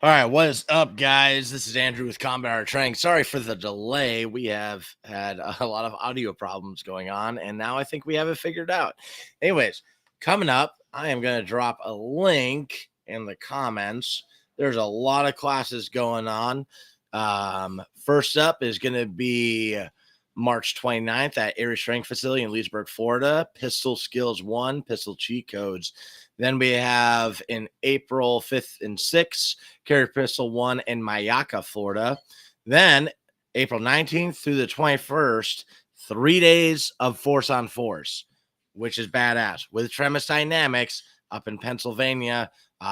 All right, what is up, guys? This is Andrew with Combat Art Training. Sorry for the delay. We have had a lot of audio problems going on, and now I think we have it figured out. Anyways, coming up, I am going to drop a link in the comments. There's a lot of classes going on. First up is going to be March 29th at Air Strength Facility in Leesburg, Florida. Pistol Skills 1, Pistol Cheat Codes. Then we have in April 5th and 6th, Carry Pistol 1 in Mayaka, Florida. Then April 19th through the 21st, 3 days of Force on Force, which is badass, with Tremis Dynamics up in Pennsylvania,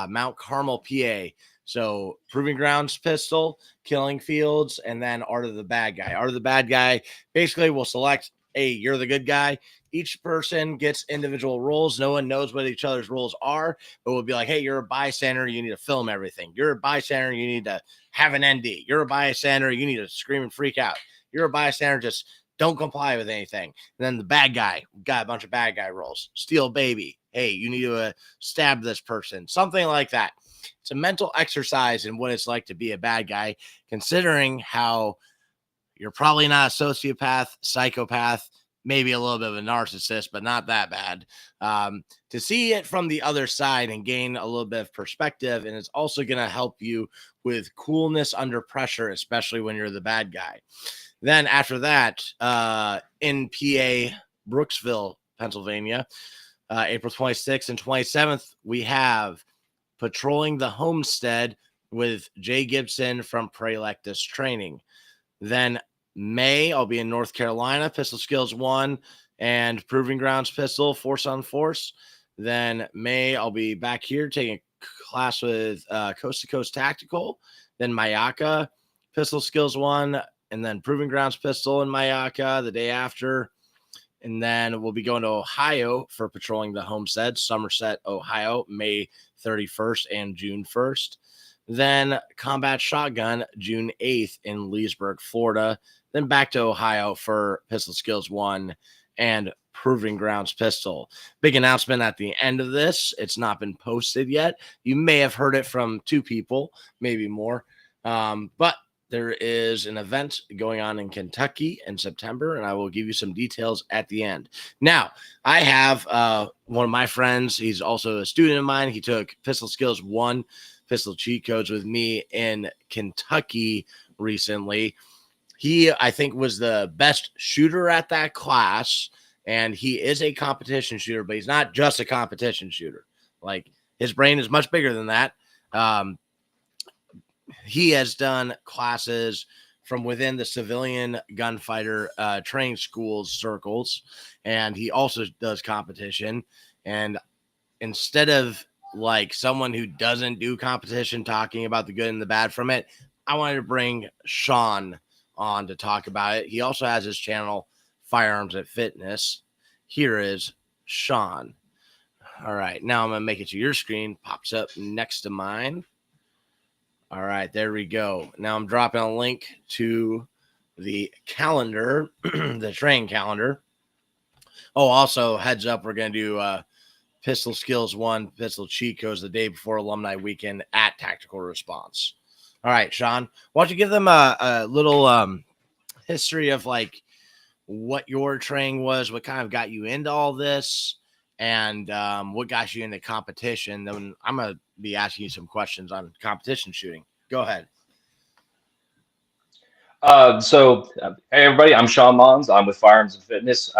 Mount Carmel, PA. So Proving Grounds Pistol, Killing Fields, and then Art of the Bad Guy. Art of the Bad Guy basically will select, hey, you're the good guy. Each person gets individual roles. No one knows what each other's roles are, but we'll be like, hey, you're a bystander. You need to film everything. You're a bystander. You need to have an ND. You're a bystander. You need to scream and freak out. You're a bystander. Just don't comply with anything. And then the bad guy, we've got a bunch of bad guy roles. Steal baby. Hey, you need to stab this person. Something like that. It's a mental exercise in what it's like to be a bad guy, considering how you're probably not a sociopath, psychopath, maybe a little bit of a narcissist, but not that bad. To see it from the other side and gain a little bit of perspective, and it's also going to help you with coolness under pressure, especially when you're the bad guy. Then after that, in PA, Brooksville, Pennsylvania, April 26th and 27th, we have Patrolling the Homestead with Jay Gibson from Praelectus Training. Then May, I'll be in North Carolina, Pistol Skills 1 and Proving Grounds Pistol, Force on Force. Then May, I'll be back here taking a class with Coast to Coast Tactical. Then Mayaka, Pistol Skills 1, and then Proving Grounds Pistol in Mayaka the day after. And then we'll be going to Ohio for Patrolling the Homestead, Somerset, Ohio, May 31st and June 1st. Then Combat Shotgun, June 8th in Leesburg, Florida. Then back to Ohio for Pistol Skills 1 and Proving Grounds Pistol. Big announcement at the end of this. It's not been posted yet. You may have heard it from 2 people, maybe more. But there is an event going on in Kentucky in September, and I will give you some details at the end. Now, I have one of my friends. He's also a student of mine. He took Pistol Skills 1, Pistol Cheat Codes with me in Kentucky recently. He, I think, was the best shooter at that class, and he is a competition shooter, but he's not just a competition shooter. Like, his brain is much bigger than that. He has done classes from within the civilian gunfighter training schools circles, and he also does competition. And instead of like someone who doesn't do competition talking about the good and the bad from it, I wanted to bring Sean on to talk about it. He also has his channel, Firearms&Fitness. Here is Sean. All right, now I'm going to make it to your screen. Pops up next to mine. All right, there we go. Now I'm dropping a link to the calendar, the training calendar. Oh, also, heads up, we're going to do Pistol Skills 1, Pistol Cheat Codes the day before Alumni Weekend at Tactical Response. All right, Sean, why don't you give them a little history of like what your training was, what kind of got you into all this, and what got you into competition. Then I'm going to be asking you some questions on competition shooting. Go ahead. Hey everybody, I'm Sean Mons. I'm with Firearms&Fitness.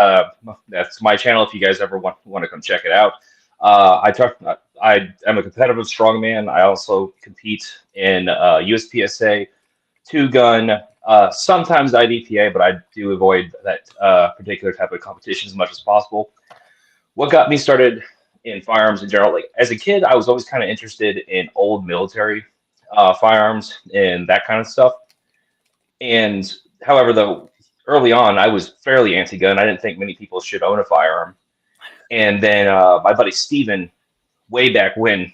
That's my channel if you guys ever want to come check it out. I am a competitive strongman. I also compete in USPSA, 2-gun, sometimes IDPA, but I do avoid that particular type of competition as much as possible. What got me started in firearms in general, like as a kid, I was always kind of interested in old military firearms and that kind of stuff. And however, though, early on, I was fairly anti-gun. I didn't think many people should own a firearm. And then my buddy Steven, way back when,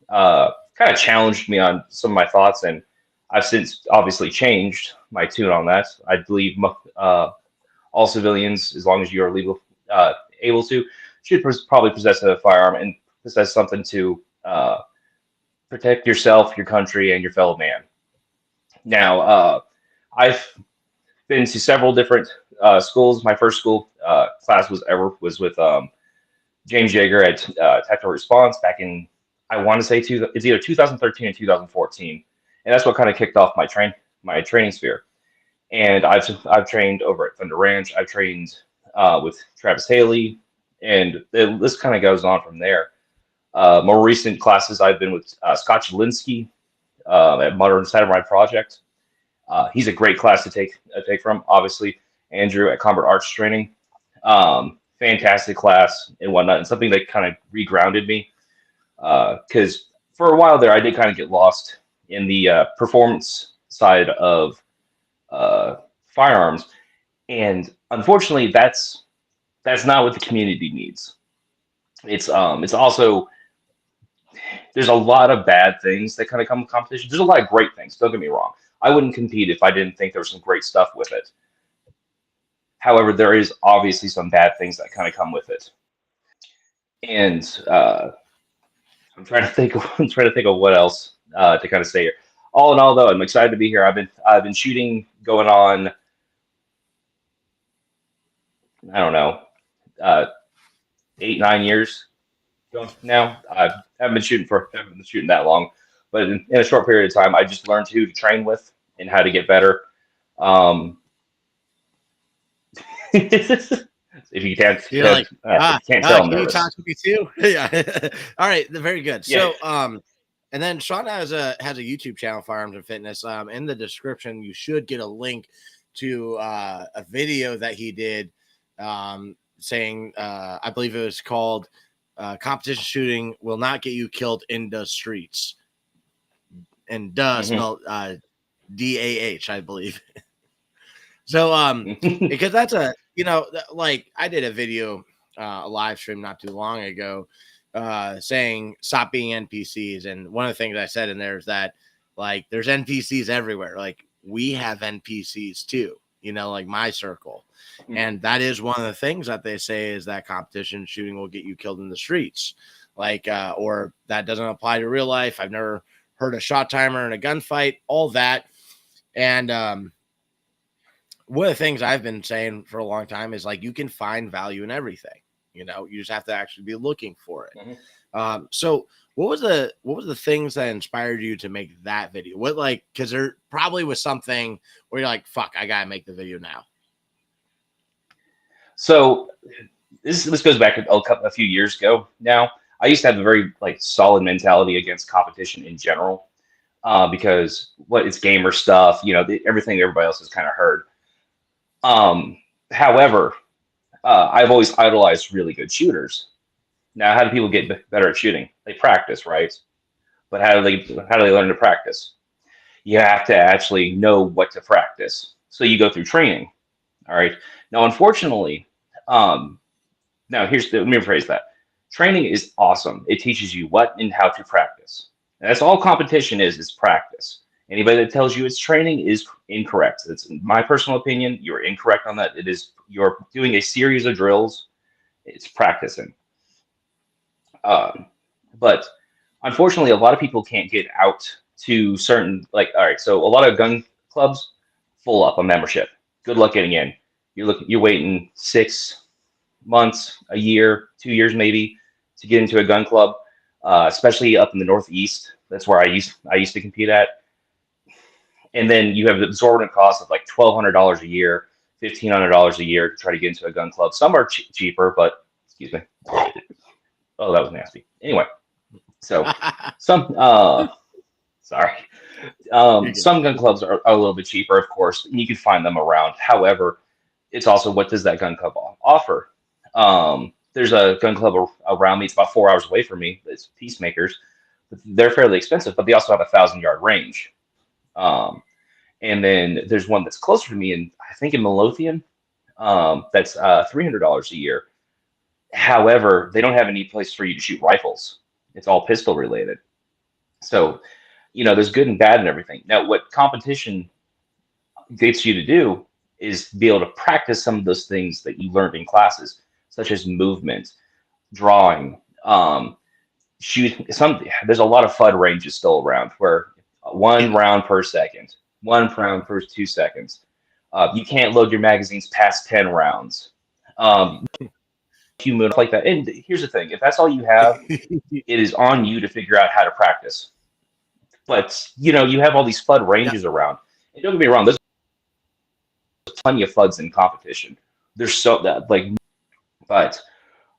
kind of challenged me on some of my thoughts. And I've since obviously changed my tune on that. I believe all civilians, as long as you are legal, able to, should probably possess a firearm and possess something to protect yourself, your country, and your fellow man. Now, I've been to several different schools. My first school class was with James Yeager at Tactical Response back in, I want to say it's either 2013 or 2014, and that's what kind of kicked off my training sphere. And I've trained over at Thunder Ranch. I've trained with Travis Haley, and the list kind of goes on from there. More recent classes, I've been with Scott Jelinski at Modern Samurai Project. He's a great class to take from. Obviously, Andrew at Combat Arts Training, fantastic class and whatnot, and something that kind of regrounded me because for a while there, I did kind of get lost in the performance side of firearms, and unfortunately, that's not what the community needs. It's also there's a lot of bad things that kind of come with competition. There's a lot of great things. Don't get me wrong. I wouldn't compete if I didn't think there was some great stuff with it. However, there is obviously some bad things that kind of come with it. And I'm trying to think. I'm trying to think of what else to kind of say here. All in all, though, I'm excited to be here. I've been shooting going on. I don't know, 8-9 years now. I haven't been shooting that long, but in a short period of time, I just learned who to train with and how to get better. If you can't, You're like, can't tell, I'm can you nervous. talk to me too? Yeah. All right. Very good. Yeah. So, and then Sean has a YouTube channel, Firearms and Fitness. In the description, you should get a link to a video that he did saying, I believe it was called competition shooting will not get you killed in the streets. And spelled DAH, I believe. So, because that's like I did a video, a live stream not too long ago, saying stop being NPCs. And one of the things I said in there is that like there's NPCs everywhere. Like we have NPCs too, like my circle. And that is one of the things that they say is that competition shooting will get you killed in the streets. Like, or that doesn't apply to real life. I've never heard a shot timer in a gunfight, all that. And one of the things I've been saying for a long time is like you can find value in everything. You just have to actually be looking for it. So what was the things that inspired you to make that video? What, like, because there probably was something where you're like, fuck, I gotta make the video now. So this goes back a few years ago now. I used to have a very solid mentality against competition in general because it's gamer stuff, everything everybody else has kind of heard. However, I've always idolized really good shooters. Now, how do people get better at shooting? They practice, right? But how do they learn to practice? You have to actually know what to practice. So you go through training. All right. Now, unfortunately, now let me rephrase that. Training is awesome. It teaches you what and how to practice. And that's all competition is practice. Anybody that tells you it's training is incorrect. It's my personal opinion. You're incorrect on that. You're doing a series of drills. It's practicing. But unfortunately, a lot of people can't get out to certain, all right, so a lot of gun clubs full up on membership. Good luck getting in. You're waiting 6 months, a year, 2 years maybe to get into a gun club, especially up in the Northeast. That's where I used to compete at. And then you have the exorbitant cost of like $1,200 a year, $1,500 a year to try to get into a gun club. Some are cheaper, but excuse me. Oh, that was nasty. Anyway, so some sorry. Some gun clubs are a little bit cheaper, of course, and you can find them around. However, it's also what does that gun club offer? There's a gun club around me. It's about 4 hours away from me. It's Peacemakers. They're fairly expensive, but they also have a 1,000-yard range. And then there's one that's closer to me, and I think in Midlothian, that's $300 a year. However, they don't have any place for you to shoot rifles. It's all pistol related. So, there's good and bad and everything. Now, what competition gets you to do is be able to practice some of those things that you learned in classes, such as movement, drawing, there's a lot of FUD ranges still around where one Yeah. round per second, 1 round per 2 seconds. You can't load your magazines past 10 rounds. Few moves like that. And here's the thing: if that's all you have, it is on you to figure out how to practice. But you have all these FUD Yeah. ranges around. And don't get me wrong, there's plenty of FUDs in competition. There's so that like, but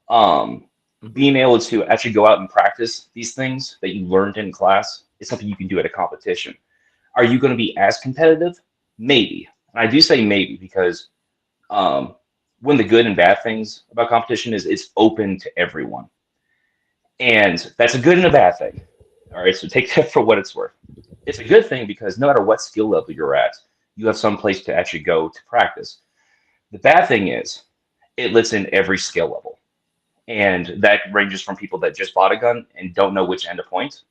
um, being able to actually go out and practice these things that you learned in class is something you can do at a competition. Are you going to be as competitive? Maybe. And I do say maybe because um, one of the good and bad things about competition is it's open to everyone. And that's a good and a bad thing. All right, so take that for what it's worth. It's a good thing because no matter what skill level you're at, you have some place to actually go to practice. The bad thing is it lets in every skill level. And that ranges from people that just bought a gun and don't know which end to point.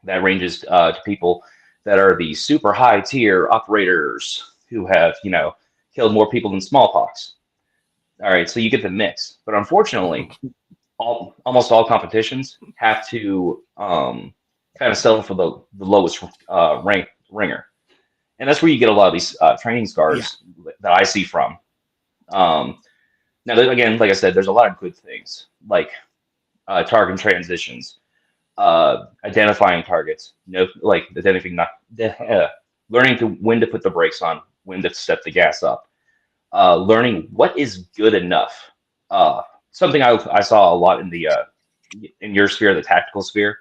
That ranges to people that are the super high tier operators who have, killed more people than smallpox. All right, so you get the mix. But unfortunately, almost all competitions have to kind of settle for the lowest rank ringer, and that's where you get a lot of these training Yeah. scars that I see from. Um, Now, again, like I said, there's a lot of good things like target transitions, identifying targets, like identifying learning to when to put the brakes on, when to step the gas up, learning what is good enough. Something I saw a lot in your sphere, the tactical sphere,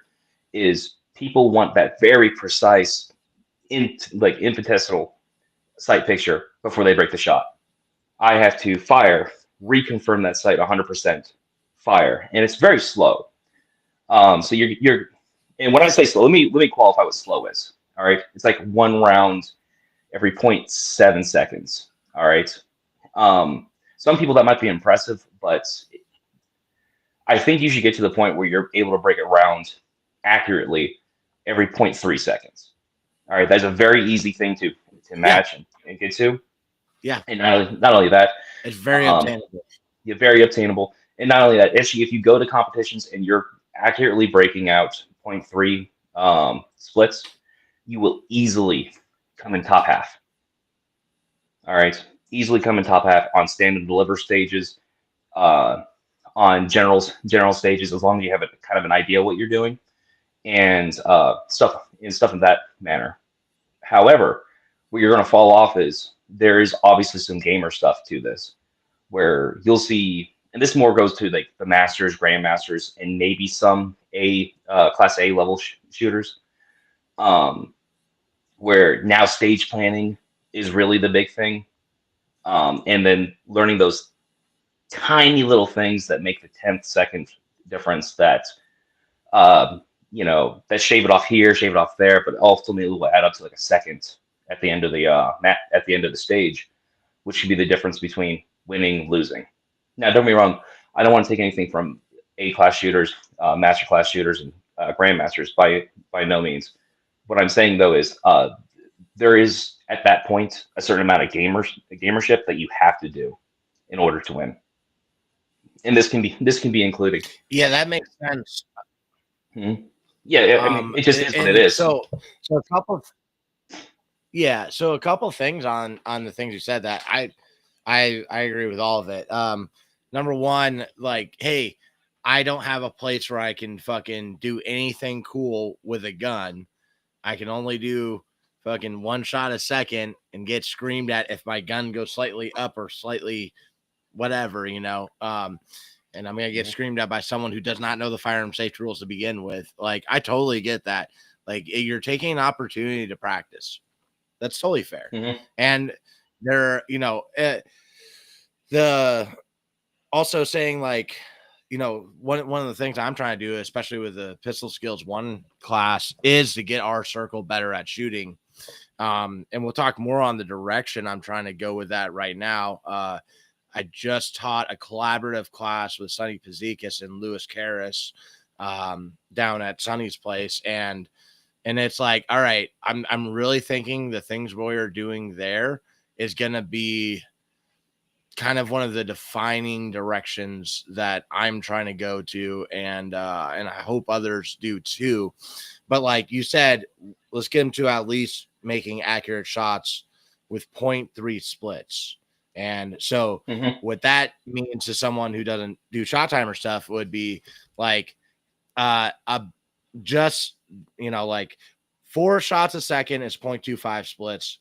is people want that very precise, like infinitesimal sight picture before they break the shot. I have to fire, reconfirm that sight 100% fire, and it's very slow. So and when I say slow, let me qualify what slow is. All right, it's like 1 round every zero point 0.7 seconds. All right. Some people that might be impressive, but I think you should get to the point where you're able to break it round accurately every zero point 0.3 seconds. All right, that's a very easy thing to Yeah. match and get to. Yeah. And not only that, It's very um, obtainable. you're very obtainable. And not only that, actually, if you go to competitions and you're accurately breaking out zero point 0.3 splits, you will easily come in top half. All right, easily come in top half on stand and deliver stages, uh, on general stages, as long as you have a kind of an idea what you're doing and stuff in that manner. However, where you're going to fall off is there is obviously some gamer stuff to this, where you'll see, and this more goes to like the masters, grandmasters, and maybe some class A level shooters, um, where now stage planning is really the big thing, and then learning those tiny little things that make the 10th second difference uh, that shave it off here, shave it off there, but ultimately will add up to like a second at the end of the at the end of the stage, which should be the difference between winning and losing. Now, don't get me wrong, I don't want to take anything from A class shooters, master class shooters, and grandmasters by no means. What I'm saying though is there is at that point a certain amount of gamership that you have to do in order to win, and this can be included. Yeah, that makes sense. Mhm. Yeah, I mean, it just is what it And is. so a couple of yeah, so a couple of things on the things you said that I agree with all of it. Number one, like, hey, I don't have a place where I can fucking do anything cool with a gun. I can only do fucking one shot a second and get screamed at if my gun goes slightly up or slightly whatever. And I'm gonna get Mhm. screamed at by someone who does not know the firearm safety rules to begin with. Like, I totally get that. Like, you're taking an opportunity to practice. That's totally fair. Mhm. And they're, the also saying like, one of the things I'm trying to do, especially with the pistol skills one class, is to get our circle better at shooting. And we'll talk more on the direction I'm trying to go with that right now. I just taught a collaborative class with Sonny Pazikis and Lewis Karras down at Sonny's place, and it's like, all right, I'm really thinking the things we are doing there is gonna be kind of one of the defining directions that I'm trying to go to, and I hope others do too. But like you said, let's get them to at least making accurate shots with 0.3 splits. And so what that means to someone who doesn't do shot timer stuff would be like a just, like 4 shots a second is 0.25 splits.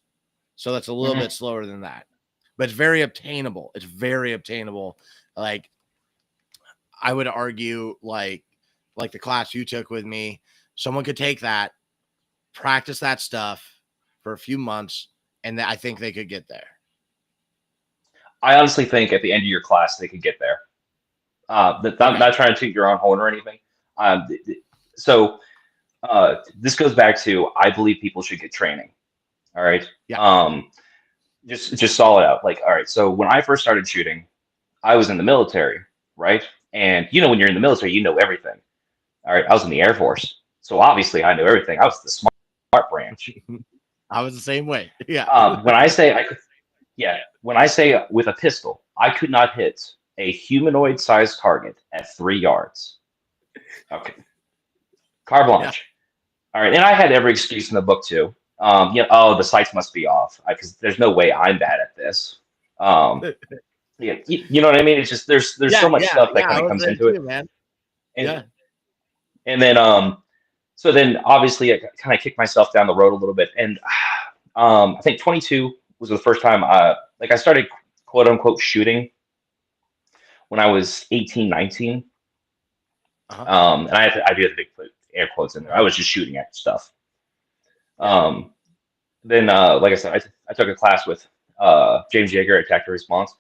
So that's a little bit slower than that, but it's very obtainable. It's very obtainable. Like I would argue like the class you took with me, someone could take that, practice that stuff for a few months, and I think they could get there. I honestly think at the end of your class they could get there. Not trying to toot your own horn or anything. So this goes back to, I believe people should get training. All right. Yeah. Just solid out. Like, all right. So when I first started shooting, I was in the military, right? And when you're in the military, you know everything. All right. I was in the Air Force, so obviously I knew everything. I was the smart branch. I was the same way. Yeah. When I say with a pistol, I could not hit a humanoid sized target at 3 yards. Okay. Carte blanche. Yeah. All right. And I had every excuse in the book too. The sights must be off because there's no way I'm bad at this. Yeah, you know what I mean? It's just there's so much stuff that kind of comes into it, man. And then so then obviously I kind of kicked myself down the road a little bit, and I think 22 was the first time I started quote unquote shooting when I was 18, 19. And I do have to put air quotes in there. I was just shooting at stuff. Then like I said, I took a class with James Yeager at Tactical Response,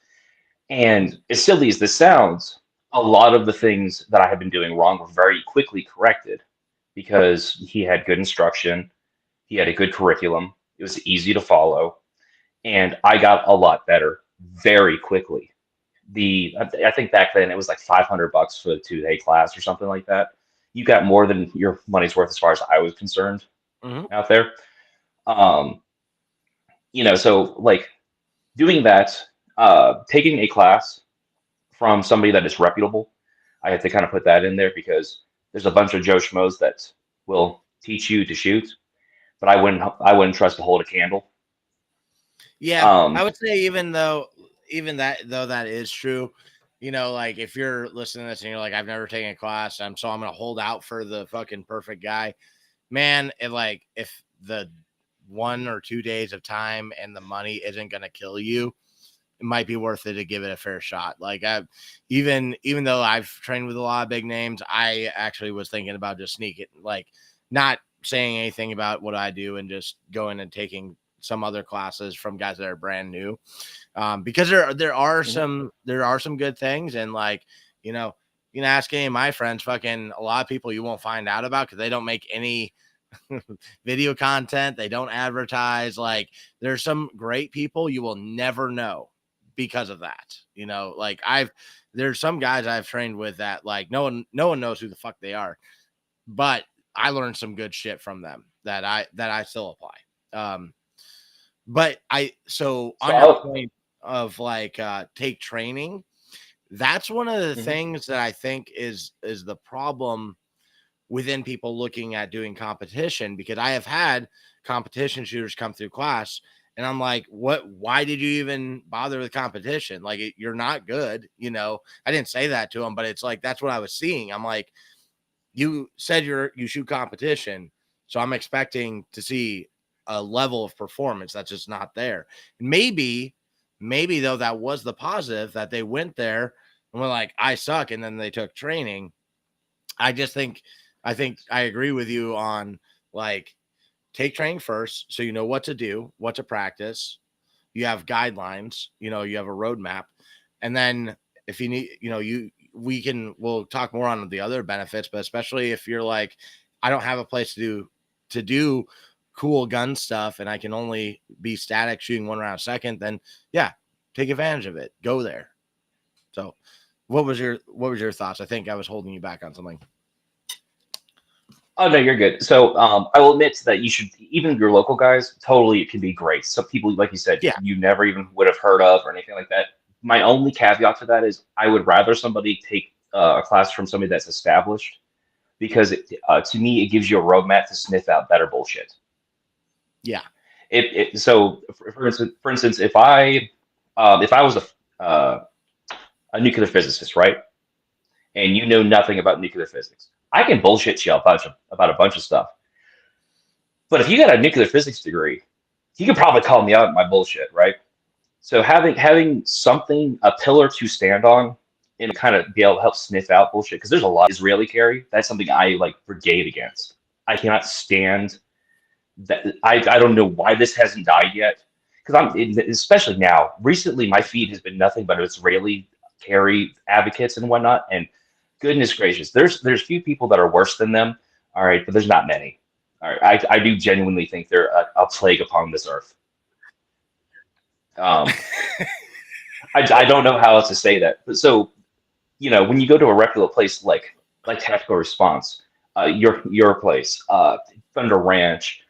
and as silly as this sounds, a lot of the things that I had been doing wrong were very quickly corrected because he had good instruction, he had a good curriculum, it was easy to follow, and I got a lot better very quickly. I think back then it was like $500 for the 2-day class or something like that. You got more than your money's worth as far as I was concerned out there. So like doing that, taking a class from somebody that is reputable, I have to kind of put that in there because there's a bunch of Joe Schmoes that will teach you to shoot, but I wouldn't trust to hold a candle. Yeah, I would say even though that is true, like if you're listening to this and you're like, I've never taken a class, so I'm gonna hold out for the fucking perfect guy, man. If the 1 or 2 days of time and the money isn't gonna kill you, it might be worth it to give it a fair shot. Like even though I've trained with a lot of big names, I actually was thinking about just sneaking, like not saying anything about what I do and just going and taking some other classes from guys that are brand new. Because there are some good things, and like, you can ask any of my friends, fucking a lot of people you won't find out about because they don't make any video content, they don't advertise. Like there's some great people you will never know because of that. Like there's some guys I've trained with that like no one knows who the fuck they are, but I learned some good shit from them that I still apply. But on your point of like take training, that's one of the things that I think is the problem within people looking at doing competition, because I have had competition shooters come through class and I'm like, why did you even bother with competition? Like you're not good. I didn't say that to them, but it's like, that's what I was seeing. I'm like, you said you shoot competition, so I'm expecting to see a level of performance that's just not there. Maybe though, that was the positive, that they went there and were like, I suck, and then they took training. I think I agree with you on like take training first, so you know what to do, what to practice. You have guidelines, you have a roadmap, and then if you need, we'll talk more on the other benefits, but especially if you're like, I don't have a place to do cool gun stuff and I can only be static shooting 1 round a second, then yeah, take advantage of it. Go there. So what was your thoughts? I think I was holding you back on something. Oh no, you're good. So I will admit that you should, even your local guys, totally, it can be great. Some people, like you said, you never even would have heard of or anything like that. My only caveat to that is I would rather somebody take a class from somebody that's established, because to me, it gives you a roadmap to sniff out better bullshit. Yeah. So for instance, if I was a nuclear physicist, right, and you know nothing about nuclear physics, I can bullshit you about a bunch of stuff. But if you got a nuclear physics degree, you can probably call me out on my bullshit, right? So having something, a pillar to stand on, and kind of be able to help sniff out bullshit, because there's a lot of Israeli carry. That's something I like brigade against. I cannot stand that. I don't know why this hasn't died yet. Because especially now, recently my feed has been nothing but Israeli carry advocates and whatnot. And goodness gracious, there's few people that are worse than them. All right, but there's not many. All right, I do genuinely think they're a plague upon this earth. Um, I don't know how else to say that. But so, when you go to a reputable place like Tactical Response, your place, Thunder Ranch,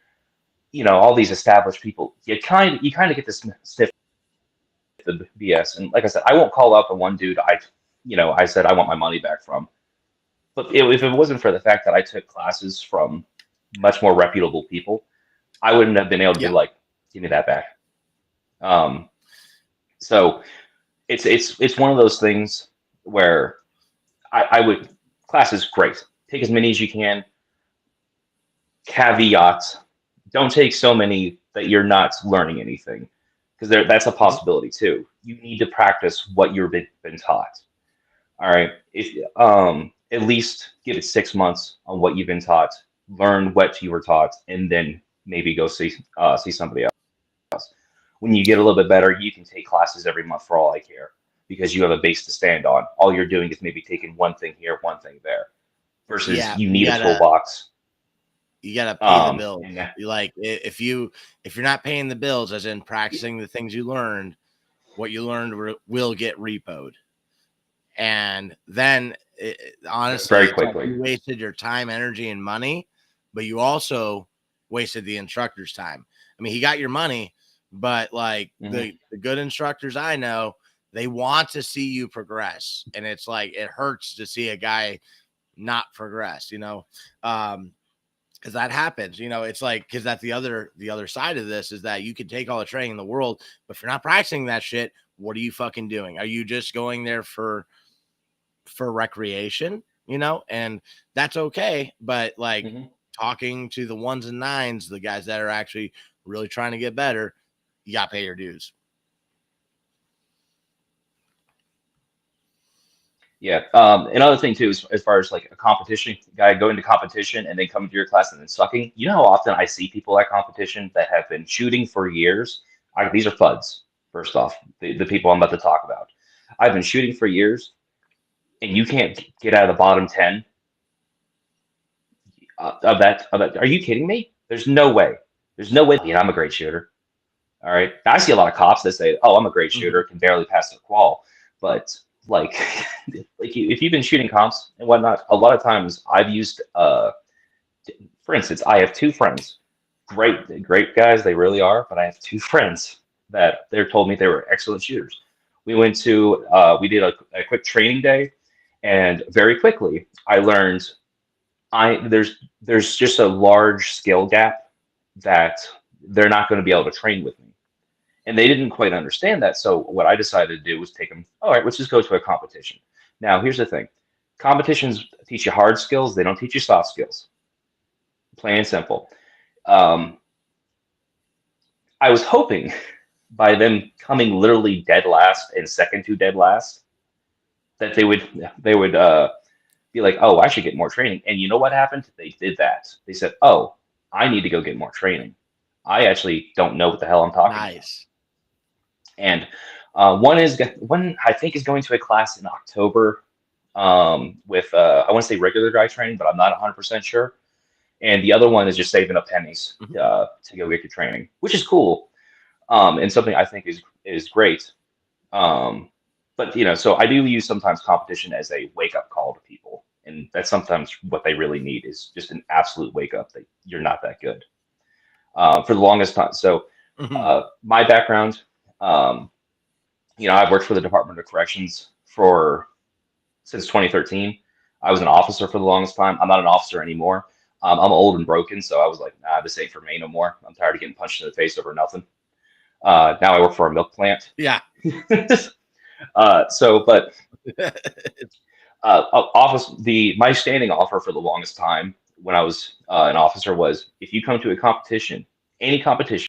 all these established people, you kind of get this sniff the BS. And like I said, I won't call out the one dude I said I want my money back from. But if it wasn't for the fact that I took classes from much more reputable people, I wouldn't have been able to be like, give me that back. So it's one of those things where I would, class is great. Take as many as you can. Caveat, don't take so many that you're not learning anything, because that's a possibility too. You need to practice what you've been taught. All right. If at least give it 6 months on what you've been taught, learn what you were taught, and then maybe go see somebody else. When you get a little bit better, you can take classes every month for all I care, because you have a base to stand on. All you're doing is maybe taking one thing here, one thing there, versus you need a toolbox. You gotta pay the bills. Like if you're not paying the bills, as in practicing the things you learned, what you learned will get repoed. And then, honestly, very quickly, you wasted your time, energy, and money, but you also wasted the instructor's time. I mean, he got your money, but like the good instructors I know, they want to see you progress, and it's like it hurts to see a guy not progress, because that happens. It's like, because that's the other side of this, is that you can take all the training in the world, but if you're not practicing that shit, what are you fucking doing? Are you just going there for recreation? And that's okay, but like talking to the ones and nines, the guys that are actually really trying to get better, you gotta pay your dues. Yeah. Another thing too, is as far as like a competition guy going to competition and then coming to your class and then sucking. You know how often I see people at competition that have been shooting for years? These are FUDs. First off, the people I'm about to talk about. I've been shooting for years, and you can't get out of the bottom 10 of that. Are you kidding me? There's no way. There's no way. I'm a great shooter. All right. I see a lot of cops that say, "Oh, I'm a great shooter, can barely pass the qual," but like, if you've been shooting comps and whatnot, a lot of times I've used, for instance, I have two friends, great guys, they really are, but I have two friends that they told me they were excellent shooters. We did a quick training day, and very quickly I learned there's just a large skill gap that they're not going to be able to train with me. And they didn't quite understand that. So what I decided to do was take them, all right, let's just go to a competition. Now, here's the thing. Competitions teach you hard skills. They don't teach you soft skills. Plain and simple. I was hoping by them coming literally dead last and second to dead last, that they would be like, oh, I should get more training. And you know what happened? They did that. They said, oh, I need to go get more training. I actually don't know what the hell I'm talking about. And one I think is going to a class in October with I want to say regular guy training, but I'm not 100% sure. And the other one is just saving up pennies to go get your training, which is cool, and something I think is great. But so I do use sometimes competition as a wake up call to people, and that's sometimes what they really need, is just an absolute wake up that you're not that good for the longest time. So my background, I've worked for the Department of Corrections since 2013. I was an officer for the longest time. I'm not an officer anymore. I'm old and broken, so I was like, nah, this ain't for me no more. I'm tired of getting punched in the face over nothing. Now I work for a milk plant. Yeah. But my standing offer for the longest time when I was an officer was, if you come to a competition, any competition,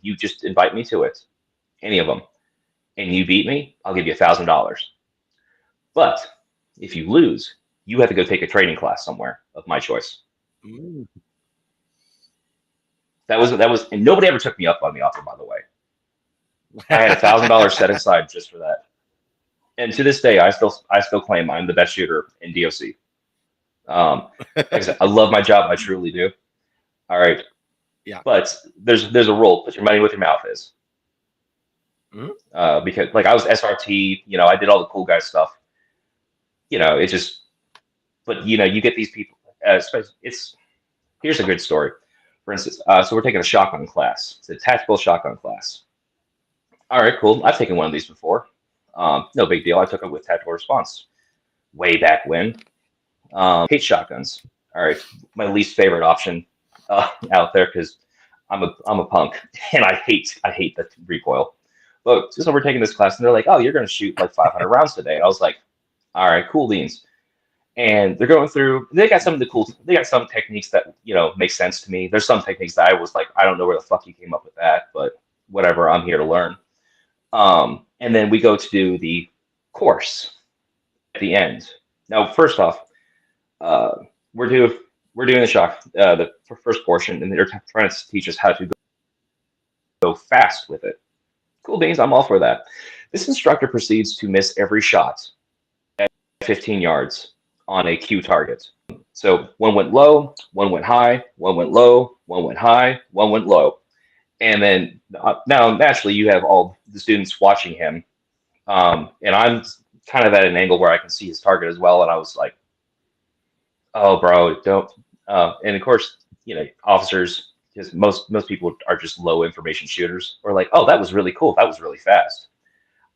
you just invite me to it, any of them, and you beat me, I'll give you $1,000. But if you lose, you have to go take a training class somewhere of my choice. Ooh. That was, and nobody ever took me up on the offer, by the way. I had $1,000 set aside just for that. And to this day, I still claim I'm the best shooter in DOC. Like I said, I love my job. I truly do. All right. Yeah. But there's a rule. Put your money where your mouth is. Mm-hmm. Because like I was SRT, I did all the cool guy stuff. It's just, but you get these people. Here's a good story. For instance, so we're taking a shotgun class. It's a tactical shotgun class. All right, cool. I've taken one of these before. No big deal. I took it with tactical response way back when. Hate shotguns. All right, my least favorite option out there because I'm a punk and I hate the recoil. But so we're taking this class and they're like, oh, you're going to shoot like 500 rounds today. And I was like, all right, cool beans. And they're going through. They got some techniques that make sense to me. There's some techniques that I was like, I don't know where the fuck you came up with that, but whatever. I'm here to learn. And then we go to do the course at the end. Now, first off, we're doing the first portion, and they're trying to teach us how to go fast with it. Cool beans, I'm all for that. This instructor proceeds to miss every shot at 15 yards on a cue target. So one went low, one went high, one went low, one went high, one went low. And then now, naturally, you have all the students watching him. And I'm kind of at an angle where I can see his target as well. And I was like, oh, bro, don't. And of course, officers, because most people are just low information shooters, or like, oh, that was really cool. That was really fast.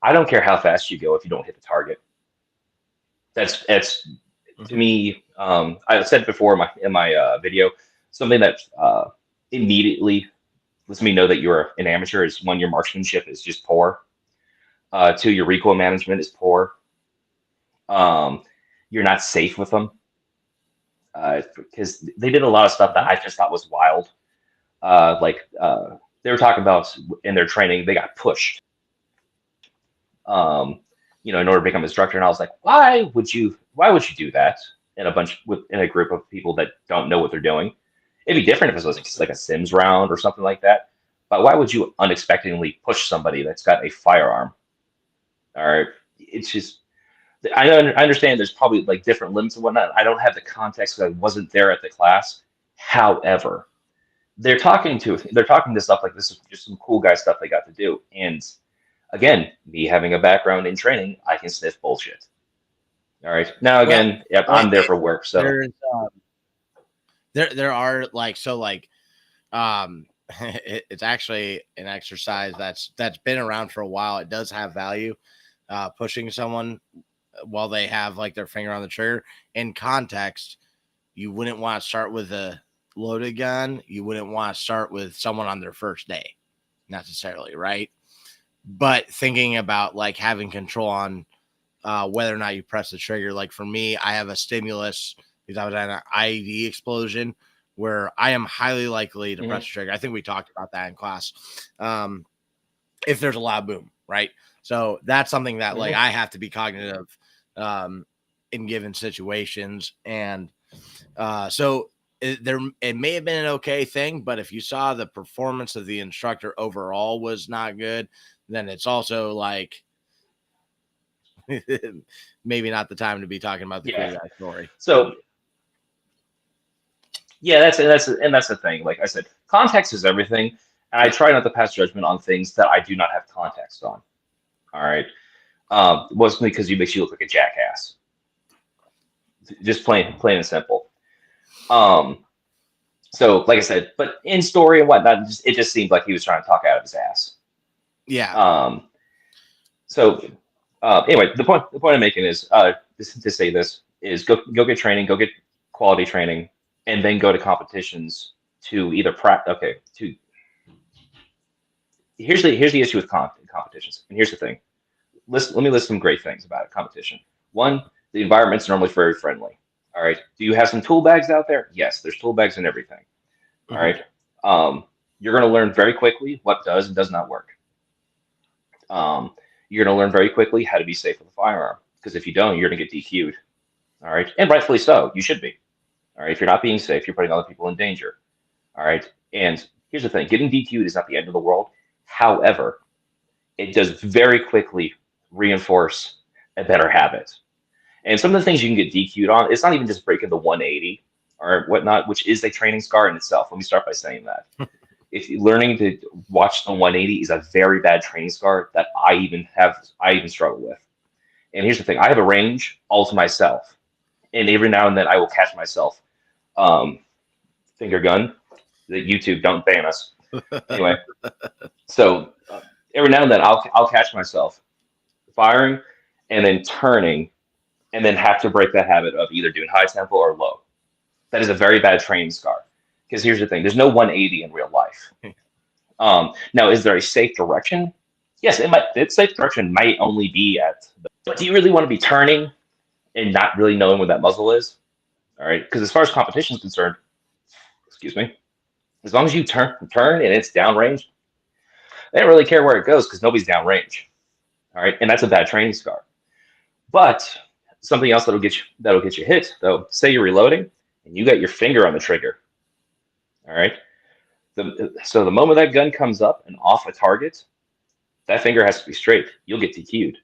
I don't care how fast you go if you don't hit the target. That's to me. I said before in my video, something that immediately lets me know that you're an amateur is when your marksmanship is just poor. Two, your recoil management is poor. You're not safe with them. Because they did a lot of stuff that I just thought was wild. They were talking about in their training, they got pushed. In order to become an instructor, and I was like, why would you do that in a group of people that don't know what they're doing? It'd be different if it was like a Sims round or something like that. But why would you unexpectedly push somebody that's got a firearm? All right, it's just. I understand there's probably like different limits and whatnot. I don't have the context because I wasn't there at the class. However, they're talking this up like this is just some cool guy stuff they got to do. And again, me having a background in training, I can sniff bullshit. All right. Now again, I'm there for work, so there are it's actually an exercise that's been around for a while. It does have value. Pushing someone while they have like their finger on the trigger. In context, you wouldn't want to start with a loaded gun. You wouldn't want to start with someone on their first day, necessarily, right? But thinking about like having control on whether or not you press the trigger. Like for me, I have a stimulus because I was at an IED explosion where I am highly likely to press the trigger. I think we talked about that in class. If there's a loud boom, right? So that's something that like I have to be cognitive in given situations. And so it may have been an okay thing, but if you saw the performance of the instructor overall was not good, then it's also like maybe not the time to be talking about the cool guy story. So yeah, that's the thing. Like I said, context is everything. And I try not to pass judgment on things that I do not have context on. All right. Mostly because it makes you look like a jackass. Just plain and simple. So like I said, but in story and whatnot, it just seemed like he was trying to talk out of his ass. Yeah. So anyway, the point I'm making is to say this is go get training, go get quality training, and then go to competitions to either practice. Okay, to here's the issue with competitions, and here's the thing. Let me list some great things about a competition. One, the environment's normally very friendly. All right. Do you have some tool bags out there? Yes, there's tool bags and everything. All Mhm. right. You're going to learn very quickly what does and does not work. Um, you're going to learn very quickly how to be safe with a firearm, because if you don't, you're going to get DQ'd. All right. And rightfully so. You should be. All right. If you're not being safe, you're putting other people in danger. All right. And here's the thing, getting DQ'd is not the end of the world. However, it does very quickly reinforce a better habit. And some of the things you can get DQ'd on, it's not even just breaking the 180 or whatnot, which is a training scar in itself. Let me start by saying that. If you're learning to watch the 180 is a very bad training scar that I even struggle with. And here's the thing, I have a range all to myself. And every now and then I will catch myself um, finger gun. The YouTube, don't ban us. Anyway, so every now and then I'll catch myself firing and then turning and then have to break that habit of either doing high tempo or low. That is a very bad training scar. Because here's the thing, there's no 180 in real life. Now, is there a safe direction? Yes, it might. Its safe direction might only be but do you really want to be turning and not really knowing where that muzzle is? All right, because as far as competition is concerned, excuse me, as long as you turn and it's downrange, they don't really care where it goes because nobody's downrange. All right, and that's a bad training scar. But something else that'll get you hit though. Say you're reloading and you got your finger on the trigger. All right. So the moment that gun comes up and off a target, that finger has to be straight. You'll get DQ'd.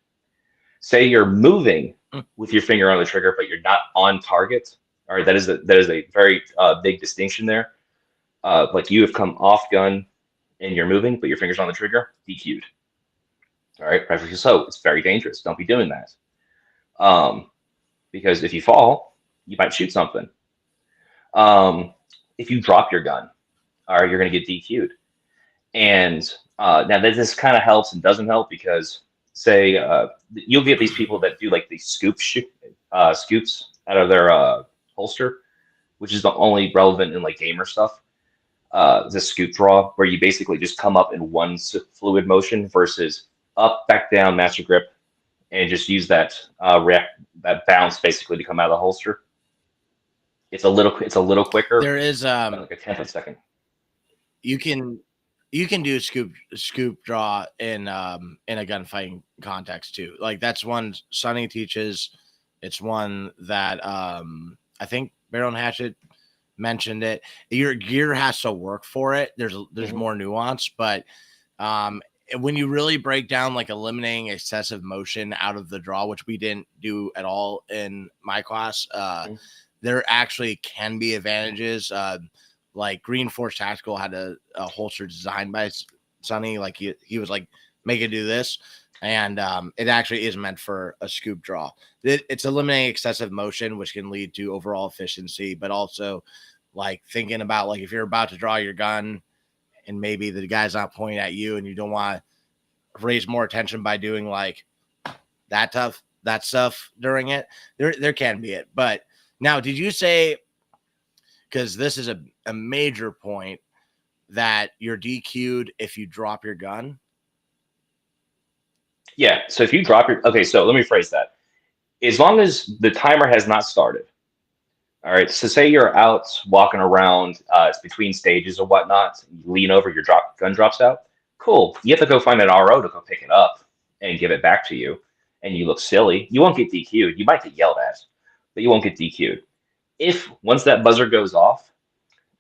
Say you're moving with your finger on the trigger, but you're not on target. All right, that is a very big distinction there. Like you have come off gun and you're moving, but your finger's on the trigger, DQ'd. All right, rightfully so. It's very dangerous. Don't be doing that. Because if you fall, you might shoot something. If you drop your gun, all right, you're going to get DQ'd. And now this kind of helps and doesn't help because, say, you'll get these people that do like these scoops out of their holster, which is the only relevant in like gamer stuff. The scoop draw, where you basically just come up in one fluid motion versus up, back, down, master grip, and just use that that bounce basically to come out of the holster. It's a little quicker. There is like a tenth of a second. You can do scoop draw in a gunfighting context too. Like that's one Sonny teaches. It's one that I think Barrel and Hatchet mentioned it. Your gear has to work for it. There's more nuance, but when you really break down like eliminating excessive motion out of the draw, which we didn't do at all in my class, there actually can be advantages. Like Green Force Tactical had a holster designed by Sonny. Like he was like, make it do this. And it actually is meant for a scoop draw. It's eliminating excessive motion, which can lead to overall efficiency, but also like thinking about like if you're about to draw your gun and maybe the guy's not pointing at you and you don't want to raise more attention by doing like that stuff during it, there can be it. But now, did you say, because this is a major point, that you're DQ'd if you drop your gun? Yeah. So if you drop okay, so let me phrase that. As long as the timer has not started. All right. So say you're out walking around, it's between stages or whatnot. You lean over, your gun drops out. Cool. You have to go find an RO to go pick it up and give it back to you. And you look silly. You won't get DQ'd. You might get yelled at, but you won't get DQ'd. If once that buzzer goes off,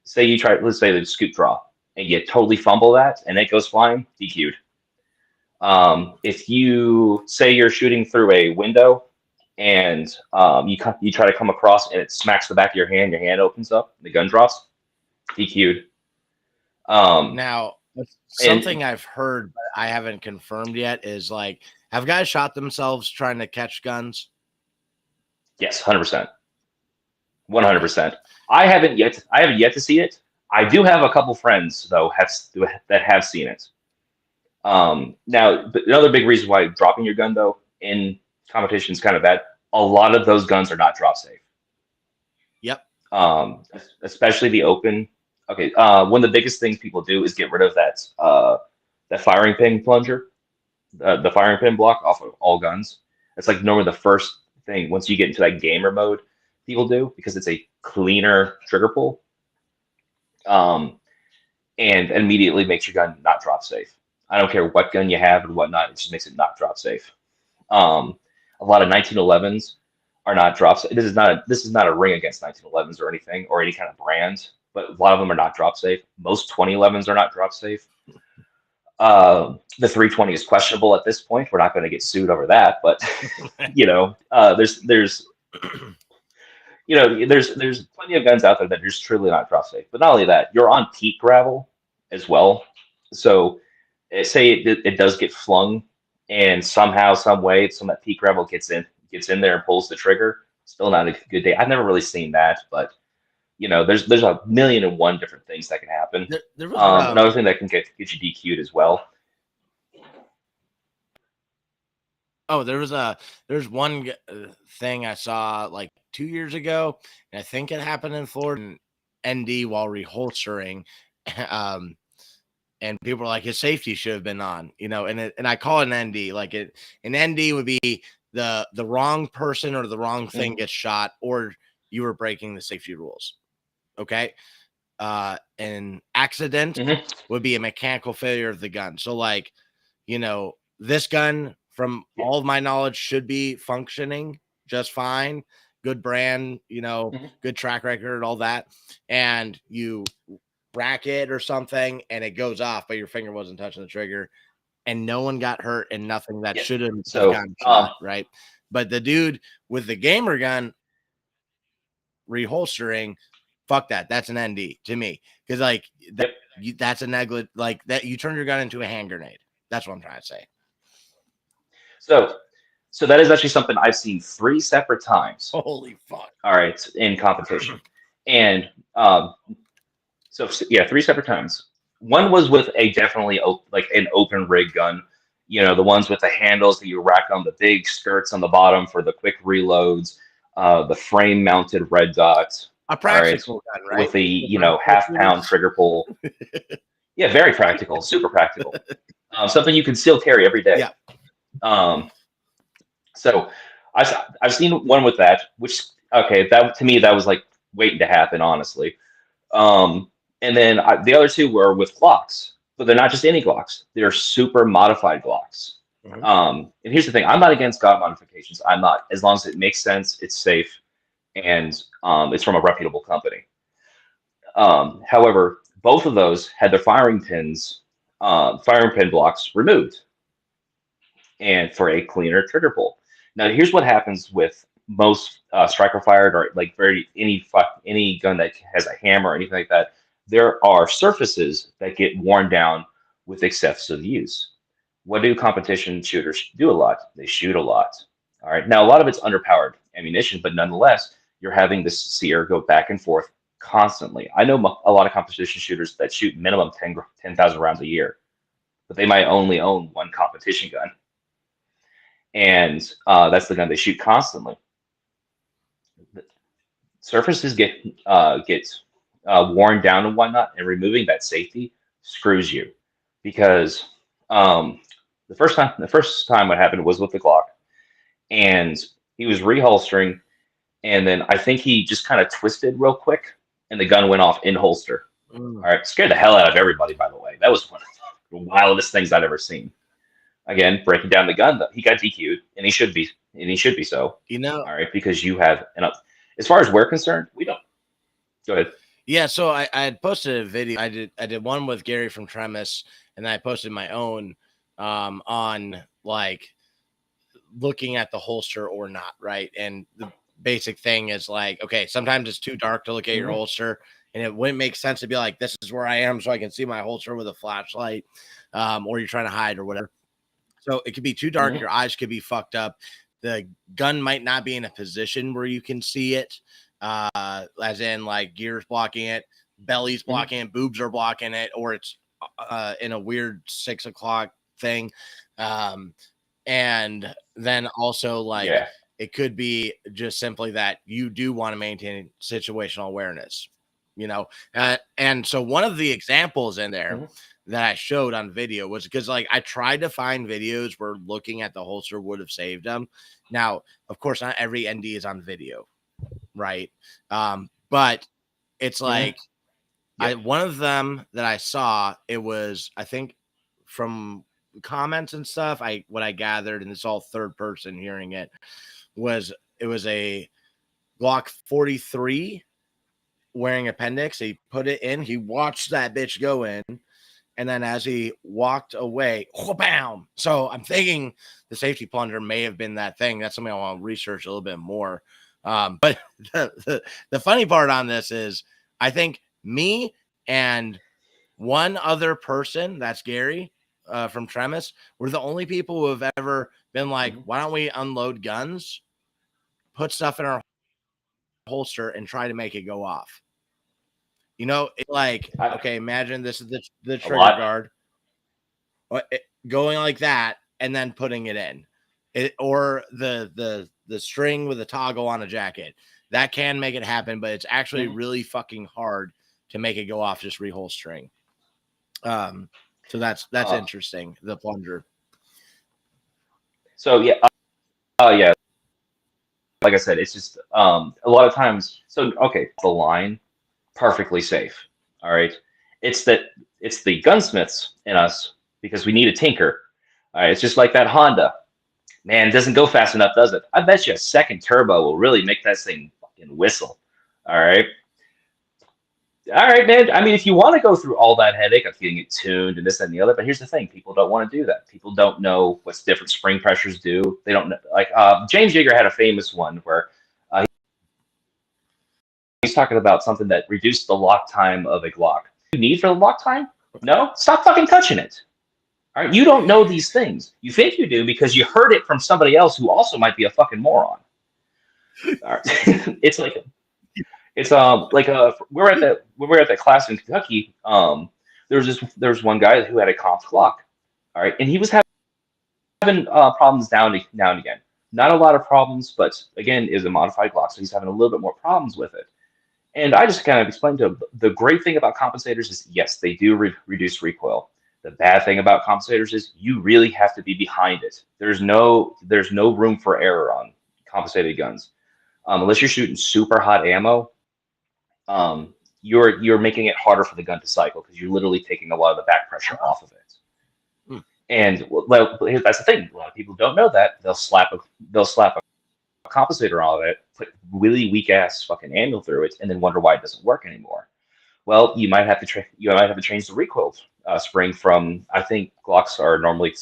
say you try, let's say the scoop draw, and you totally fumble that and it goes flying, DQ'd. If you say you're shooting through a window and you try to come across and it smacks the back of your hand opens up, the gun drops, DQ'd. Now, something I've heard but I haven't confirmed yet is like, have guys shot themselves trying to catch guns? Yes, 100%. 100%. I haven't yet to see it. I do have a couple friends though that have seen it. Now, but another big reason why dropping your gun though in competition is kind of bad. A lot of those guns are not drop safe. Yep. Especially the open. Okay, one of the biggest things people do is get rid of that firing pin plunger, the firing pin block off of all guns. It's like normally the first thing once you get into that gamer mode people do because it's a cleaner trigger pull, um, and immediately makes your gun not drop safe. I don't care what gun you have and whatnot, it just makes it not drop safe. Um, a lot of 1911s are not drops. This is not a ring against 1911s or anything or any kind of brand, but a lot of them are not drop safe. Most 2011s are not drop safe. The 320 is questionable at this point. We're not going to get sued over that, but there's there's plenty of guns out there that are just truly not drop safe. But not only that, you're on peak gravel as well. So say it does get flung, and somehow, some way, some of that peak gravel gets in there and pulls the trigger. Still not a good day. I've never really seen that, but there's a million and one different things that can happen. There was Another thing that can get you DQ'd as well. Oh, there's one thing I saw like 2 years ago, and I think it happened in Florida, ND while reholstering, and people were like, his safety should have been on, and I call it an ND. Like an ND would be the wrong person or the wrong thing gets shot, or you were breaking the safety rules. Okay. An accident would be a mechanical failure of the gun. So like, this gun, from all of my knowledge, should be functioning just fine. Good brand, good track record, all that. And you rack it or something and it goes off, but your finger wasn't touching the trigger and no one got hurt and nothing that should have gotten shot, right? But the dude with the gamer gun reholstering, fuck that. That's an ND to me. Because like that's a negligent, like that you turn your gun into a hand grenade. That's what I'm trying to say. So that is actually something I've seen 3 separate times. Holy fuck! All right, in competition, and so yeah, 3 separate times. One was with a definitely like an open rig gun, the ones with the handles that you rack on, the big skirts on the bottom for the quick reloads, the frame mounted red dot. A practical gun, right? With the half-pound trigger pull. Yeah, very practical, super practical. Something you can still carry every day. Yeah. So I've seen one with that, which that to me that was like waiting to happen, honestly. And then the other 2 were with Glocks, but they're not just any Glocks; they're super modified Glocks. And here's the thing: I'm not against God modifications. I'm not, as long as it makes sense, it's safe, and it's from a reputable company. However, both of those had their firing pin blocks removed, and for a cleaner trigger pull. Now, here's what happens with most striker fired or like any gun that has a hammer or anything like that. There are surfaces that get worn down with excessive use. What do competition shooters do a lot? They shoot a lot. All right. Now, a lot of it's underpowered ammunition, but nonetheless, you're having this sear go back and forth constantly. I know a lot of competition shooters that shoot minimum 10,000 rounds a year, but they might only own one competition gun. And that's the gun they shoot constantly. Surfaces get worn down and whatnot, and removing that safety screws you because the first time what happened was with the Glock, and he was reholstering, and then I think he just kind of twisted real quick, and the gun went off in holster. All right, scared the hell out of everybody. By the way, that was one of the wildest things I'd ever seen. Again, breaking down the gun, he got DQ'd, and he should be so. All right, because you have as far as we're concerned, we don't. Go ahead. Yeah, so I had posted a video. I did one with Gary from Tremis, and then I posted my own on like looking at the holster or not, right? And the basic thing is like, okay, sometimes it's too dark to look at your holster, and it wouldn't make sense to be like, this is where I am, so I can see my holster with a flashlight, or you're trying to hide or whatever. So it could be too dark. Your eyes could be fucked up. The gun might not be in a position where you can see it, as in like gears blocking it, belly's blocking it, boobs are blocking it, or it's in a weird 6 o'clock thing. And then also like it could be just simply that you do want to maintain situational awareness, you know. And so one of the examples in there that I showed on video was because like I tried to find videos where looking at the holster would have saved them. Now, of course, not every ND is on video, right? But it's like one of them that I saw, it was, I think, from comments and stuff, what I gathered, and it's all third person hearing it, was it was a Glock 43 wearing appendix. He put it in, he watched that bitch go in, and then as he walked away, bam. So I'm thinking the safety plunger may have been that thing. That's something I want to research a little bit more. But the funny part on this is I think me and one other person, that's Gary from Tremis, we're the only people who have ever been like, why don't we unload guns, put stuff in our holster, and try to make it go off? You know, it's like, okay, imagine this is the trigger guard going like that and then putting it in. Or the string with a toggle on a jacket. That can make it happen, but it's actually really fucking hard to make it go off just reholstering. So that's interesting, the plunger. So yeah, yeah. Like I said, it's just a lot of times. So okay, the line perfectly safe. All right, it's the gunsmiths in us because we need a tinker. All right, it's just like that Honda. Man, it doesn't go fast enough, does it? I bet you a second turbo will really make that thing fucking whistle. All right. All right, man. I mean, if you want to go through all that headache of getting it tuned and this and the other, but here's the thing: people don't want to do that. People don't know what different spring pressures do. They don't know. Like James Yeager had a famous one where he's talking about something that reduced the lock time of a Glock. You need for the lock time? No, stop fucking touching it. All right, you don't know these things. You think you do because you heard it from somebody else who also might be a fucking moron. All right. It's like we're at that class in Kentucky. There was one guy who had a comped Glock. All right, and he was having problems now and again. Not a lot of problems, but again, is a modified Glock, so he's having a little bit more problems with it. And I just kind of explained to him the great thing about compensators is yes, they do reduce recoil. The bad thing about compensators is you really have to be behind it. There's no room for error on compensated guns, unless you're shooting super hot ammo. You're making it harder for the gun to cycle because you're literally taking a lot of the back pressure off of it. And well, that's the thing. A lot of people don't know that. They'll slap a compensator on it, put really weak ass fucking ammo through it, and then wonder why it doesn't work anymore. Well, you might have to change the recoil spring from, I think Glocks are normally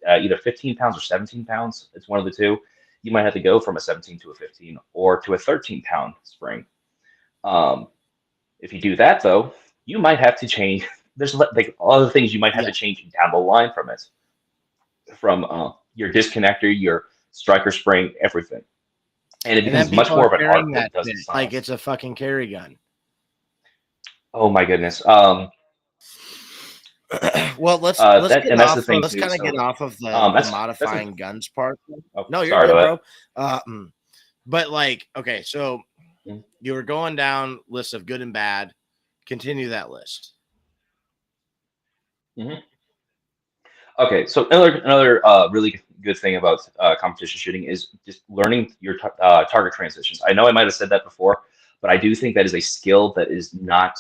either 15 pounds or 17 pounds. It's one of the two. You might have to go from a 17 to a 15 or to a 13-pound spring. If you do that, though, you might have to change. There's like other things you might have to change down the line from it, from your disconnector, your striker spring, everything, and it becomes much more of an art than it does it like it's a fucking carry gun. Oh my goodness. Well, let's kind of get off of the modifying guns part. Oh, no, you're good, bro. But like, okay, so you were going down lists of good and bad. Continue that list. Okay, so another really good thing about competition shooting is just learning your target transitions. I know I might have said that before, but I do think that is a skill that is not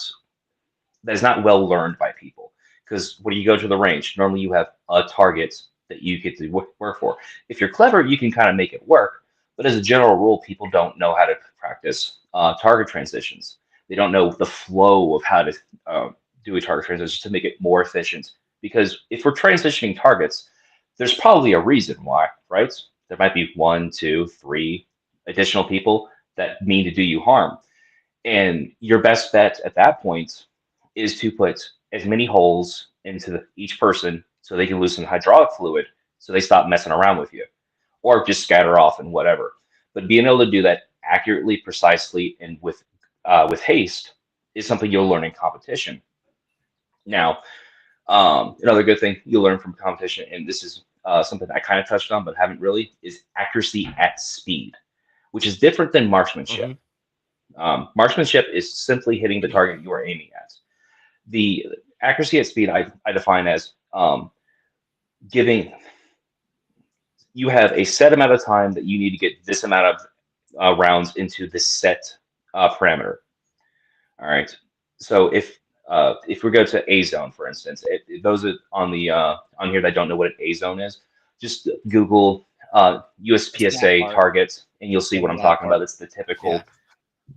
well learned by people. Because when you go to the range, normally you have a target that you get to work for. If you're clever, you can kind of make it work. But as a general rule, people don't know how to practice target transitions. They don't know the flow of how to do a target transition to make it more efficient. Because if we're transitioning targets, there's probably a reason why, right? There might be 1, 2, 3 additional people that mean to do you harm. And your best bet at that point is to put as many holes into each person so they can lose some hydraulic fluid so they stop messing around with you, or just scatter off and whatever. But being able to do that accurately, precisely, and with haste is something you'll learn in competition. Now, Another good thing you learn from competition, and this is something I kind of touched on but haven't really, is accuracy at speed, which is different than marksmanship. Mhm. Marksmanship is simply hitting the target you are aiming at. The accuracy at speed I define as giving you have a set amount of time that you need to get this amount of rounds into this set parameter. All right. So if we go to A zone, for instance, those on the on here that don't know what an A zone is, just Google It's that USPSA part. targets, and you'll see Yeah, what I'm that talking about. part. It's the Yeah. typical,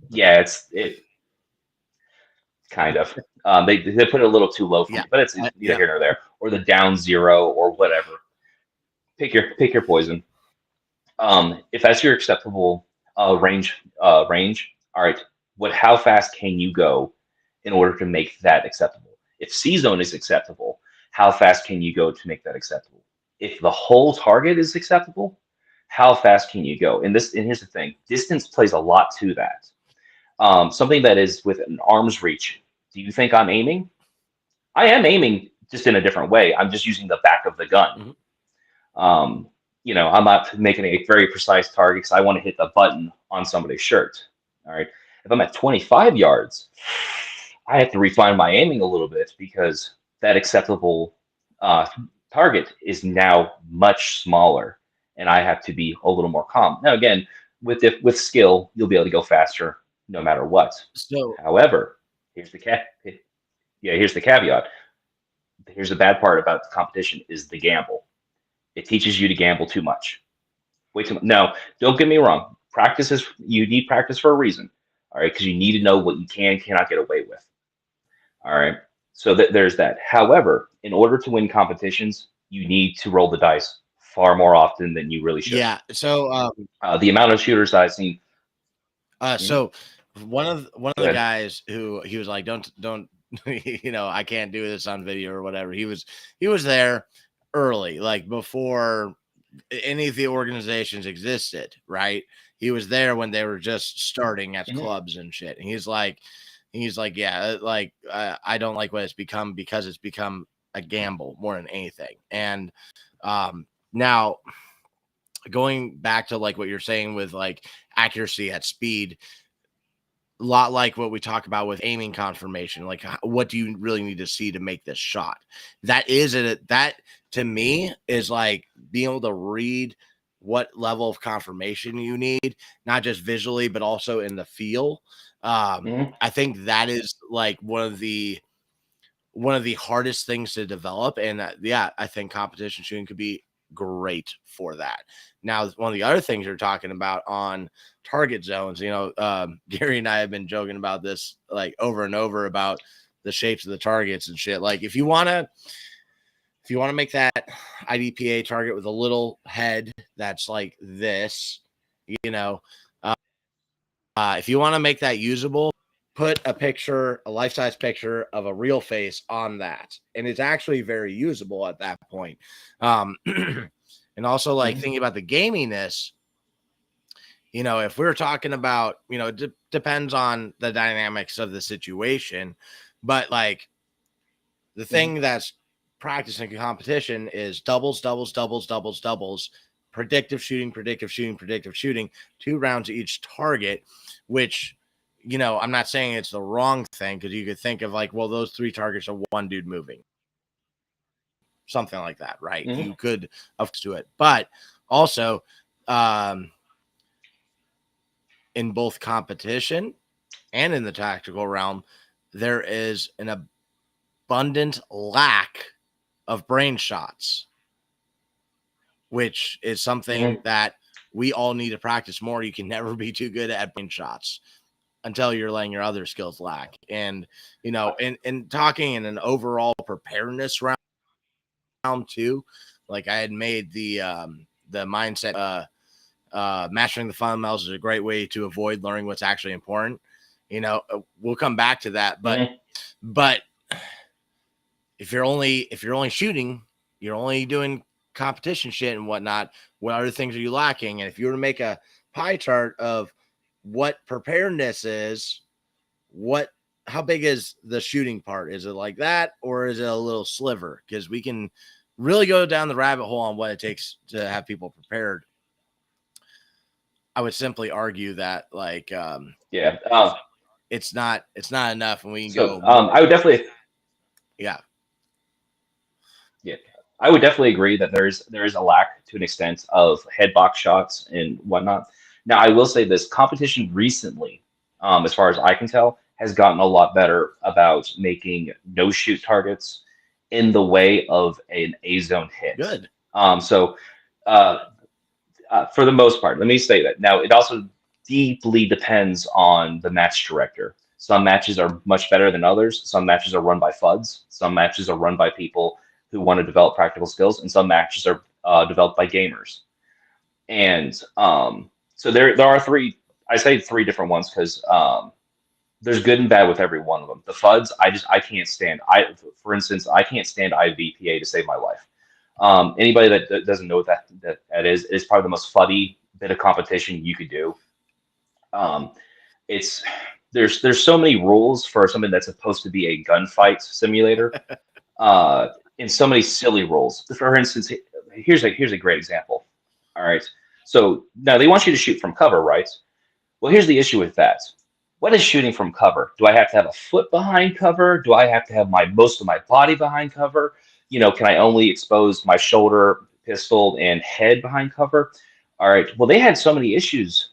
yeah, it kind of. They put it a little too low for Yeah. me, but it's neither Yeah. here nor there. Or the down zero or whatever. Pick your poison. If that's your acceptable range, all right. How fast can you go in order to make that acceptable? If C zone is acceptable, how fast can you go to make that acceptable? If the whole target is acceptable, how fast can you go? And here's the thing: distance plays a lot to that. Something that is within arm's reach. Do you think I'm aiming? I am aiming, just in a different way. I'm just using the back of the gun. Mhm. Um, I'm not making a very precise target because I want to hit the button on somebody's shirt. All right. If I'm at 25 yards, I have to refine my aiming a little bit because that acceptable uh, target is now much smaller, and I have to be a little more calm. Now, again, with skill, you'll be able to go faster no matter what. So However, here's the here's the caveat. Here's the bad part about the competition is the gamble. It teaches you to gamble too much. Way too much. No, don't get me wrong. You need practice for a reason. All right, because you need to know what you cannot get away with. All right. So there's that. However, in order to win competitions, you need to roll the dice far more often than you really should. yeah. So The amount of shooters I've seen. Mhm. so one of Go the ahead. guys who he was like, don't I can't do this on video or whatever. He was there early, like before any of the organizations existed, right? He was there when they were just starting as Mhm. clubs and shit. And he's like, yeah, like I don't like what it's become because it's become a gamble more than anything. And now going back to like what you're saying with like accuracy at speed, a lot like what we talk about with aiming confirmation, like what do you really need to see to make this shot? That to me is like being able to read what level of confirmation you need, not just visually but also in the feel. Mhm. I think that is like one of the hardest things to develop. And yeah, I think competition shooting could be great for that. Now, one of the other things you're talking about on target zones, Gary and I have been joking about this like over and over about the shapes of the targets and shit. Like if you want to make that IDPA target with a little head that's like this, you know, if you want to make that usable, put a life-size picture of a real face on that, and it's actually very usable at that point. And also, like Mhm. thinking about the gaminess, if we're talking about, depends on the dynamics of the situation, but like the Mhm. thing that's practicing competition is doubles, doubles, doubles, doubles, doubles, predictive shooting, predictive shooting, predictive shooting, 2 rounds each target, which, I'm not saying it's the wrong thing because you could think of like, well, those 3 targets are one dude moving, something like that, right? Mhm. You could up to it, but also um, in both competition and in the tactical realm, there is an abundant lack of brain shots, which is something Mhm. that we all need to practice more. You can never be too good at brain shots until you're letting your other skills lack. And, in talking in an overall preparedness round too, like I had made the mindset, mastering the fundamentals is a great way to avoid learning what's actually important. We'll come back to that, Mhm. but if you're only shooting, you're only doing competition shit and whatnot. What other things are you lacking? And if you were to make a pie chart of what preparedness is, what how big is the shooting part? Is it like that, or is it a little sliver? Because we can really go down the rabbit hole on what it takes to have people prepared. I would simply argue that like it's not enough, and we can So go. I would definitely Yeah. Yeah, I would definitely agree that there is a lack to an extent of head box shots and whatnot. Now, I will say this competition recently, as far as I can tell, has gotten a lot better about making no shoot targets in the way of an A zone hit. Good. So uh, for the most part, let me say that. Now, it also deeply depends on the match director. Some matches are much better than others. Some matches are run by FUDs. Some matches are run by people who want to develop practical skills, and some matches are developed by gamers. And so there are three. I say three different ones because there's good and bad with every one of them. The FUDs, I can't stand. For instance, I can't stand IVPA to save my life. Anybody that doesn't know what that is, it's probably the most fuddy bit of competition you could do. It's there's so many rules for something that's supposed to be a gunfight simulator, and so many silly rules. For instance, here's a great example. All right, so now they want you to shoot from cover, right? Well, here's the issue with that. What is shooting from cover? Do I have to have a foot behind cover? Do I have to have my most of my body behind cover? Can I only expose my shoulder, pistol, and head behind cover? All right. Well, they had so many issues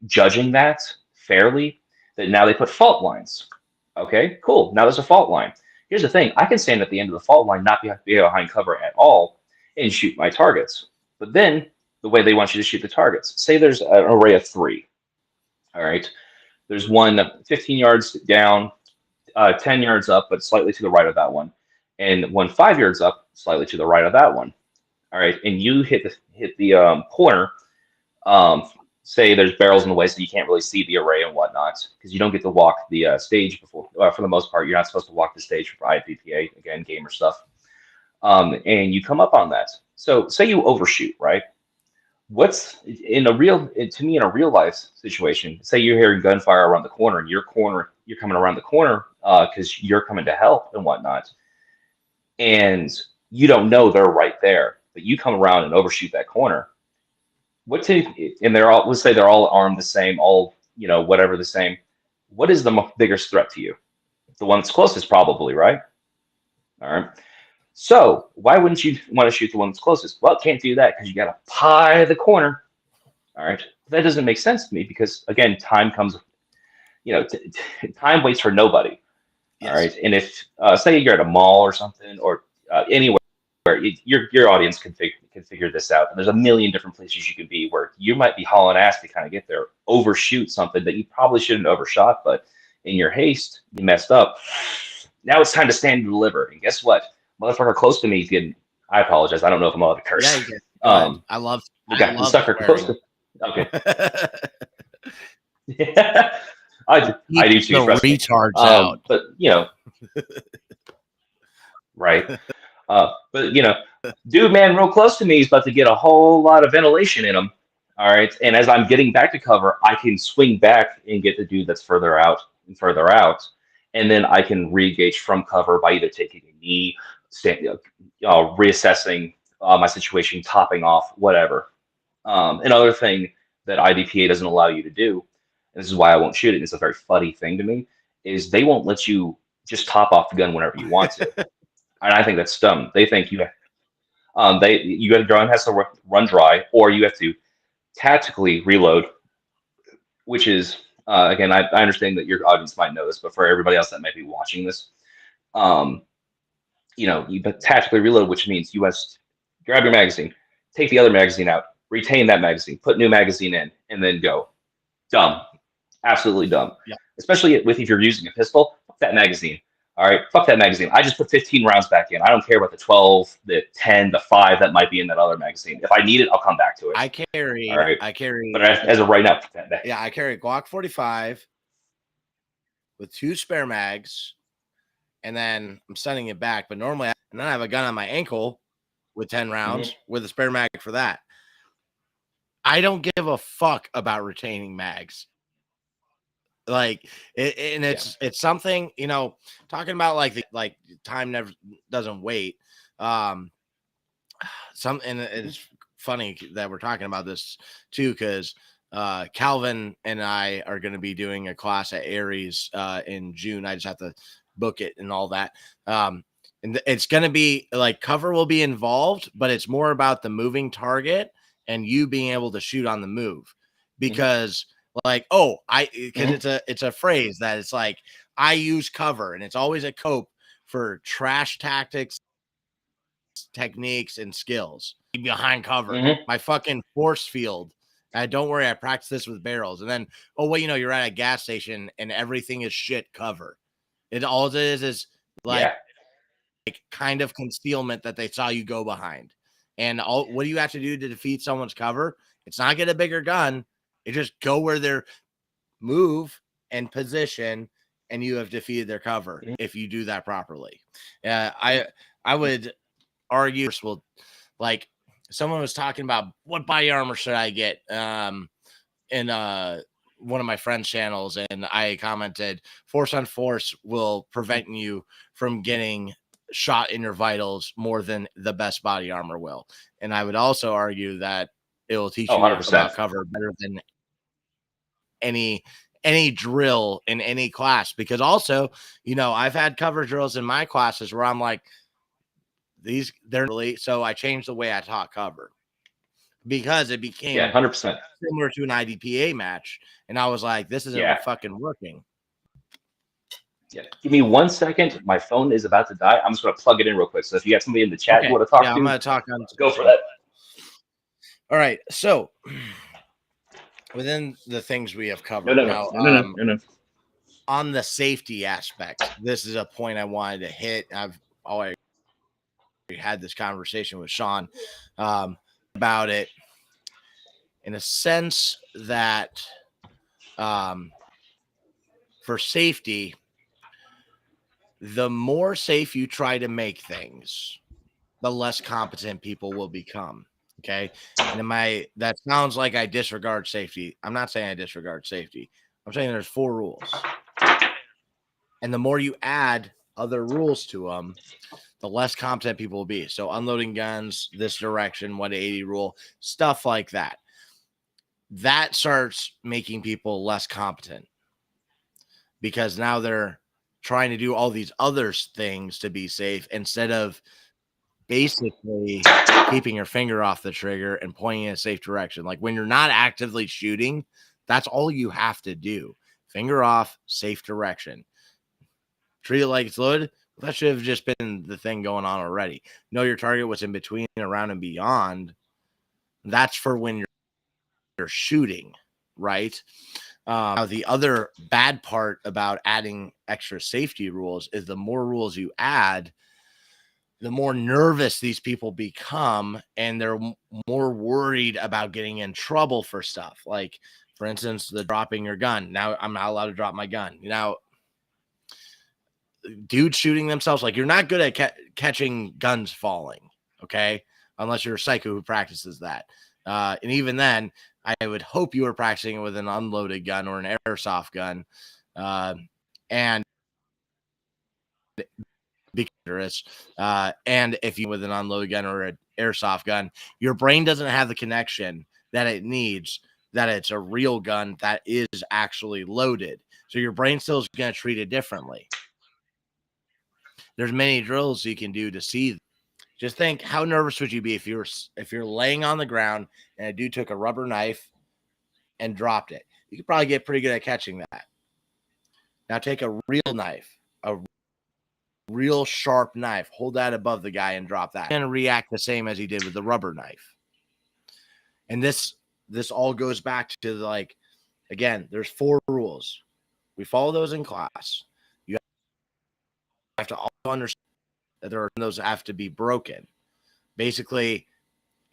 judging that fairly that now they put fault lines. Okay, cool. Now there's a fault line. Here's the thing: I can stand at the end of the fault line, not be behind cover at all, and shoot my targets. But then the way they want you to shoot the targets, say there's an array of three. All right. There's one 15 yards down, 10 yards up, but slightly to the right of that one, and one 5 yards up, slightly to the right of that one. All right, and you hit the corner. Say there's barrels in the way, so you can't really see the array and whatnot because you don't get to walk the stage before. For the most part, you're not supposed to walk the stage for IVPA, again, gamer stuff. And you come up on that. So say you overshoot, right? What's in a real to me in a real life situation, say you're hearing gunfire around the corner and you're coming around the corner because you're coming to help and whatnot, and you don't know they're right there, but you come around and overshoot that corner. And they're all, let's say they're all armed the same, all whatever the same. What is the biggest threat to you? The one that's closest, probably, right? All right. So why wouldn't you want to shoot the one that's closest? Well, can't do that because you got to pie the corner. All right. That doesn't make sense to me because, again, time comes, time waits for nobody. Yes. All right. And if, say you're at a mall or something or anywhere, your audience can figure this out. And there's a million different places you can be where you might be hauling ass to kind of get there, overshoot something that you probably shouldn't have overshot, but in your haste, you messed up. Now it's time to stand and deliver. And guess what? Motherfucker close to me is getting. I apologize. I don't know if I'm allowed to curse. Yeah, you can. Go ahead. I love the sucker close to. Okay. Yeah, I do too. The retards out. But right. But dude, man, real close to me is about to get a whole lot of ventilation in him. All right, and as I'm getting back to cover, I can swing back and get the dude that's further out and further out, and then I can re-engage from cover by either taking a knee, reassessing my situation, topping off, whatever. Another thing that IDPA doesn't allow you to do, and this is why I won't shoot it, it's a very funny thing to me, is they won't let you just top off the gun whenever you want to. And I think that's dumb. They think you got to gun has to run dry, or you have to tactically reload, which is again, I understand that your audience might know this, but for everybody else that might be watching this, you tactically reload, which means you must grab your magazine, take the other magazine out, retain that magazine, put new magazine in, and then go. Dumb, absolutely dumb. Yeah. Especially if you're using a pistol, fuck that magazine. All right, fuck that magazine. I just put 15 rounds back in. I don't care about the 12, the 10, the 5 that might be in that other magazine. If I need it, I'll come back to it. I carry. All right. But as of right now, yeah, I carry a Glock 45 with 2 spare mags, and then I'm sending it back. But normally, and then I have a gun on my ankle with 10 rounds with a spare mag for that. I don't give a fuck about retaining mags. Like and it's something, you know, talking about like time never doesn't wait. And it's funny that we're talking about this too, because Calvin and I are going to be doing a class at Aries in June. I just have to book it and all that. And it's going to be like cover will be involved, but it's more about the moving target and you being able to shoot on the move. Because like, it's a phrase that it's like, I use cover, and it's always a cope for trash tactics, techniques, and skills behind cover. My fucking force field. Don't worry, I practice this with barrels. And then, you're at a gas station and everything is shit cover. All it is like kind of concealment that they saw you go behind. And what do you have to do to defeat someone's cover? It's not get a bigger gun. It just go where they're move and position, and you have defeated their cover if you do that properly. I would argue, well, like someone was talking about what body armor should I get in one of my friends' channels, and I commented force on force will prevent you from getting shot in your vitals more than the best body armor will. And I would also argue that it will teach you 100%. about cover better than any drill in any class. Because also, I've had cover drills in my classes where I'm like, they're really, so I changed the way I taught cover because it became 100% similar to an IDPA match. And I was like, this isn't fucking working. Yeah. Give me 1 second. My phone is about to die. I'm just going to plug it in real quick. So if you have somebody in the chat you want to talk to, I'm going to talk on. Go for that. All right. So within the things we have covered no. On the safety aspect, this is a point I wanted to hit. I've already had this conversation with Sean about it, in a sense that for safety, the more safe you try to make things, the less competent people will become. Okay. And that sounds like I disregard safety. I'm not saying I disregard safety. I'm saying there's 4 rules. And the more you add other rules to them, the less competent people will be. So unloading guns, this direction, 180 rule, stuff like that. That starts making people less competent because now they're trying to do all these other things to be safe instead of basically keeping your finger off the trigger and pointing in a safe direction. Like when you're not actively shooting, that's all you have to do. Finger off, safe direction. Treat it like it's loaded. That should have just been the thing going on already. Know your target, what's in between, around, and beyond. That's for when you're shooting, right? Now, the other bad part about adding extra safety rules is the more rules you add, the more nervous these people become, and they're more worried about getting in trouble for stuff. Like, for instance, the dropping your gun. Now I'm not allowed to drop my gun. Now, dudes shooting themselves, like you're not good at catching guns falling, okay? Unless you're a psycho who practices that. And even then, I would hope you were practicing it with an unloaded gun or an airsoft gun. And be dangerous. And if you with an unloaded gun or an airsoft gun, your brain doesn't have the connection that it needs, that it's a real gun that is actually loaded. So your brain still is going to treat it differently. There's many drills you can do to see. Just think, how nervous would you be if you're laying on the ground and a dude took a rubber knife and dropped it? You could probably get pretty good at catching that. Now take a real knife, a real sharp knife, hold that above the guy and drop that. And react the same as he did with the rubber knife. And this all goes back to like, again, there's 4 rules. We follow those in class. You have to also understand that those have to be broken. Basically,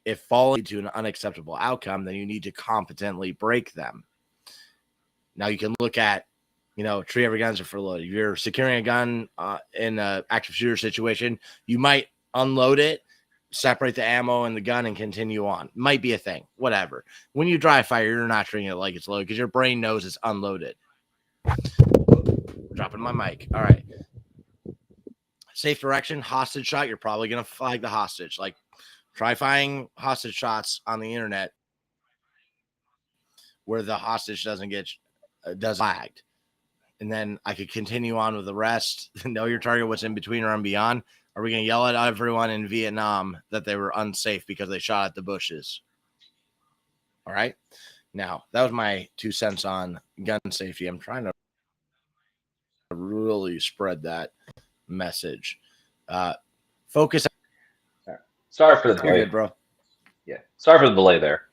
if falling to an unacceptable outcome, then you need to competently break them. Now you can look at, treat every guns are for load. If you're securing a gun in an active shooter situation, you might unload it, separate the ammo and the gun, and continue on. Might be a thing, whatever. When you dry fire, you're not treating it like it's loaded because your brain knows it's unloaded. Dropping my mic. All right. Safe direction, hostage shot. You're probably going to flag the hostage. Like, try finding hostage shots on the internet where the hostage doesn't flagged. And then I could continue on with the rest. Know your target, what's in between or on beyond. Are we going to yell at everyone in Vietnam that they were unsafe because they shot at the bushes? All right. Now, that was my 2 cents on gun safety. I'm trying to really spread that message. Focus. Sorry for the delay, good, bro. Yeah, sorry for the delay there.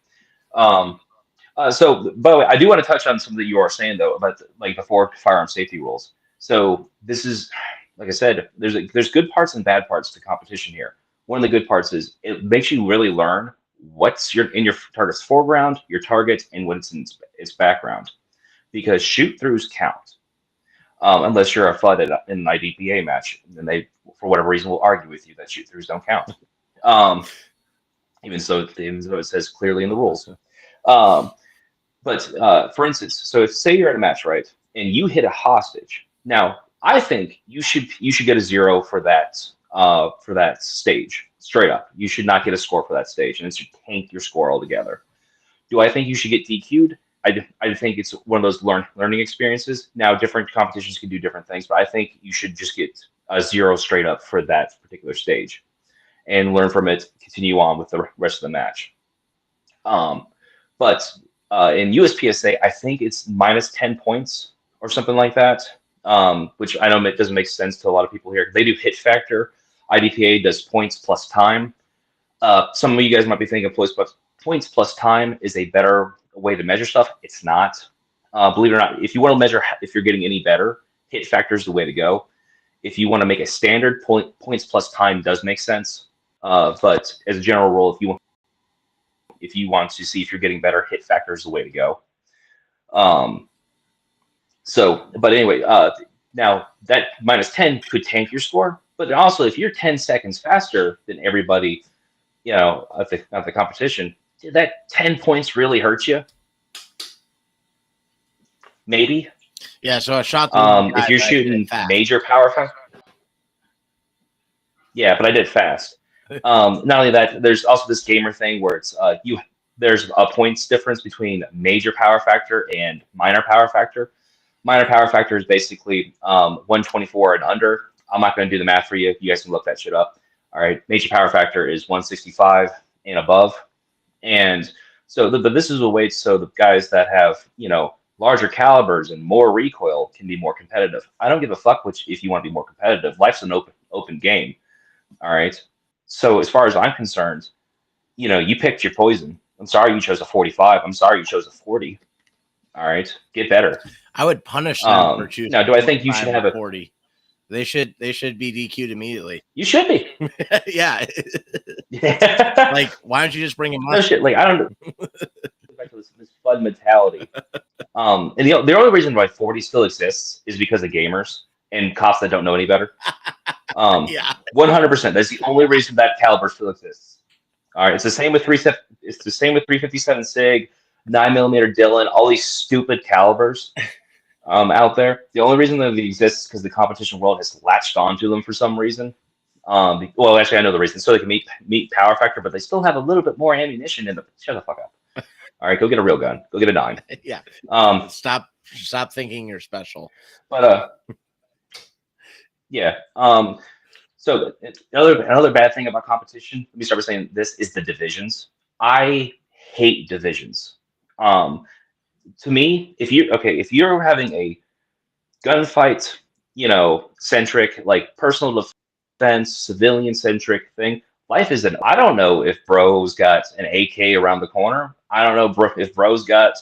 So, by the way, I do want to touch on something that you are saying though about like the 4 firearm safety rules. So this is, like I said, there's good parts and bad parts to competition here. One of the good parts is it makes you really learn what's in your target's foreground, your target, and what's in its background, because shoot throughs count. Unless you're a FUD in an IDPA match, then they, for whatever reason, will argue with you that shoot throughs don't count. Even though it says clearly in the rules. But for instance, so if say you're at a match, right, and you hit a hostage. Now, I think you should get a 0 for that stage, straight up. You should not get a score for that stage, and it should tank your score altogether. Do I think you should get DQ'd? I think it's one of those learning experiences. Now, different competitions can do different things, but I think you should just get a 0 straight up for that particular stage and learn from it, continue on with the rest of the match. But in USPSA, I think it's minus 10 points or something like that, which I know it doesn't make sense to a lot of people here. They do hit factor. IDPA does points plus time. Some of you guys might be thinking points plus time is a better way to measure stuff. It's not. Believe it or not, if you want to measure if you're getting any better, hit factor is the way to go. If you want to make a standard, points plus time does make sense. But as a general rule, if you want to see if you're getting better, hit factor is the way to go. But anyway, now that minus 10 could tank your score, but also if you're 10 seconds faster than everybody, at the competition, did that 10 points really hurt you? Maybe. Yeah. So a shot. If you're shooting major power factor. Yeah, but I did fast. Not only that, there's also this gamer thing where it's there's a points difference between major power factor and minor power factor. Minor power factor is basically 124 and under. I'm not going to do the math for you. You guys can look that shit up. All right. Major power factor is 165 and above. And so, but this is a way so the guys that have, larger calibers and more recoil can be more competitive. I don't give a fuck if you want to be more competitive. Life's an open game. All right. So as far as I'm concerned, you picked your poison. I'm sorry you chose a 45. I'm sorry you chose a 40. All right. Get better. I would punish them for choosing. Now, do I think you should have a 40? They should be DQ'd immediately. You should be. Yeah. Like, why don't you just bring him up? No shit. Like, I don't back to this fun mentality. And the only reason why 40 still exists is because of gamers and cops that don't know any better. Yeah. 100%. That's the only reason that caliber still exists. All right. It's the same with 357 SIG, 9mm Dillon, all these stupid calibers out there. The only reason that they exist is because the competition world has latched onto them for some reason. Well, actually, I know the reason. So they can meet power factor, but they still have a little bit more ammunition in the. Shut the fuck up. All right, go get a real gun. Go get a 9. Yeah. Stop thinking you're special. But yeah. So another bad thing about competition. Let me start by saying this is the divisions. I hate divisions. To me, if you're having a gunfight, centric, like personal defense, civilian centric thing, life is I don't know if bro's got an AK around the corner. I don't know if bro's got,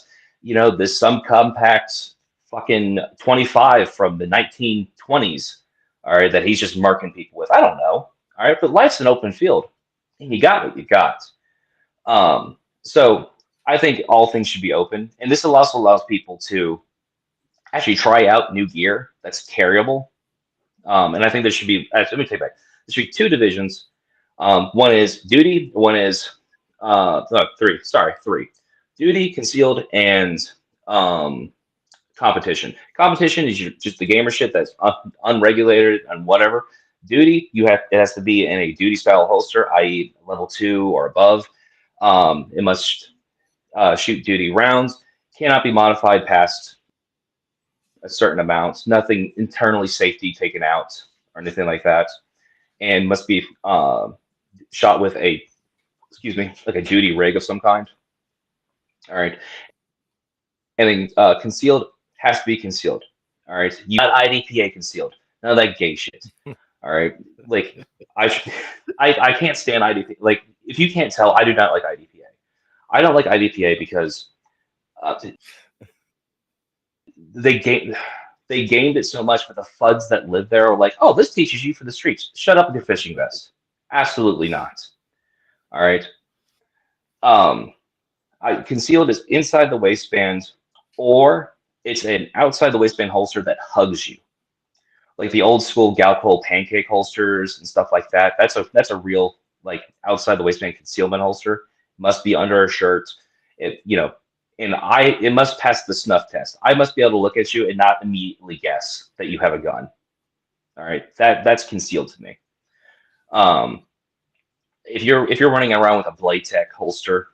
this some compact fucking 25 from the 1920s, all right, that he's just marking people with. I don't know. All right, but life's an open field, and you got what you got. So I think all things should be open, and this also allows people to actually try out new gear that's carryable. And I think there should be. Let me take back. There should be 2 divisions. One is duty. One is 3. Sorry, 3. Duty, concealed, and competition. Competition is just the gamer shit that's unregulated and whatever. Duty, it has to be in a duty style holster, i.e., level 2 or above. It must shoot duty rounds. Cannot be modified past a certain amount. Nothing internally safety taken out or anything like that, and must be shot with a, excuse me, like a duty rig of some kind. All right, and then concealed has to be concealed. All right, you got IDPA concealed. None of that gay shit. All right, like I can't stand IDPA. Like, if you can't tell, I do not like IDPA. I don't like IDPA because uh, they game they gamed it so much, but the fuds that live there are like, oh, this teaches you for the streets. Shut up with your fishing vest. Absolutely not. All right. Um, concealed is inside the waistband, or it's an outside the waistband holster that hugs you, like the old school Galpol pancake holsters and stuff like that. That's a real, like, outside the waistband concealment holster. Must be under a shirt. It must pass the snuff test. I must be able to look at you and not immediately guess that you have a gun. All right, that's concealed to me. If you're running around with a Blade Tech holster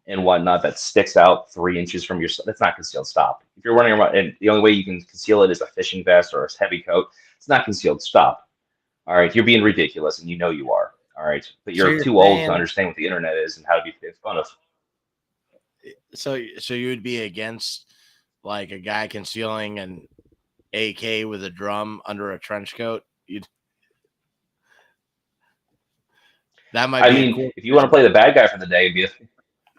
and whatnot that sticks out 3 inches from your, that's not concealed. Stop. If you're running around, and the only way you can conceal it is a fishing vest or a heavy coat, it's not concealed. Stop. All right, you're being ridiculous, and you know you are. All right, but you're too old to understand what the internet is and how to be made fun of. So you would be against, like, a guy concealing an AK with a drum under a trench coat? That might be. Cool, if you want to play the bad guy for the day,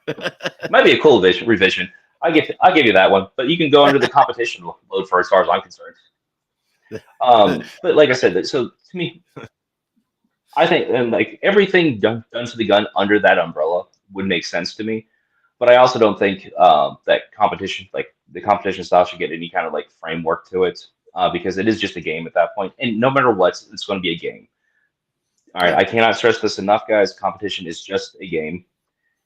it might be a cool revision. I'll give you that one, but you can go under the competition mode for as far as I'm concerned. But like I said, so to me, I think, and like, everything done to the gun under that umbrella would make sense to me. But I also don't think that competition, like the competition style, should get any kind of like framework to it, because it is just a game at that point. And no matter what, it's going to be a game. All right, I cannot stress this enough, guys. Competition is just a game.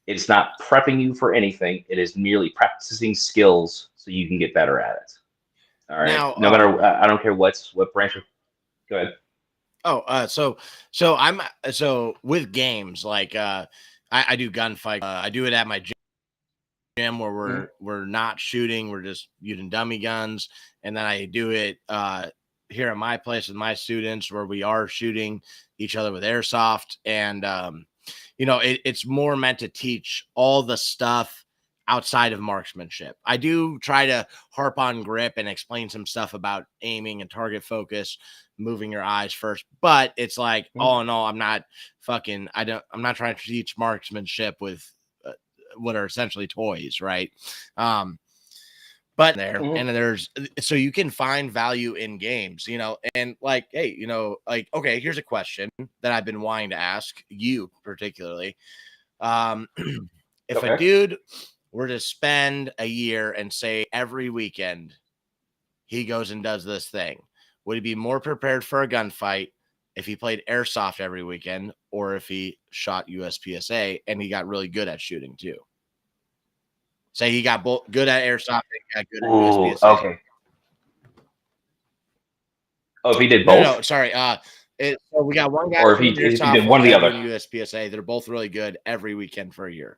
It's not prepping you for anything. It is merely practicing skills so you can get better at it. All right. Now, no matter, I don't care what branch. Go ahead. So with games, like, I do gunfight. I do it at my gym where we're not shooting, we're just using dummy guns, and then I do it here at my place with my students where we are shooting each other with airsoft, and it's more meant to teach all the stuff outside of marksmanship. I do try to harp on grip and explain some stuff about aiming and target focus, moving your eyes first, but it's like, oh no, I'm not trying to teach marksmanship with what are essentially toys, right? But there, and so you can find value in games, and like, hey, like, okay, here's a question that I've been wanting to ask you particularly. If a dude were to spend a year and say every weekend he goes and does this thing, would he be more prepared for a gunfight if he played airsoft every weekend, or if he shot USPSA and he got really good at shooting too? Say he got good at airsoft and got good at USPSA. Okay. Oh, if he did both? No, sorry. So we got one guy, or if he did one or the other. USPSA. They're both really good every weekend for a year.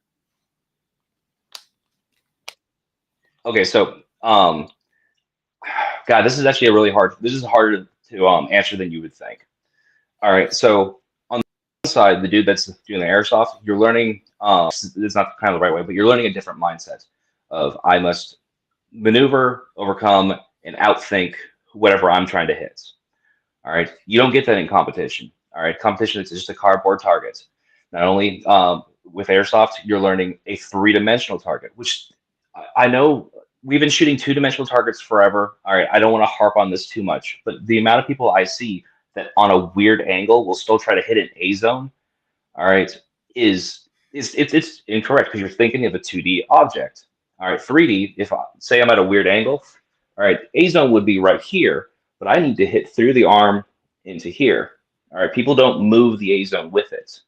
Okay, so God, this is actually this is harder to answer than you would think. All right, so on the one side, the dude that's doing the airsoft, you're learning, it's not kind of the right way, but you're learning a different mindset of, I must maneuver, overcome, and outthink whatever I'm trying to hit. All right, you don't get that in competition. All right, competition is just a cardboard target. Not only with airsoft, you're learning a 3-dimensional target, which I know we've been shooting 2-dimensional targets forever. All right, I don't want to harp on this too much, but the amount of people I see that on a weird angle will still try to hit an A zone, all right, it's incorrect, because you're thinking of a 2D object. All right, 3D, if say I'm at a weird angle, all right, A zone would be right here, but I need to hit through the arm into here. All right, people don't move the A zone with it.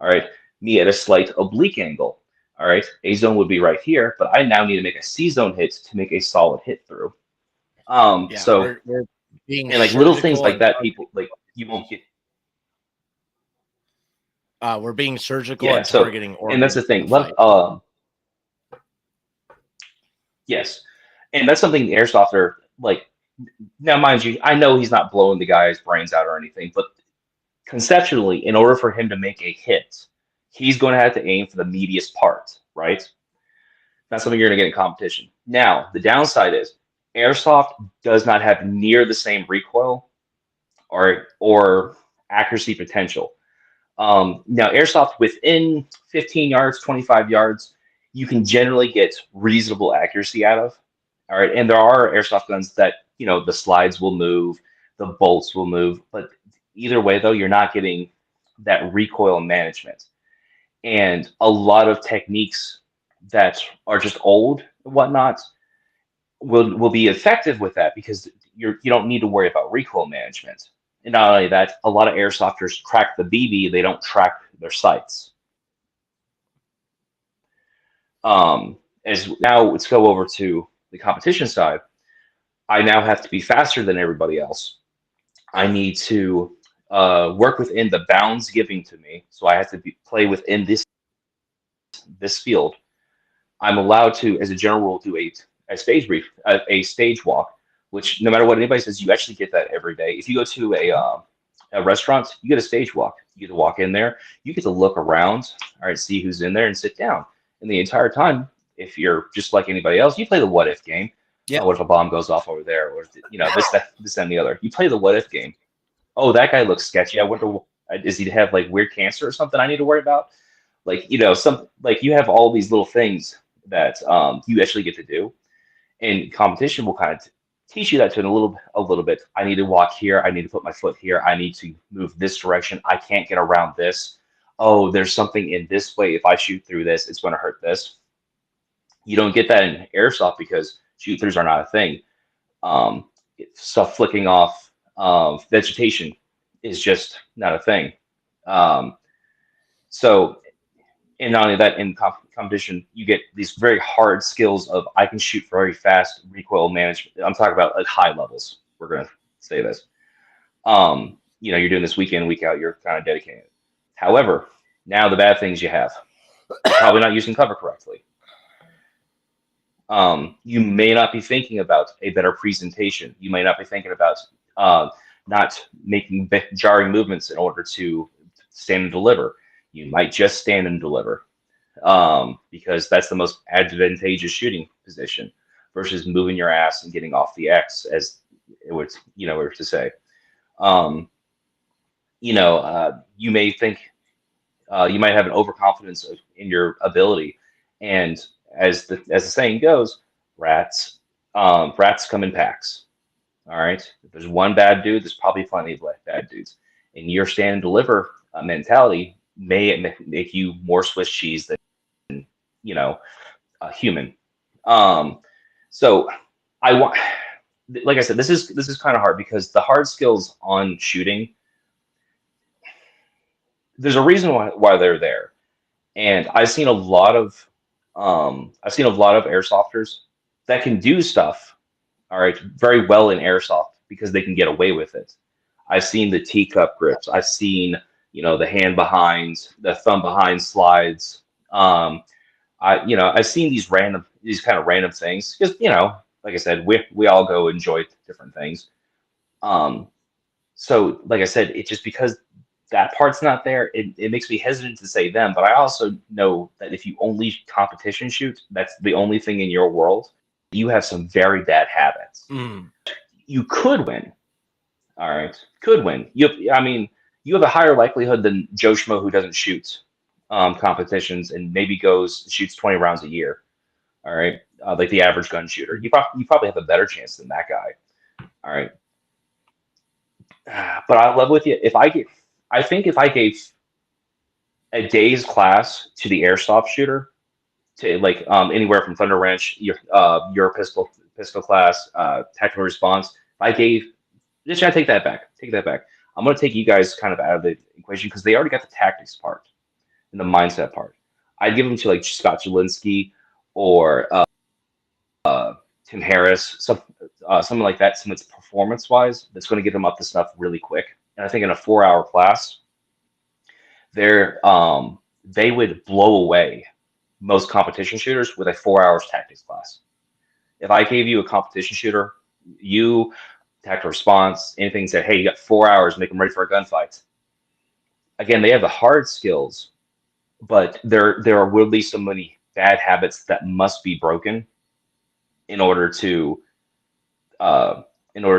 All right, me at a slight oblique angle. All right, A zone would be right here, but I now need to make a C zone hit to make a solid hit through. Yeah, So we're being and like little things surgical like and that, people like you won't get. we're being surgical Yeah. and So targeting and that's organs the in the thing. fight. Yes, and that's something the airsofter like. Now, mind you, I know he's not blowing the guy's brains out or anything, but conceptually, in order for him to make a hit, he's going to have to aim for the meatiest part, right? That's something you're going to get in competition. Now, the downside is airsoft does not have near the same recoil or accuracy potential. Now, airsoft within 15 yards, 25 yards, you can generally get reasonable accuracy out of. All right, and there are airsoft guns that the slides will move, the bolts will move, but either way, though, you're not getting that recoil management and a lot of techniques that are just old and whatnot will be effective with that because you don't need to worry about recoil management. And not only that, a lot of airsofters track the BB, they don't track their sights. As now let's go over to the competition side. I now have to be faster than everybody else. I need to work within the bounds giving to me, so I have to play within this field. I'm allowed to, as a general rule, do a stage brief, a stage walk, which no matter what anybody says, you actually get that every day. If you go to a restaurant, you get a stage walk. You get to walk in there, you get to look around, all right, see who's in there, and sit down. And the entire time, if you're just like anybody else, you play the what if game. Yep. What if a bomb goes off over there, or this, and the other? You play the what if game. Oh, that guy looks sketchy. I wonder, does he have like weird cancer or something I need to worry about? Like some like you have all these little things that you actually get to do, and competition will kind of teach you that to a little bit. I need to walk here. I need to put my foot here. I need to move this direction. I can't get around this. Oh, there's something in this way. If I shoot through this, it's going to hurt this. You don't get that in airsoft because shoot throughs are not a thing. Um, Stuff flicking off vegetation is just not a thing. Um, so and not only that, in competition, you get these very hard skills of I can shoot very fast, recoil management. I'm talking about at high levels. We're going to say this. You're doing this week in, week out. You're kind of dedicated. However, now the bad things you have. You're probably not using cover correctly. You may not be thinking about a better presentation. You may not be thinking about not making jarring movements in order to stand and deliver. You might just stand and deliver because that's the most advantageous shooting position versus moving your ass and getting off the X, as it would, were to say. You may think you might have an overconfidence in your ability, and as the saying goes, rats come in packs. All right, if there's one bad dude, there's probably plenty of bad dudes, and your stand and deliver mentality may make you more Swiss cheese than a human. So I want, like I said, this is kind of hard because the hard skills on shooting, there's a reason why they're there, and I've seen a lot of airsofters that can do stuff, all right, very well in airsoft because they can get away with it. I've seen the teacup grips. I've seen the hand behind, the thumb behind slides. I've seen these kind of random things because like I said, we all go enjoy different things. Um, so like I said, it just because that part's not there, it makes me hesitant to say them. But I also know that if you only competition shoot, that's the only thing in your world, you have some very bad habits. Mm. You could win. All right, could win. I mean, you have a higher likelihood than Joe Schmo who doesn't shoot competitions and maybe shoots 20 rounds a year. All right, like the average gun shooter. You probably have a better chance than that guy. All right, but I love with you. I think if I gave a day's class to the airsoft shooter, to like anywhere from Thunder Wrench, your pistol class, tactical response. If I gave, just try to take that back. Take that back. I'm going to take you guys kind of out of the equation because they already got the tactics part and the mindset part. I'd give them to like Scott Jelinski or Tim Harris, something like that, something that's performance wise, that's going to get them up to snuff really quick. And I think in a 4 hour class, they would blow away most competition shooters with a 4 hours tactics class. If I gave you a competition shooter, you tactical response, anything said, hey, you got 4 hours, make them ready for a gunfight. Again, they have the hard skills, but there are weirdly so many bad habits that must be broken in order to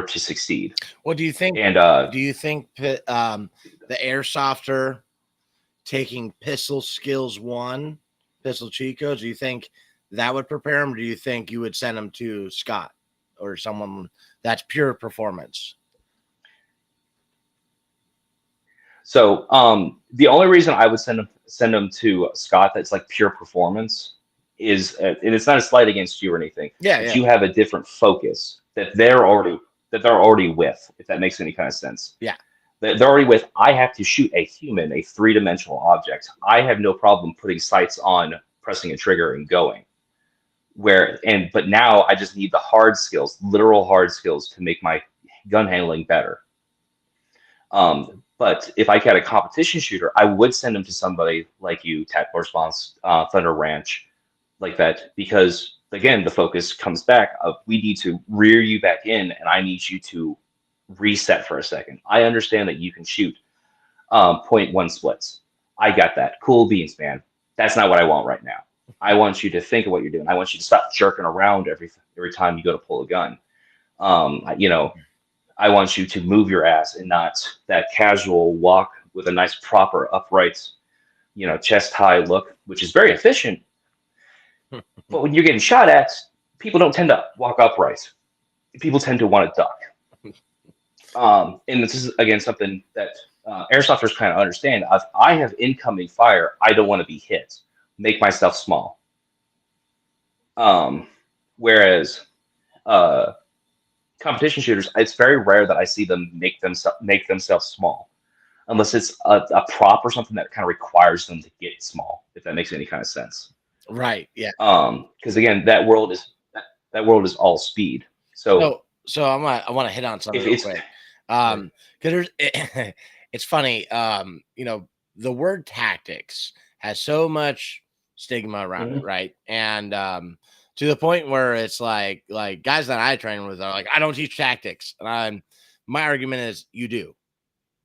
succeed. What do you think? And Do you think the airsofter taking pistol skills 1, pistol cheat codes, do you think that would prepare him? Or do you think you would send him to Scott or someone that's pure performance? So the only reason I would send them to Scott that's like pure performance is, and it's not a slight against you or anything. Yeah. You have a different focus that they're already with, if that makes any kind of sense. Yeah. They're already with, I have to shoot a human, a 3-dimensional object. I have no problem putting sights on, pressing a trigger and going. But now I just need the hard skills, literal hard skills to make my gun handling better. But if I had a competition shooter, I would send them to somebody like you, Tactical Response, Thunder Ranch, like that, because again, the focus comes back of, we need to rear you back in, and I need you to reset for a second. I understand that you can shoot 0.1 splits. I got that. Cool beans, man. That's not what I want right now. I want you to think of what you're doing. I want you to stop jerking around every time you go to pull a gun. I want you to move your ass and not that casual walk with a nice, proper, upright, chest high look, which is very efficient. But when you're getting shot at, people don't tend to walk upright. People tend to want to duck. And this is, again, something that airsofters kind of understand. If I have incoming fire, I don't want to be hit. Make myself small. Whereas competition shooters, it's very rare that I see them make themselves small, unless it's a prop or something that kind of requires them to get small, if that makes any kind of sense. Right. Yeah. Because again, that world is all speed. So I want to hit on something real quick. Because it's funny. The word tactics has so much stigma around it, right? And to the point where it's like guys that I train with are like, I don't teach tactics. And my argument is, you do,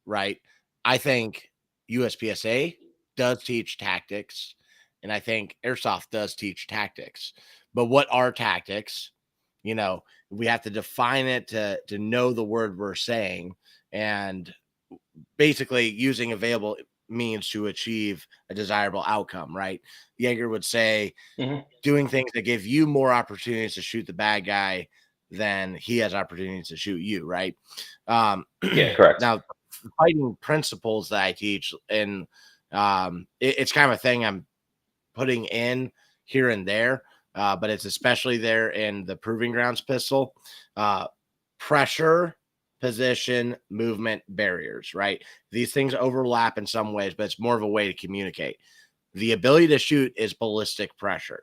right? I think USPSA does teach tactics, and I think airsoft does teach tactics. But what are tactics? We have to define it to know the word we're saying, and basically using available means to achieve a desirable outcome, right? Jaeger would say doing things that give you more opportunities to shoot the bad guy than he has opportunities to shoot you, right? Yeah, correct. Now, fighting principles that I teach, and it's kind of a thing I'm putting in here and there, but it's especially there in the Proving Grounds pistol. Pressure, position, movement, barriers, right? These things overlap in some ways, but it's more of a way to communicate. The ability to shoot is ballistic pressure.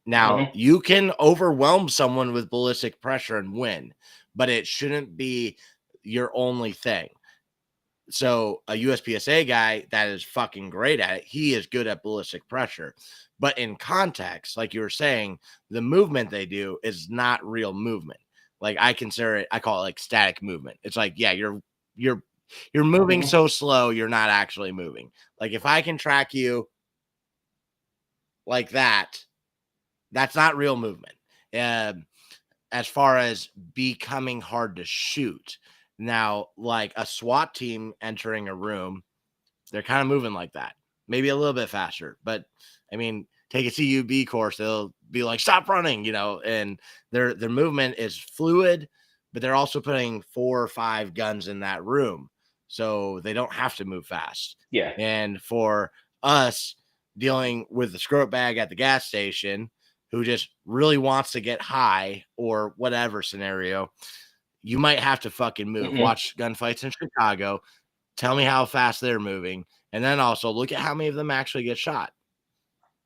Now, you can overwhelm someone with ballistic pressure and win, but it shouldn't be your only thing. So a USPSA guy that is fucking great at it, he is good at ballistic pressure. But in context, like you were saying, the movement they do is not real movement. Like I call it like static movement. It's like, yeah, you're moving so slow, you're not actually moving. Like if I can track you like that, that's not real movement. As far as becoming hard to shoot. Now, like a SWAT team entering a room, they're kind of moving like that. Maybe a little bit faster, but I mean, take a CUB course, they'll be like, stop running, and their movement is fluid, but they're also putting 4 or 5 guns in that room. So they don't have to move fast. Yeah. And for us dealing with the screw bag at the gas station who just really wants to get high or whatever scenario, you might have to fucking move. Watch gunfights in Chicago. Tell me how fast they're moving. And then also look at how many of them actually get shot.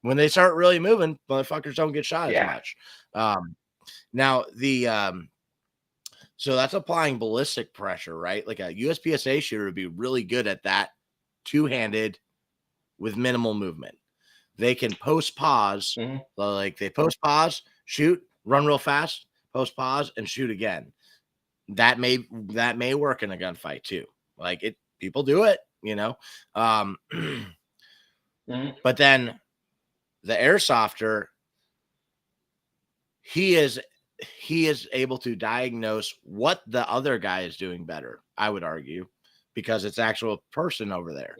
When they start really moving, motherfuckers don't get shot as Yeah. much. Now so that's applying ballistic pressure, right? Like a USPSA shooter would be really good at that, two-handed with minimal movement. They can post pause, like they post pause, shoot, run real fast, post pause, and shoot again. That may work in a gunfight too. Like people do it, you know. But then the airsofter, he is able to diagnose what the other guy is doing better, I would argue, because it's actual person over there.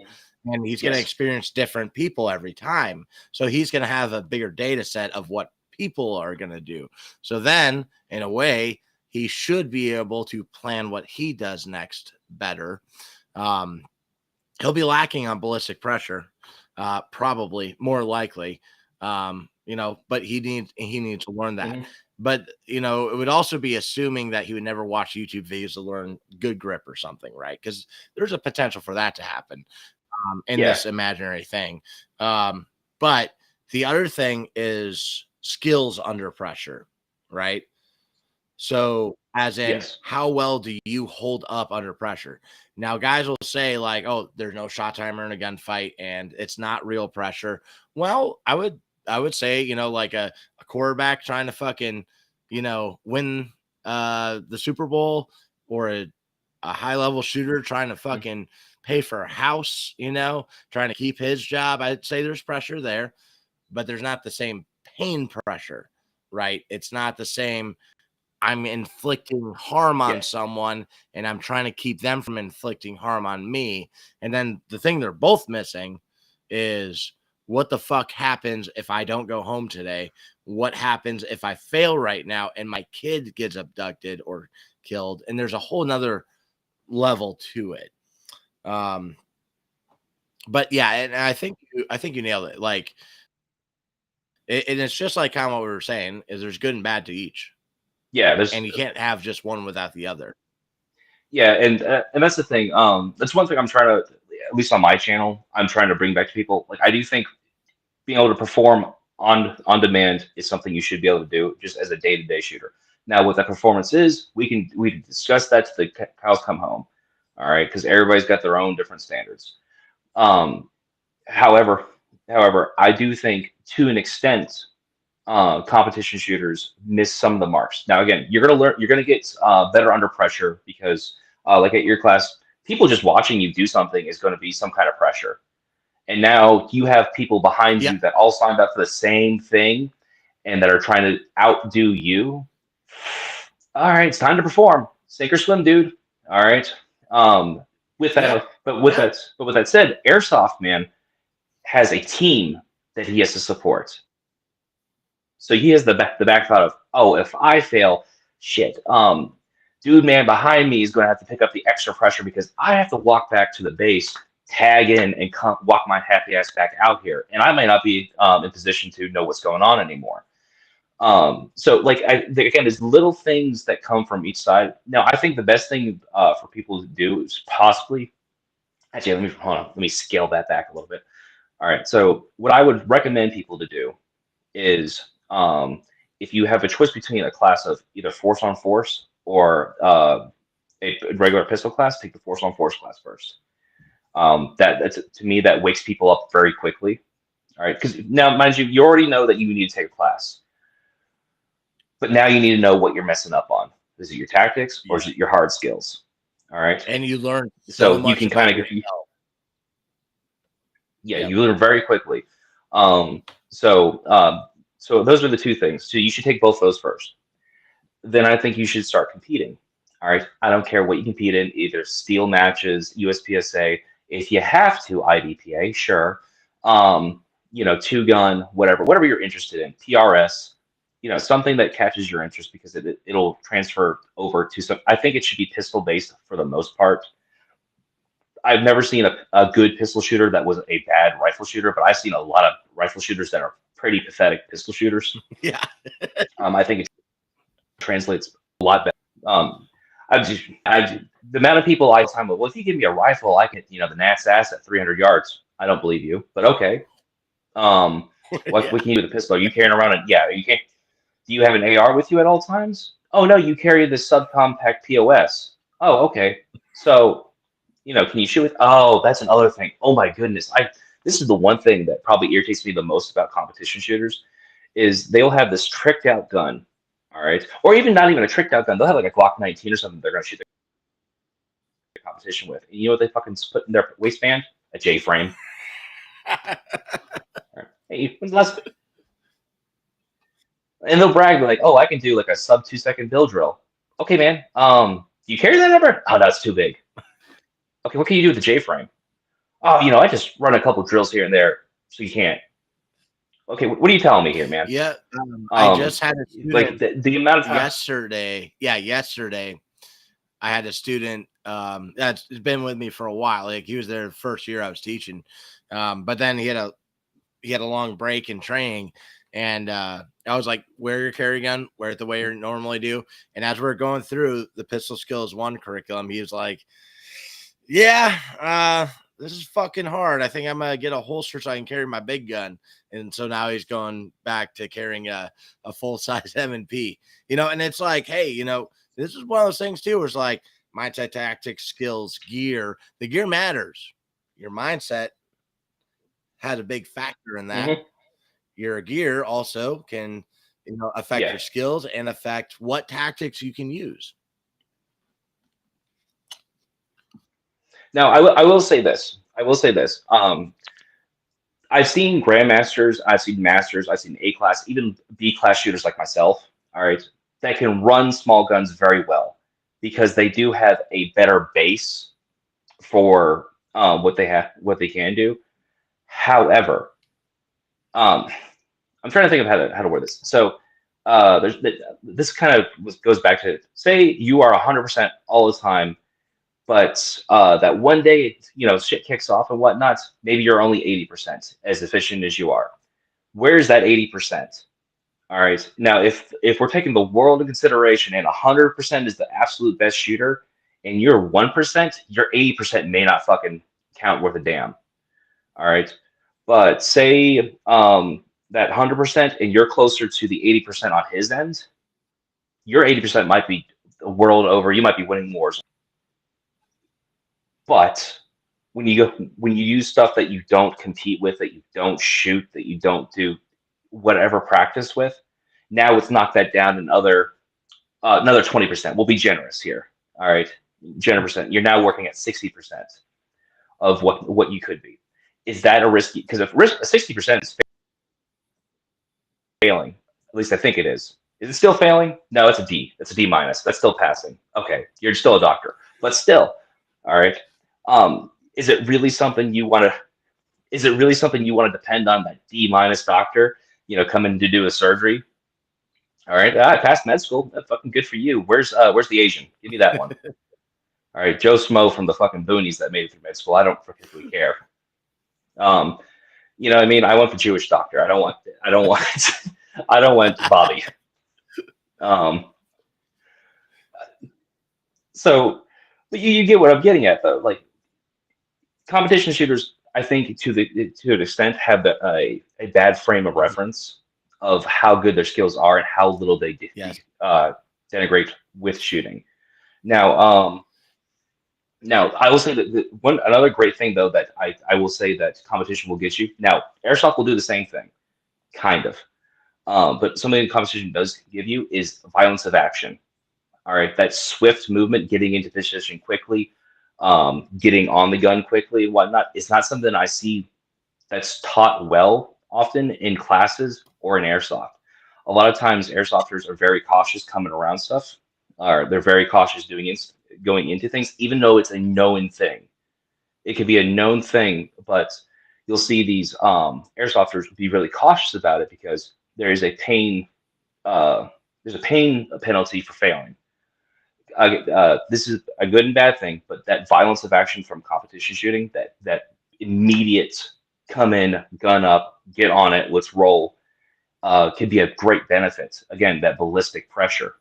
And he's going to experience different people every time. So he's going to have a bigger data set of what people are going to do. So then, in a way, he should be able to plan what he does next better. He'll be lacking on ballistic pressure, probably, more likely. But he needs to learn that. But, it would also be assuming that he would never watch YouTube videos to learn good grip or something, right? Because there's a potential for that to happen in this imaginary thing. But the other thing is skills under pressure, right? So as in, how well do you hold up under pressure? Now, guys will say like, oh, there's no shot timer in a gunfight and it's not real pressure. Well, I would say, like a quarterback trying to fucking, win the Super Bowl, or a high level shooter trying to fucking pay for a house, trying to keep his job. I'd say there's pressure there, but there's not the same pain pressure, right? It's not the same. I'm inflicting harm on someone and I'm trying to keep them from inflicting harm on me. And then the thing they're both missing is, what the fuck happens if I don't go home today? What happens if I fail right now and my kid gets abducted or killed? And there's a whole nother level to it. But yeah, and I think you nailed it. Like, and it's just like kind of what we were saying, is there's good and bad to each. Yeah, and you can't have just one without the other. Yeah, and that's the thing. That's one thing I'm trying to, at least on my channel, I'm trying to bring back to people. Like, I do think being able to perform on demand is something you should be able to do just as a day-to-day shooter. Now, what that performance is, we can discuss that to the cows come home. All right, because everybody's got their own different standards. However, I do think to an extent, competition shooters miss some of the marks. Now, again, you're gonna get better under pressure because, like at your class, people just watching you do something is going to be some kind of pressure. And now you have people behind you that all signed up for the same thing and that are trying to outdo you. All right, it's time to perform. Sink or swim, dude. All right. With that said, Airsoft, man, has a team that he has to support. So he has the back thought of, oh, if I fail, shit, dude, man, behind me is going to have to pick up the extra pressure because I have to walk back to the base, tag in, and walk my happy ass back out here, and I might not be in position to know what's going on anymore. So, like, again, there's little things that come from each side. Now, I think the best thing for people to do is possibly, actually, let me scale that back a little bit. All right, so what I would recommend people to do is, if you have a choice between a class of either force on force or a regular pistol class, take the force on force class first. That's, to me, that wakes people up very quickly. All right, because now, mind you, you already know that you need to take a class, but now you need to know what you're messing up on. Is it your tactics or is it your hard skills? All right, and you learn so you can kind of you learn very quickly. So those are the two things. So you should take both those first. Then I think you should start competing. All right. I don't care what you compete in, either steel matches, USPSA. If you have to, IDPA, sure. Two gun, whatever you're interested in, PRS. Something that catches your interest because it'll transfer over to some. I think it should be pistol based for the most part. I've never seen a good pistol shooter that was a bad rifle shooter, but I've seen a lot of rifle shooters that are pretty pathetic pistol shooters. Yeah. I think it translates a lot better. The amount of people I time with, well, if you give me a rifle, I can, the gnat's ass at 300 yards. I don't believe you, but okay. What Yeah. can you do with a pistol? Are you carrying around? Yeah, you can't. Do you have an AR with you at all times? Oh no, you carry the subcompact POS. Oh, okay. So, can you shoot with? Oh, that's another thing. Oh my goodness, this is the one thing that probably irritates me the most about competition shooters is they'll have this tricked out gun, all right, or even not even a tricked out gun. They'll have like a Glock 19 or something they're gonna shoot the competition with. And you know what they fucking put in their waistband? A J frame. All right. Hey, when's the last? And they'll brag like, "Oh, I can do like a sub 2 second bill drill." Okay, man. Do you carry that ever? Oh, that's too big. Okay, what can you do with the J frame? Oh, I just run a couple drills here and there, so you can't. Okay, what are you telling me here, man? Yeah. I just had a Like student the amount of time. yesterday. Yeah, yesterday I had a student that's been with me for a while. Like he was there the first year I was teaching. But then he had a long break in training. And I was like, wear your carry gun, wear it the way you normally do. And as we're going through the Pistol Skills 1 curriculum, he was like, yeah, this is fucking hard. I think I'm gonna get a holster so I can carry my big gun. And so now he's going back to carrying a full size M&P. And it's like, hey, this is one of those things too, where it's like mindset, tactics, skills, gear. The gear matters. Your mindset has a big factor in that. Hmm. Your gear also can, affect Yeah. your skills and affect what tactics you can use. Now, I will say this. I will say this. I've seen grandmasters, I've seen masters, I've seen A class, even B class shooters like myself. All right, that can run small guns very well because they do have a better base for what they can do. However, um, I'm trying to think of how to word this. So this kind of goes back to say you are 100% all the time, but that one day shit kicks off and whatnot. Maybe you're only 80% as efficient as you are. Where's that 80%? All right. Now, if we're taking the world into consideration and 100% is the absolute best shooter, and you're 1%, your 80% may not fucking count worth a damn. All right. But say that 100% and you're closer to the 80% on his end, your 80% might be the world over. You might be winning wars. But when you use stuff that you don't compete with, that you don't shoot, that you don't do whatever practice with, now it's knocked that down another 20%. We'll be generous here. All right. Generous percent. You're now working at 60% of what you could be. Is that a risky? Because if 60% is failing, at least I think it is. Is it still failing? No, it's a D. It's a D minus. That's still passing. Okay, you're still a doctor, but still, all right. Is it really something you want to? Is it really something you want to depend on that D minus doctor? Coming to do a surgery. All right, I passed med school. That's fucking good for you. Where's the Asian? Give me that one. All right, Joe Smo from the fucking boonies that made it through med school. I don't particularly care. You know what I mean? I want the Jewish doctor. I don't want I don't want Bobby. So but you get what I'm getting at though. Like competition shooters, I think to an extent have a bad frame of reference of how good their skills are and how little they Yes. denigrate with shooting. Now, now, I will say that another great thing though that I will say that competition will get you. Now, airsoft will do the same thing, kind of. But something the competition does give you is violence of action. All right, that swift movement, getting into position quickly, getting on the gun quickly and whatnot, is not something I see that's taught well often in classes or in airsoft. A lot of times, airsofters are very cautious coming around stuff, or they're very cautious going into things, even though it's a known thing. It could be a known thing, but you'll see these airsofters be really cautious about it because there is a pain. There's a pain penalty for failing. This is a good and bad thing, but that violence of action from competition shooting, that immediate come in, gun up, get on it, let's roll, could be a great benefit. Again, that ballistic pressure.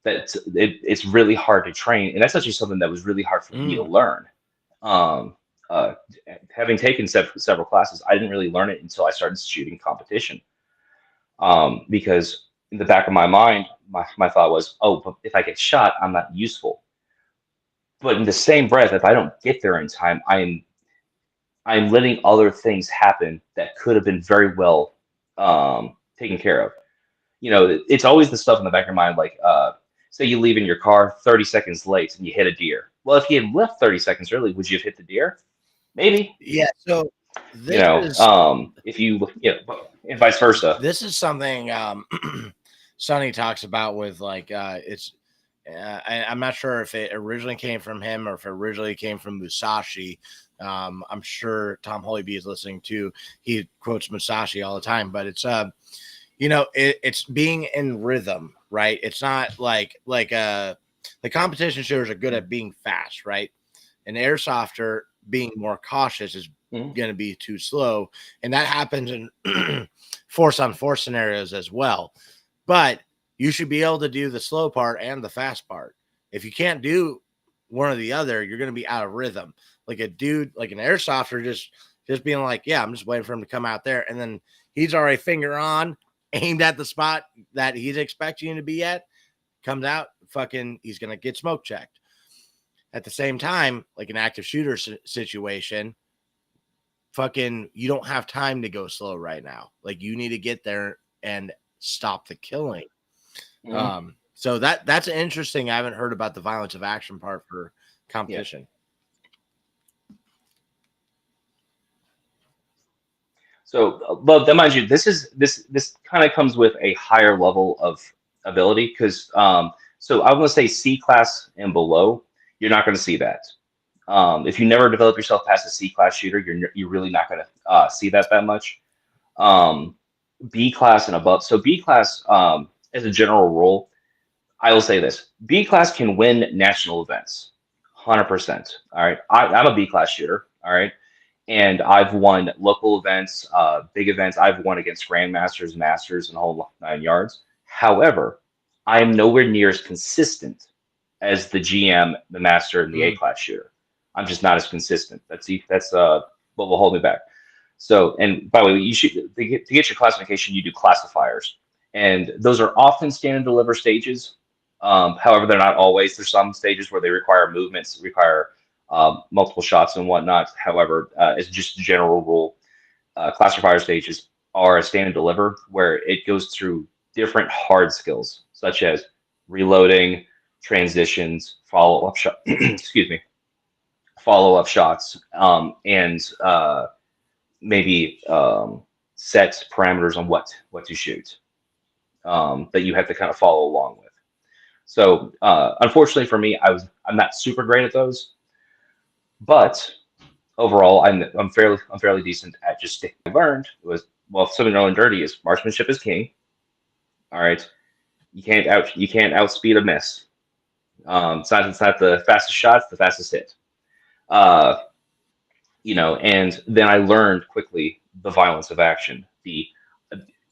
It's really hard to train, and that's actually something that was really hard for me to learn. Um, uh, having taken several classes, I didn't really learn it until I started shooting competition. Because in the back of my mind, my thought was, oh, but if I get shot, I'm not useful. But in the same breath, if I don't get there in time, I'm letting other things happen that could have been very well taken care of. You know, it's always the stuff in the back of your mind, like say you leave in your car 30 seconds late and you hit a deer. Well, if you had left 30 seconds early, would you have hit the deer? Maybe. Yeah. So You this know, is if you, and vice versa. this is something Sonny talks about with like I'm not sure if it originally came from him or if it originally came from Musashi. I'm sure Tom Holyby is listening too. He quotes Musashi all the time, but it's it's being in rhythm, right? It's not like the competition shooters are good at being fast, right? An airsofter being more cautious is Mhm. going to be too slow, and that happens in force on force scenarios as well. But you should be able to do the slow part and the fast part. If you can't do one or the other, you're going to be out of rhythm. Like a dude, like an airsofter, just being like, yeah, I'm just waiting for him to come out there, and then he's already finger on, aimed at the spot that he's expecting you to be at. Comes out, fucking, he's going to get smoke checked. At the same time, like an active shooter situation, fucking, you don't have time to go slow right now. Like you need to get there and stop the killing. Mhm. So that's interesting. I haven't heard about the violence of action part for Yeah. competition. So, but then mind you, this kind of comes with a higher level of ability because so I want to say C class and below, you're not going to see that. If you never develop yourself past a C class shooter, you're really not going to see that much. Um, B class and above. So B class, as a general rule, I will say this: B class can win national events, 100%. All right, I'm a B class shooter. All right, and I've won local events, big events. I've won against grandmasters, masters, and the whole 9 yards. However, I am nowhere near as consistent as the GM, the master, and the A Mm. class shooter. I'm just not as consistent. That's what will hold me back. So, and by the way, you should to get your classification, you do classifiers, and those are often stand and deliver stages. However, they're not always. There's some stages where they require movements, require multiple shots and whatnot. However, as just a general rule, classifier stages are a stand and deliver where it goes through different hard skills such as reloading, transitions, follow up shot. Excuse me, follow up shots, and maybe set parameters on what to shoot that you have to kind of follow along with. So unfortunately for me, I'm not super great at those, but overall I'm fairly decent at just sticking. I learned was well something I learned dirty is marksmanship is king. All right, you can't outspeed a miss. It's not the fastest shot, it's the fastest hit. Uh, and then I learned quickly the violence of action, the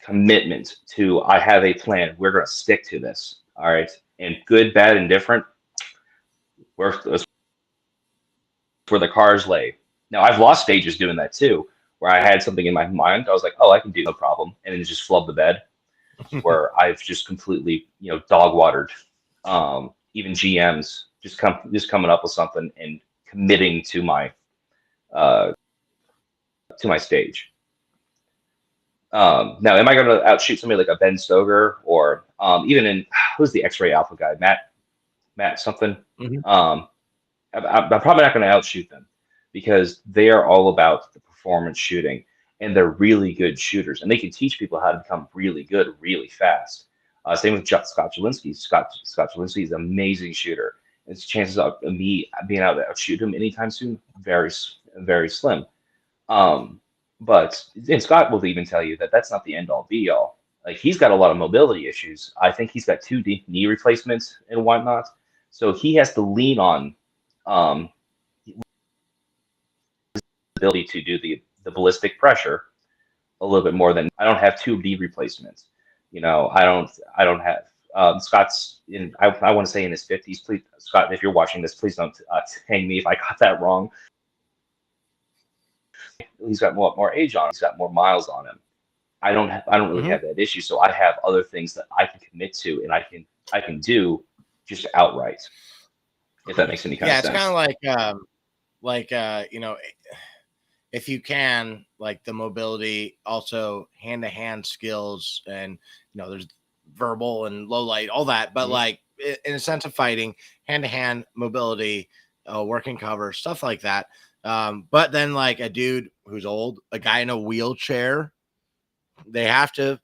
commitment to I have a plan. We're going to stick to this. All right, and good, bad, and different. That's where the cars lay. Now I've lost stages doing that too, where I had something in my mind. I was like, oh, I can do no problem, and then just flub the bed. Where I've just completely, dog watered. Even GMs just coming up with something and committing uh, to my stage. Now, am I going to outshoot somebody like a Ben Stoger or even in who's the X-Ray Alpha guy, Matt something? Mhm. I'm probably not going to outshoot them because they are all about the performance shooting and they're really good shooters and they can teach people how to become really good really fast. Same with Scott Jelinski. Scott Jelinski is an amazing shooter. His chances of me being able to outshoot him anytime soon very very slim. Um, but and Scott will even tell you that that's not the end all be all. Like he's got a lot of mobility issues. I think he's got two knee replacements and whatnot. So he has to lean on um, ability to do the ballistic pressure a little bit more than I don't have two knee replacements. I don't have Scott's in I want to say in his 50s. Please, Scott, if you're watching this, please don't hang me if I got that wrong. he's got more age on him. He's got more miles on him. I don't really have that issue. So I have other things that I can commit to and I can do just outright, if that makes any kind of sense. Yeah, it's kind of like you know, if you can, like the mobility, also hand-to-hand skills, and you know, there's verbal and low light, all that, but like in a sense of fighting, hand-to-hand mobility, working cover, stuff like that. But then like a dude who's old, a guy in a wheelchair, they have to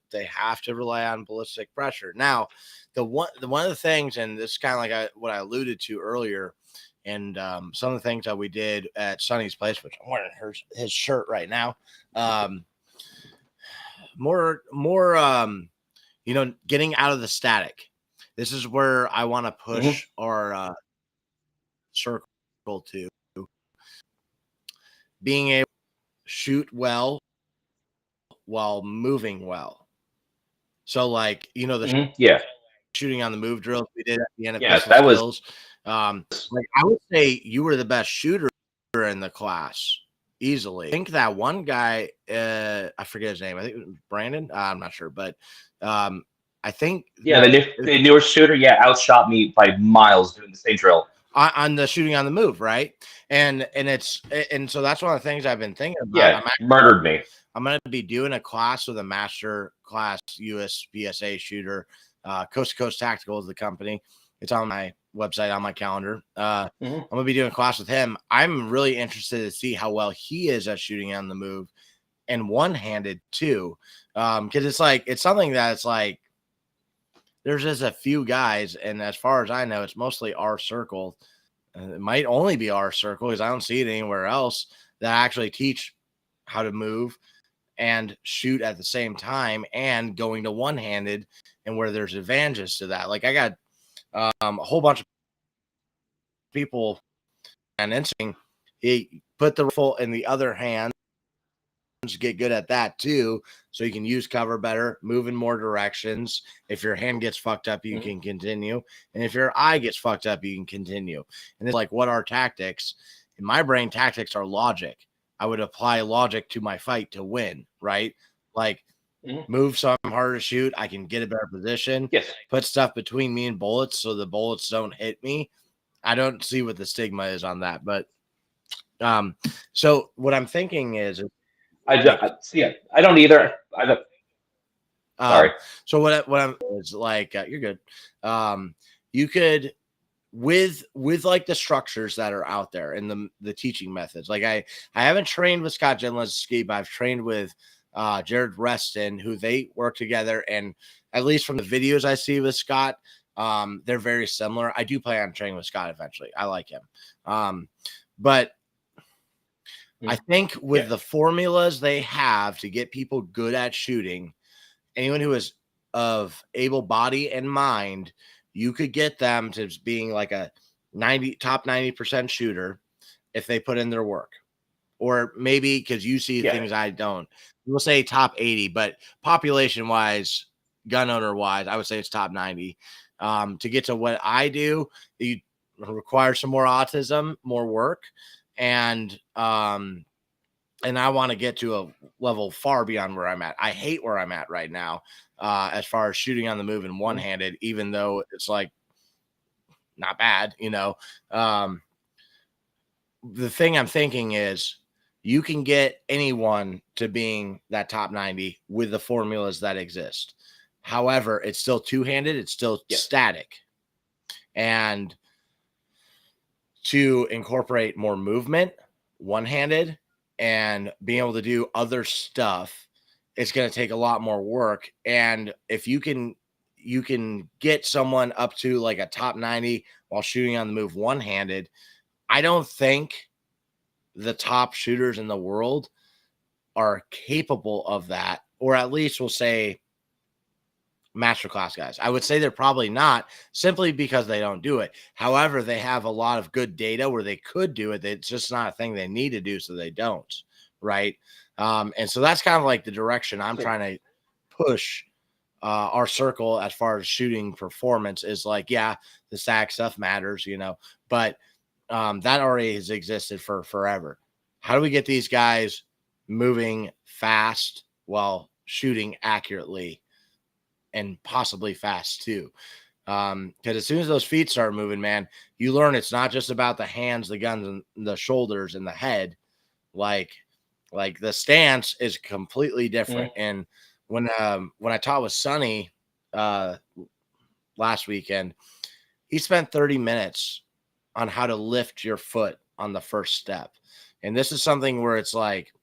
rely on ballistic pressure. Now, one of the things, and this is kind of like what I alluded to earlier, and some of the things that we did at Sonny's place, which I'm wearing his shirt right now. More you know, getting out of the static. This is where I want to push our circle to being able to shoot well while moving well. So like, you know, the shooting on the move drills we did at the end of Pistol Skills. Like I would say you were the best shooter in the class easily. I think that one guy, I forget his name. I think it was Brandon. I'm not sure, but I think the newer shooter, outshot me by miles doing the same drill on the shooting on the move, right? And so that's one of the things I've been thinking about. Yeah, murdered me. I'm going to be doing a class with a master class USPSA shooter. Coast to Coast Tactical is the company. It's on my website, on my calendar. I'm going to be doing a class with him. I'm really interested to see how well he is at shooting on the move and one-handed too. Because it's something that it's like there's just a few guys, and as far as I know, it's mostly our circle. It might only be our circle because I don't see it anywhere else that actually teach how to move and shoot at the same time and going to one-handed, and where there's advantages to that. Like I got a whole bunch of people and instinct. He put the rifle in the other hand, get good at that too, so you can use cover better, move in more directions. If your hand gets fucked up, you can continue, and if your eye gets fucked up, you can continue. And it's like, what are tactics? In my brain, tactics are logic. I would apply logic to my fight to win, right? Like move so I'm harder to shoot. I can get a better position. Put stuff between me and bullets so the bullets don't hit me. I don't see what the stigma is on that, but so what I'm thinking is I don't either. Sorry. So what I'm is like, you're good. You could with like the structures that are out there and the teaching methods. Like I haven't trained with Scott Jenlinski, but I've trained with Jared Reston, who they work together, and at least from the videos I see with Scott, they're very similar. I do plan on training with Scott eventually. I like him. But I think with the formulas they have to get people good at shooting, anyone who is of able body and mind, you could get them to being like a top 90% shooter if they put in their work. Or maybe because you see things I don't. We'll say top 80, but population wise, gun owner wise, I would say it's top 90. To get to what I do, you require some more autism, more work, and I want to get to a level far beyond where I'm at. I hate where I'm at right now, as far as shooting on the move and one-handed, even though it's like not bad, you know. The thing I'm thinking is you can get anyone to being that top 90 with the formulas that exist. However, it's still two-handed, it's still static. And to incorporate more movement, one-handed, and being able to do other stuff, it's going to take a lot more work. And if you can get someone up to like a top 90 while shooting on the move one-handed, I don't think the top shooters in the world are capable of that, or at least we'll say masterclass guys. I would say they're probably not, simply because they don't do it. However, they have a lot of good data where they could do it. It's just not a thing they need to do, so they don't, right? And so that's kind of like the direction I'm trying to push our circle as far as shooting performance is like, the stack stuff matters, you know, but that already has existed for forever. How do we get these guys moving fast while shooting accurately and possibly fast too. Because as soon as those feet start moving, man, you learn it's not just about the hands, the guns, and the shoulders and the head. Like the stance is completely different. And when I taught with Sonny last weekend, he spent 30 minutes on how to lift your foot on the first step. And this is something where it's like,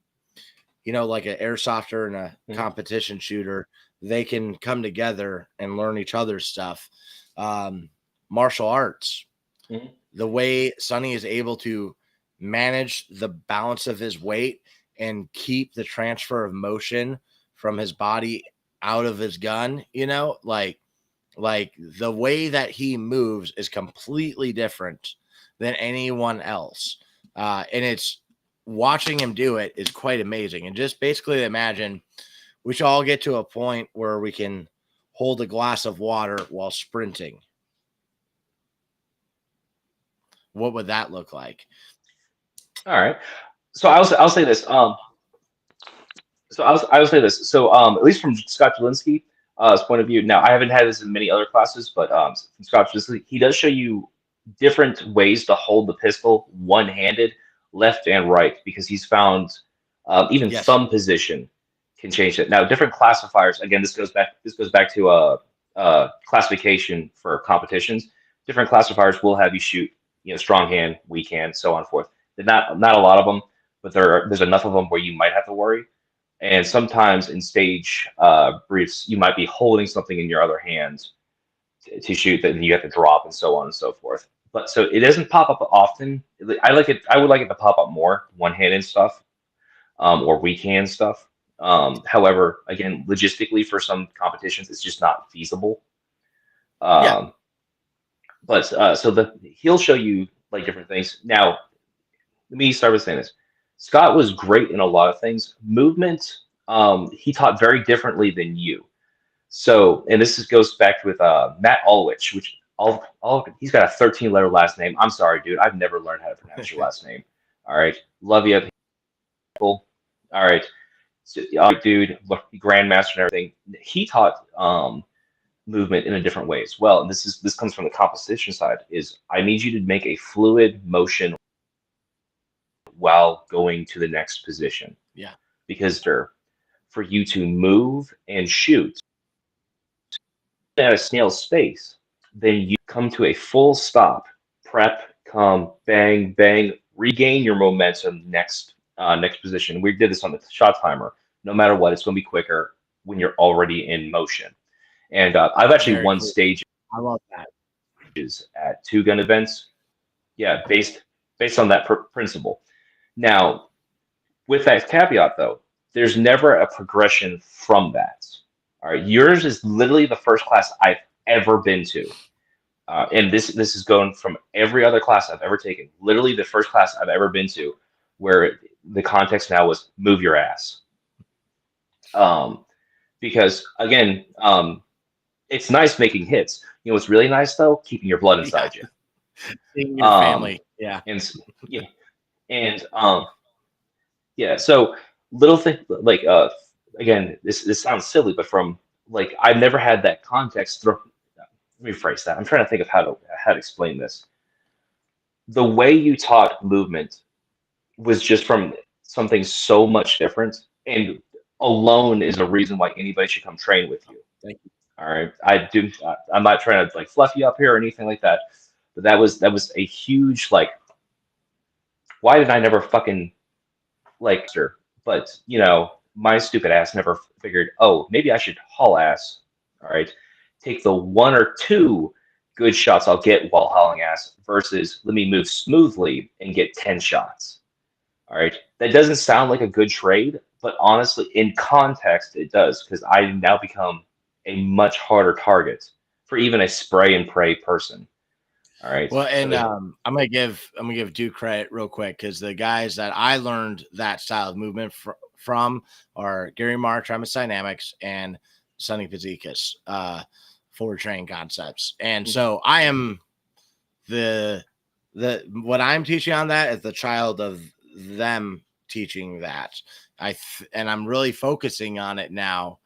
like an airsofter and a competition shooter, they can come together and learn each other's stuff. Martial arts, the way Sonny is able to manage the balance of his weight and keep the transfer of motion from his body out of his gun, like the way that he moves is completely different than anyone else. And it's watching him do it is quite amazing. And just basically imagine we should all get to a point where we can hold a glass of water while sprinting. What would that look like? All right. So I'll say this. I will say this. So at least from Scott Jelinski's point of view. Now I haven't had this in many other classes, but from Scott Jelinski, he does show you different ways to hold the pistol one-handed, left and right, because he's found even thumb position can change it. Now different classifiers. Again, this goes back to classification for competitions. Different classifiers will have you shoot, strong hand, weak hand, so on and forth. Not a lot of them, but there's enough of them where you might have to worry. And sometimes in stage briefs, you might be holding something in your other hand to shoot, that you have to drop, and so on and so forth. But so it doesn't pop up often. I would like it to pop up more, one-handed stuff, or weak hand stuff. However, again, logistically for some competitions, it's just not feasible. But so he'll show you like different things. Now, let me start with saying this. Scott was great in a lot of things. Movement, he taught very differently than you. So, and goes back with Matt Ulwich, which he's got a 13-letter last name. I'm sorry, dude. I've never learned how to pronounce your last name. All right. Love you. All right. So, dude, grandmaster and everything. He taught movement in a different way as well. And this comes from the composition side, is I need you to make a fluid motion while going to the next position. Yeah. Because for you to move and shoot at a snail's pace, then you come to a full stop, prep, come, bang, bang, regain your momentum next position. We did this on the shot timer. No matter what, it's going to be quicker when you're already in motion. And I've actually won stages. I love that. At 2-gun events. Yeah, based on that principle. Now, with that caveat, though, there's never a progression from that. All right, yours is literally the first class I've ever been to, and this is going from every other class I've ever taken. Literally, the first class I've ever been to, where the context now was move your ass. Because again, it's nice making hits. You know what's really nice though? Keeping your blood inside you. Seeing your family, yeah, So little thing like again, this sounds silly, but from like I've never had that context. Let me rephrase that. I'm trying to think of how to explain this. The way you taught movement was just from something so much different, and alone is a reason why anybody should come train with you. Thank you. All right, I'm not trying to like fluff you up here or anything like that, but that was a huge like. Why did I never fucking like her? But you know, my stupid ass never figured. Oh, maybe I should haul ass. All right, take the 1 or 2 good shots I'll get while hauling ass versus let me move smoothly and get 10 shots. All right, that doesn't sound like a good trade, but honestly, in context, it does, because I now become a much harder target for even a spray and pray person. All right. Well, and I'm gonna give Duke credit real quick, because the guys that I learned that style of movement from are Gary Mark, Trimus Dynamics, and Sonny Fazekas, Forward Train Concepts. And so I am the what I'm teaching on that is the child of them teaching that. And I'm really focusing on it now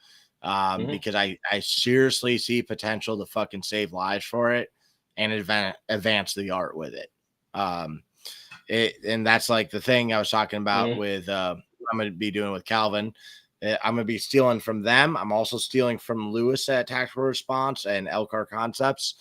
because I seriously see potential to fucking save lives for it and advance the art with it. And that's like the thing I was talking about with I'm going to be doing with Calvin. I'm going to be stealing from them. I'm also stealing from Lewis at Tactical Response and Elcar Concepts.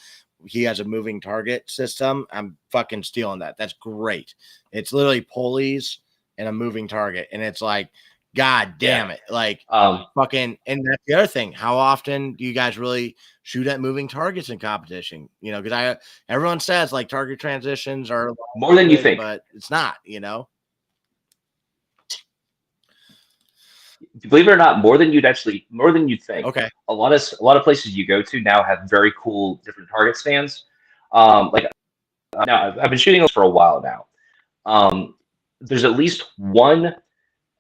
He has a moving target system. I'm fucking stealing that. That's great. It's literally pulleys and a moving target. And it's like, God damn it. Like fucking, and that's the other thing. How often do you guys really shoot at moving targets in competition? You know, because everyone says like target transitions are more than you think, but it's not, you know. Believe it or not, more than you'd think. Okay. A lot of places you go to now have very cool different target stands. Like now I've been shooting those for a while now. There's at least one,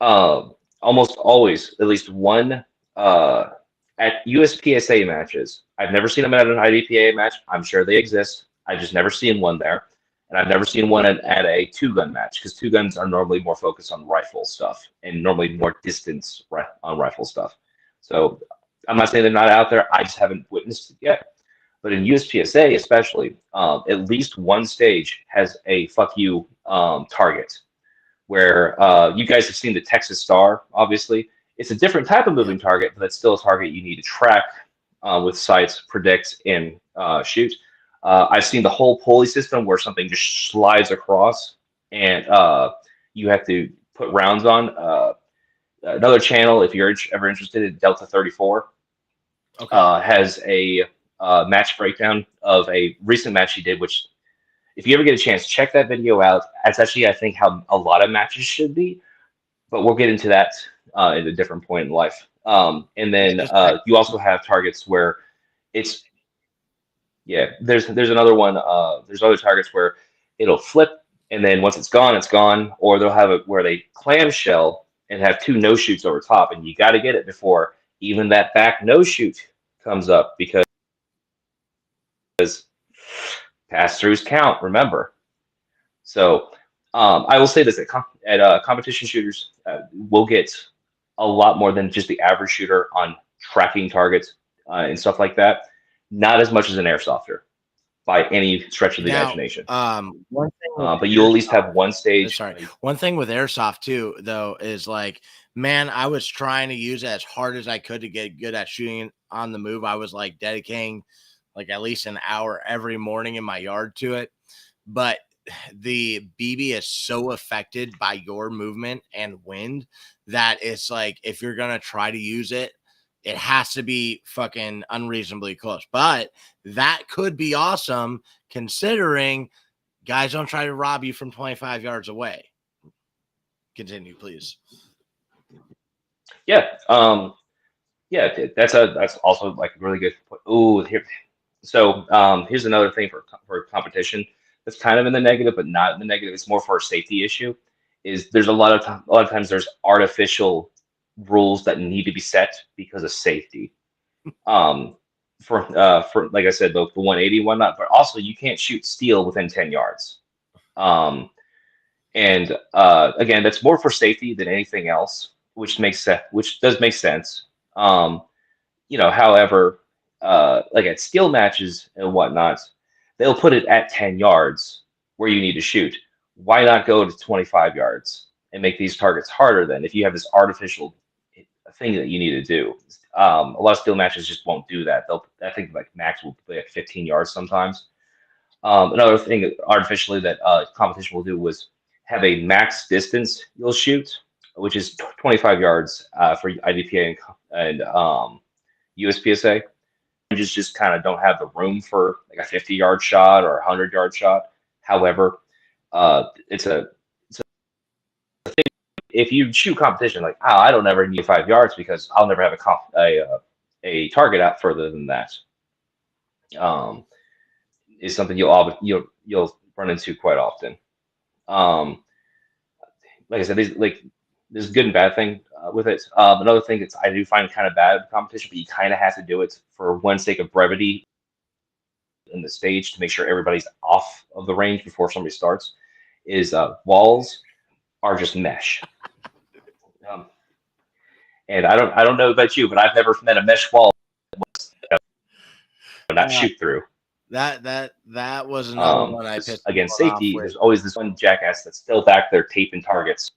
almost always at least one at USPSA matches. I've never seen them at an IDPA match. I'm sure they exist. I've just never seen one there. And I've never seen one at a two-gun match because two guns are normally more focused on rifle stuff and normally more distance on rifle stuff. So I'm not saying they're not out there. I just haven't witnessed it yet. But in USPSA especially, at least one stage has a fuck you target where you guys have seen the Texas Star, obviously. It's a different type of moving target, but it's still a target you need to track with sights, predict, and shoot. I've seen the whole pulley system where something just slides across and you have to put rounds on. Another channel, if you're ever interested in Delta 34, has a match breakdown of a recent match he did, which if you ever get a chance, check that video out. That's actually, I think, how a lot of matches should be, but we'll get into that at a different point in life. And then you also have targets where it's, there's another one. There's other targets where it'll flip, and then once it's gone. Or they'll have it where they clamshell and have two no shoots over top, and you got to get it before even that back no shoot comes up because pass-throughs count. Remember. So I will say this: at competition shooters, we'll get a lot more than just the average shooter on tracking targets and stuff like that. Not as much as an airsofter by any stretch of the imagination. One thing but you'll at least have one stage. Sorry. One thing with airsoft too, though, is like, man, I was trying to use it as hard as I could to get good at shooting on the move. I was like dedicating like at least an hour every morning in my yard to it. But the BB is so affected by your movement and wind that it's like, if you're going to try to use it, it has to be fucking unreasonably close. But that could be awesome considering guys don't try to rob you from 25 yards away. Continue, please. Yeah. That's also like a really good point. Ooh, here. So here's another thing for competition that's kind of in the negative, but not in the negative. It's more for a safety issue. Is there's a lot of times there's artificial rules that need to be set because of safety. For like I said, the 180 and whatnot, but also you can't shoot steel within 10 yards. And again, that's more for safety than anything else, which does make sense. However, like at steel matches and whatnot, they'll put it at 10 yards where you need to shoot. Why not go to 25 yards and make these targets harder then if you have this artificial thing that you need to do? A lot of steel matches just won't do that. I think like max will be like 15 yards sometimes. Another thing artificially that competition will do was have a max distance you'll shoot, which is 25 yards for IDPA and USPSA. Just kind of don't have the room for like a 50-yard shot or a 100-yard shot. However, it's a thing. If you shoot competition, like, I don't ever need 5 yards because I'll never have a target out further than that. Is something you'll run into quite often. Like I said, there's a good and bad thing with it. Another thing that I do find kind of bad with competition, but you kind of have to do it for one sake of brevity in the stage to make sure everybody's off of the range before somebody starts, is walls are just mesh. Um, and I don't know about you, but I've never met a mesh wall not Uh, shoot through. that was another one I pissed Again, people off safety. with. There's always this one jackass that's still back there taping targets.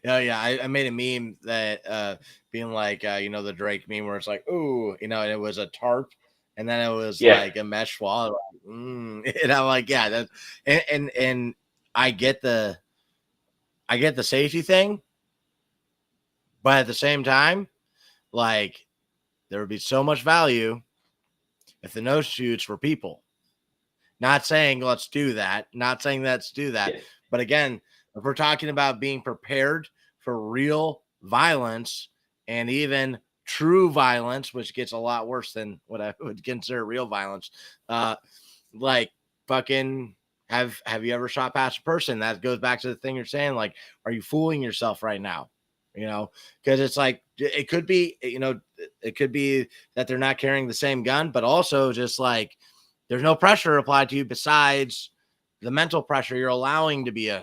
Oh yeah, I made a meme that being like the Drake meme where it's like, ooh, and it was a tarp, and then it was Yeah. like a mesh wall. Like, and I'm like, yeah, that, and I get the safety thing, but at the same time, like there would be so much value if the no shoots were people. Not saying let's do that. Not saying let's do that. Yeah. But again, if we're talking about being prepared for real violence and even true violence, which gets a lot worse than what I would consider real violence, like fucking have you ever shot past a person? That goes back to the thing you're saying. Like, are you fooling yourself right now? Because it's like it could be, it could be that they're not carrying the same gun, but also just like there's no pressure applied to you besides the mental pressure you're allowing to be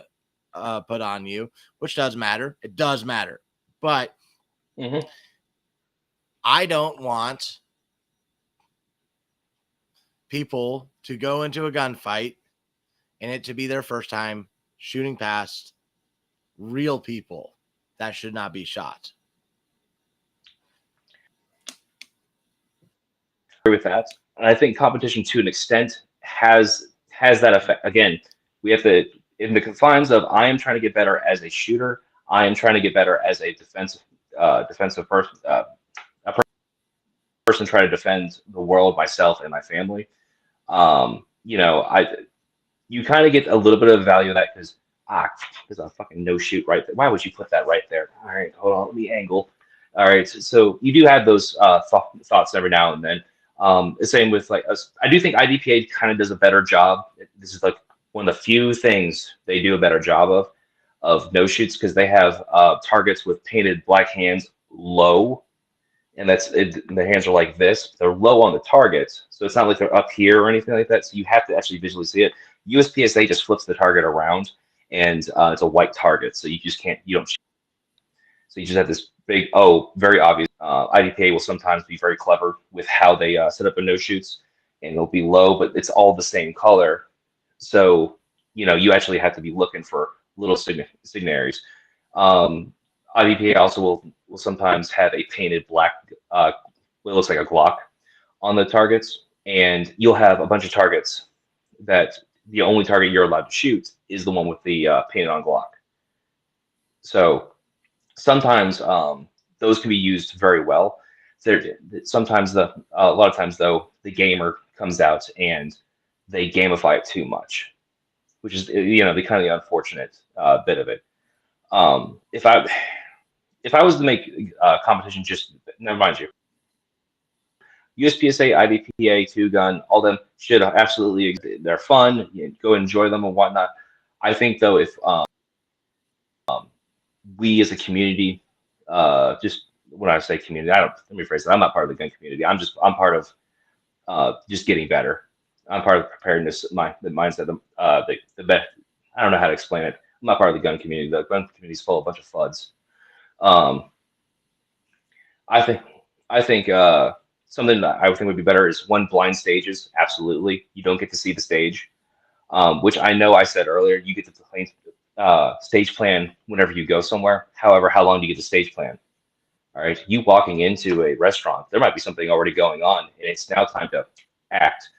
put on you, which does matter. It does matter. But I don't want people to go into a gunfight and it to be their first time shooting past real people that should not be shot. With that. And I think competition to an extent has that effect. Again, we have to, in the confines of I am trying to get better as a shooter, I am trying to get better as a defensive person, a person trying to defend the world, myself, and my family. You kind of get a little bit of value of that because there's a fucking no shoot right there. Why would you put that right there? All right, hold on, let me angle. All right, so you do have those thoughts every now and then. The same with like us. I do think IDPA kind of does a better job. This is like one of the few things they do a better job of no shoots because they have targets with painted black hands low, and that's it. The hands are like this. They're low on the target, so it's not like they're up here or anything like that. So you have to actually visually see it. USPSA just flips the target around, and it's a white target, so you just can't. You don't. So you just have this big, very obvious. IDPA will sometimes be very clever with how they set up a no shoots, and it'll be low, but it's all the same color. So you actually have to be looking for little signaries. IDPA also will sometimes have a painted black, what looks like a Glock on the targets, and you'll have a bunch of targets that the only target you're allowed to shoot is the one with the painted on Glock. So sometimes those can be used very well. Sometimes a lot of times though, the gamer comes out and they gamify it too much, which is the kind of the unfortunate bit of it. If I was to make competition, just never mind you. USPSA, IDPA, two gun, all them should absolutely. They're fun. Go enjoy them and whatnot. I think though, if we as a community, just when I say community, let me phrase it. I'm not part of the gun community. I'm part of just getting better. I'm part of preparedness. The mindset. The best. I don't know how to explain it. I'm not part of the gun community. The gun community is full of a bunch of fuds. I think something that I would think would be better is one blind stages. Absolutely, you don't get to see the stage, which I know I said earlier. You get to play stage plan whenever you go somewhere. However, how long do you get the stage plan? All right, you walking into a restaurant, there might be something already going on, and it's now time to act.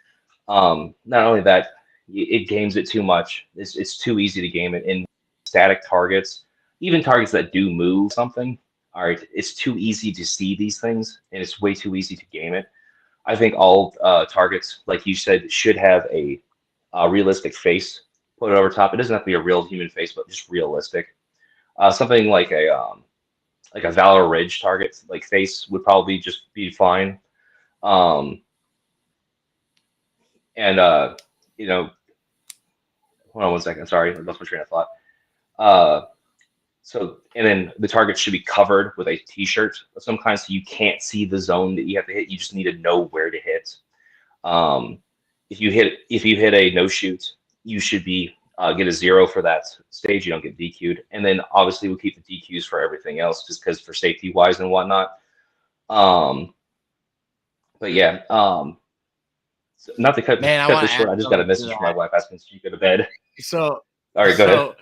Not only that, it games it too much. It's too easy to game it in static targets, even targets that do move something. All right, it's too easy to see these things, and it's way too easy to game it. I think all targets, like you said, should have a realistic face put over top. It doesn't have to be a real human face, but just realistic. Something like a Valor Ridge target, like face, would probably just be fine. And hold on one second. Sorry, I lost my train of thought. And then the target should be covered with a T-shirt of some kind, so you can't see the zone that you have to hit. You just need to know where to hit. If you hit a no shoot, you should be get a 0 for that stage. You don't get DQ'd. And then obviously we'll keep the DQs for everything else, just because for safety wise and whatnot. But yeah, so not to Man, I cut want this to add short. I just got a something to message from my that. wife asking if she go to bed. So, All right, go ahead.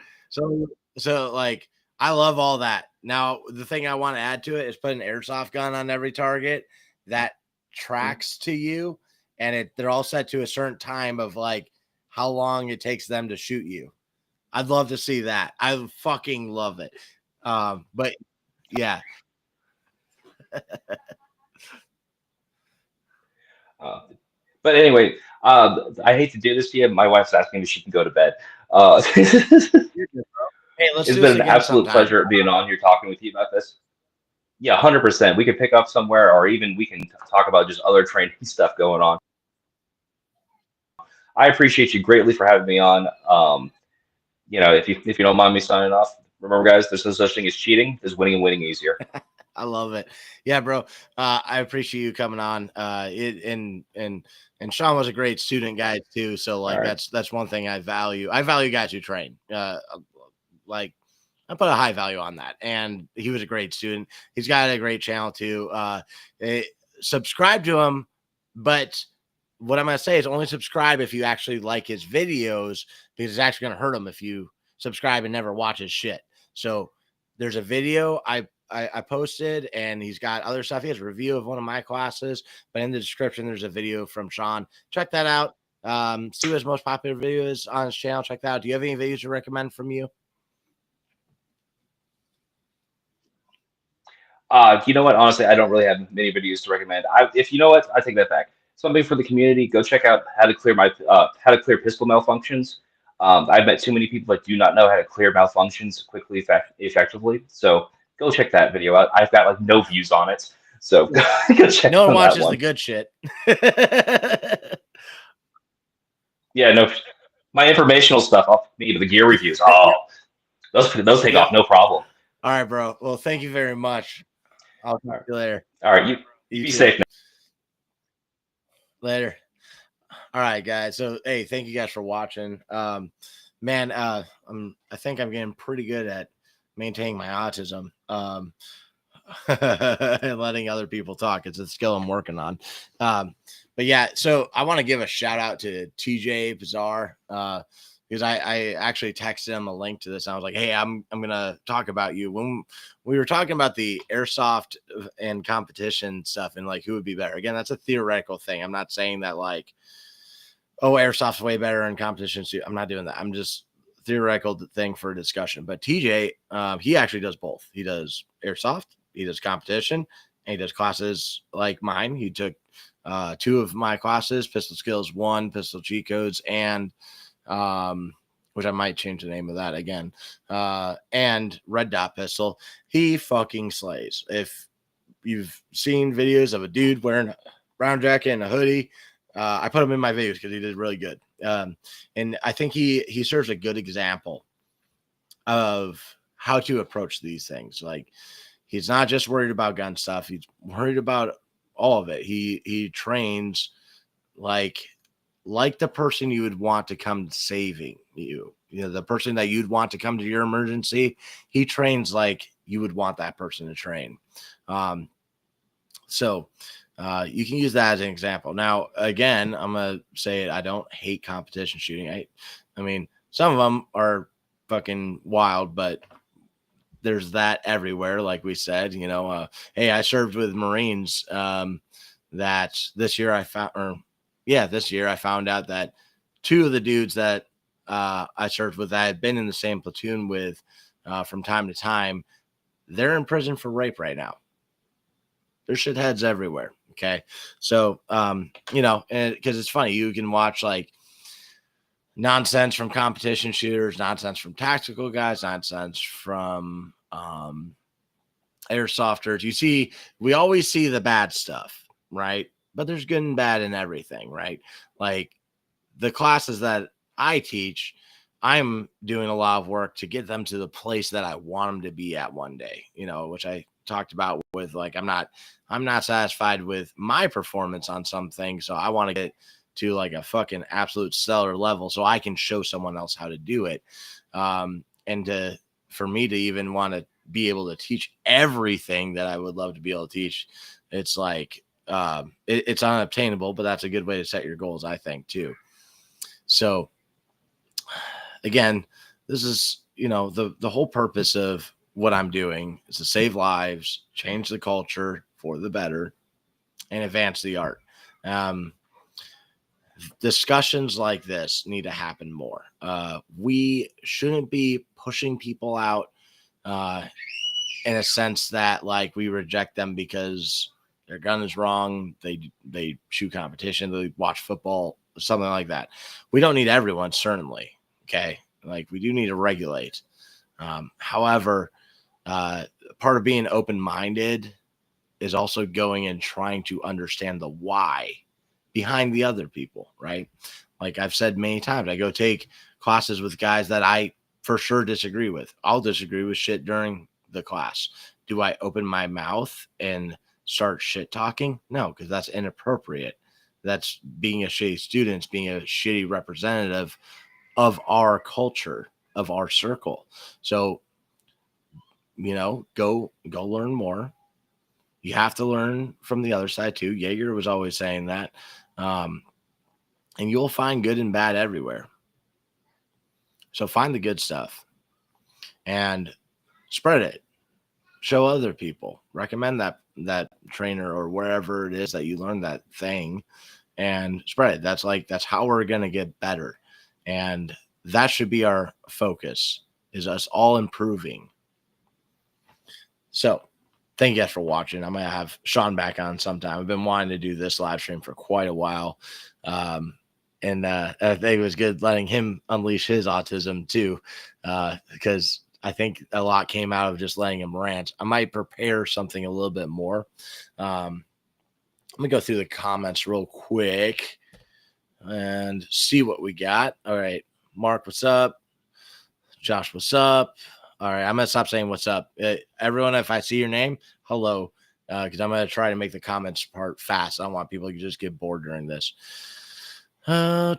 so like, I love all that. Now, the thing I want to add to it is put an airsoft gun on every target that tracks to you, and they're all set to a certain time of like how long it takes them to shoot you. I'd love to see that. I fucking love it. But yeah. But anyway, I hate to do this to you. My wife's asking if she can go to bed. Hey, let's It's do this been an again absolute sometime. pleasure being on here talking with you about this. Yeah, 100%. We could pick up somewhere, or even we can talk about just other training stuff going on. I appreciate you greatly for having me on. If you don't mind me signing off, remember, guys, there's no such thing as cheating. There's winning and winning easier. I love it. Yeah, bro. I appreciate you coming on. And Sean was a great student guy too. So like All right. that's one thing I value. I value guys who train. Like I put a high value on that. And he was a great student. He's got a great channel too. Subscribe to him, but what I'm gonna say is only subscribe if you actually like his videos, because it's actually gonna hurt him if you subscribe and never watch his shit. So there's a video I posted, and he's got other stuff. He has a review of one of my classes, but in the description there's a video from Sean. Check that out. See what his most popular video is on his channel. Check that out. Do you have any videos to recommend from you? You know what? Honestly, I don't really have many videos to recommend. If you know what, I take that back. Something for the community. Go check out how to clear pistol malfunctions. I've met too many people that do not know how to clear malfunctions quickly, effectively. So go check that video out. I've got like no views on it, so go check No one on that watches one. the good shit. Yeah, no, my informational stuff. The gear reviews. Oh, those take off no problem. All right, bro. Well, thank you very much. I'll talk to you later. All right, you be safe now. Later. All right, guys. So, hey, thank you guys for watching. Man, I think I'm getting pretty good at maintaining my autism. And letting other people talk. It's a skill I'm working on. But yeah, so I want to give a shout out to TJ Bizarre, because I actually texted him a link to this. I was like, hey, I'm gonna talk about you. When we were talking about the airsoft and competition stuff and like who would be better. Again, that's a theoretical thing. I'm not saying that like, oh, airsoft's way better in competition too. I'm not doing that. I'm just theoretical thing for discussion. But TJ, he actually does both. He does airsoft, he does competition, and he does classes like mine. He took 2 of my classes, Pistol Skills 1, Pistol Cheat Codes, and which I might change the name of that again, and Red Dot Pistol. He fucking slays. If you've seen videos of a dude wearing a brown jacket and a hoodie, I put him in my videos because he did really good. And I think he serves a good example of how to approach these things. Like, he's not just worried about gun stuff. He's worried about all of it. He trains like the person you would want to come saving you. You know, the person that you'd want to come to your emergency. He trains like you would want that person to train. So you can use that as an example. Now, again, I'm going to say it. I don't hate competition shooting. I mean, some of them are fucking wild, but there's that everywhere. Like we said, you know, hey, I served with Marines that this year I found out that 2 of the dudes that I served with, I had been in the same platoon with from time to time, they're in prison for rape right now. There's shitheads everywhere. Okay. So, you know, and because it's funny, you can watch like nonsense from competition shooters, nonsense from tactical guys, nonsense from airsofters. We always see the bad stuff, right? But there's good and bad in everything, right? Like the classes that I teach, I'm doing a lot of work to get them to the place that I want them to be at one day, you know, which I talked about with like, I'm not satisfied with my performance on something. So I want to get to like a fucking absolute stellar level so I can show someone else how to do it. And for me to even want to be able to teach everything that I would love to be able to teach, it's like it's unobtainable, but that's a good way to set your goals, I think, too. So again, this is, the whole purpose of what I'm doing is to save lives, change the culture for the better, and advance the art. Discussions like this need to happen more. We shouldn't be pushing people out in a sense that like we reject them because their gun is wrong. They shoot competition. They watch football, something like that. We don't need everyone, certainly. Okay, like we do need to regulate. However, part of being open-minded is also going and trying to understand the why behind the other people, right? Like I've said many times, I go take classes with guys that I for sure disagree with. I'll disagree with shit during the class. Do I open my mouth and start shit talking? No, because that's inappropriate. That's being a shitty student, being a shitty representative of our culture, of our circle. So, go learn more. You have to learn from the other side too. Jaeger was always saying that. And you'll find good and bad everywhere. So find the good stuff and spread it. Show other people. Recommend that trainer or wherever it is that you learn that thing and spread it. That's how we're going to get better. And that should be our focus, is us all improving. So thank you guys for watching. I'm going to have Sean back on sometime. I've been wanting to do this live stream for quite a while. And I think it was good letting him unleash his autism too, because I think a lot came out of just letting him rant. I might prepare something a little bit more. Let me go through the comments real quick and see what we got. All right. Mark, what's up? Josh, what's up? All right. I'm going to stop saying what's up. Everyone, if I see your name, hello, because I'm going to try to make the comments part fast. I don't want people to just get bored during this. All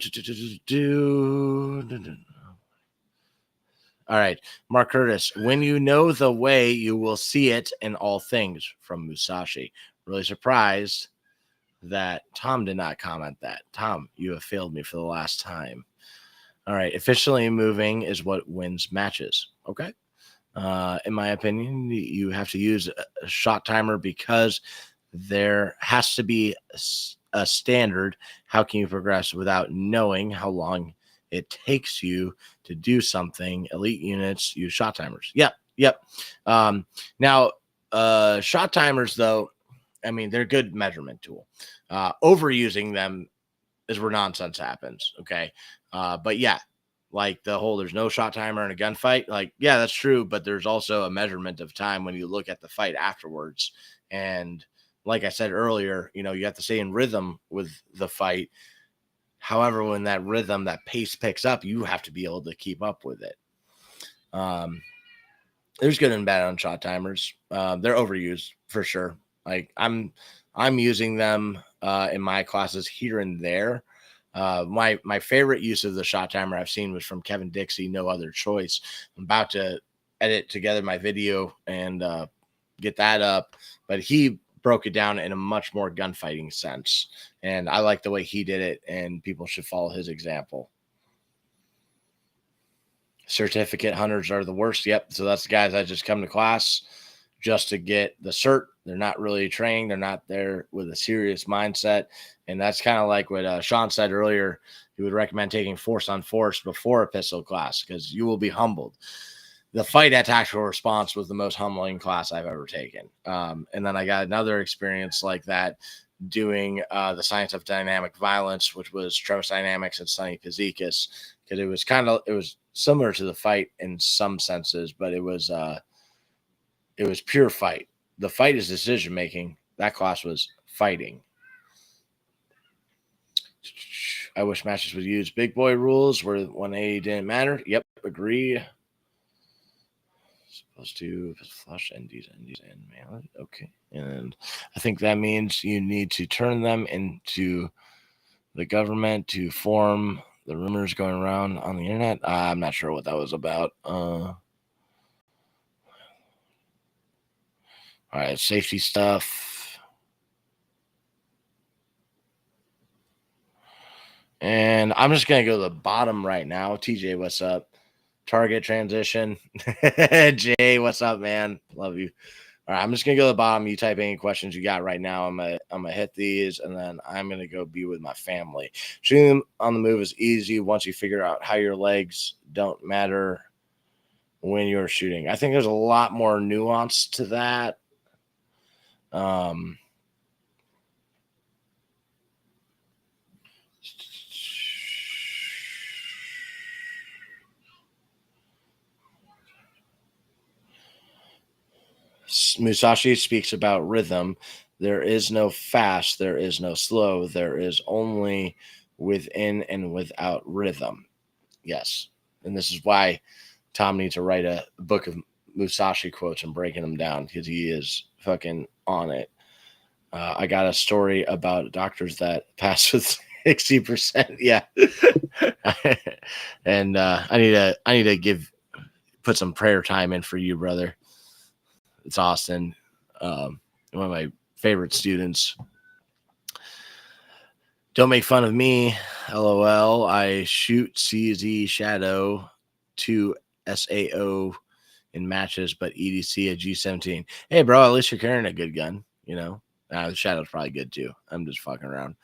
right. Mark Curtis, when you know the way, you will see it in all things, from Musashi. Really surprised that Tom did not comment that. Tom, you have failed me for the last time. All right. Efficiently moving is what wins matches. Okay. In my opinion, you have to use a shot timer because there has to be a standard. How can you progress without knowing how long it takes you to do something? Elite units use shot timers. Yep. Now, shot timers, though, I mean, they're a good measurement tool. Overusing them is where nonsense happens. Okay. But yeah, like the whole there's no shot timer in a gunfight. Like, yeah, that's true. But there's also a measurement of time when you look at the fight afterwards. And like I said earlier, you have to stay in rhythm with the fight. However, when that rhythm, that pace picks up, you have to be able to keep up with it. There's good and bad on shot timers. They're overused for sure. Like I'm using them in my classes here and there. My favorite use of the shot timer I've seen was from Kevin Dixie, No Other Choice. I'm about to edit together my video and get that up, but he broke it down in a much more gunfighting sense. And I like the way he did it, and people should follow his example. Certificate hunters are the worst. Yep. So that's the guys that just come to class just to get the cert. They're not really trained. They're not there with a serious mindset. And that's kind of like what Sean said earlier. He would recommend taking force on force before a pistol class because you will be humbled. The fight at tactical response was the most humbling class I've ever taken. And then I got another experience like that doing the science of dynamic violence, which was Travis Dynamics and Sonny Kazikis, because it was similar to the fight in some senses, but it was pure fight. The fight is decision making. That class was fighting. I wish matches would use big boy rules where 180 didn't matter. Yep, agree. Supposed to flush NDs and melee. Okay. And I think that means you need to turn them into the government to form the rumors going around on the internet. I'm not sure what that was about. All right, safety stuff. And I'm just going to go to the bottom right now. TJ, what's up? Target transition. Jay, what's up, man? Love you. All right, I'm just gonna go to the bottom. You type any questions you got right now. I'm gonna hit these, and then I'm gonna go be with my family. Shooting them on the move is easy once you figure out how your legs don't matter when you're shooting. I think there's a lot more nuance to that. Musashi speaks about rhythm. There is no fast, there is no slow, there is only within and without rhythm. Yes. And this is why Tom needs to write a book of Musashi quotes and breaking them down, because he is fucking on it. I got a story about doctors that pass with 60%. Yeah. And I need to put some prayer time in for you, brother. It's Austin, one of my favorite students. Don't make fun of me, LOL. I shoot CZ Shadow 2 SAO in matches, but EDC a G17. Hey, bro, at least you're carrying a good gun, you know? The Shadow's probably good too. I'm just fucking around.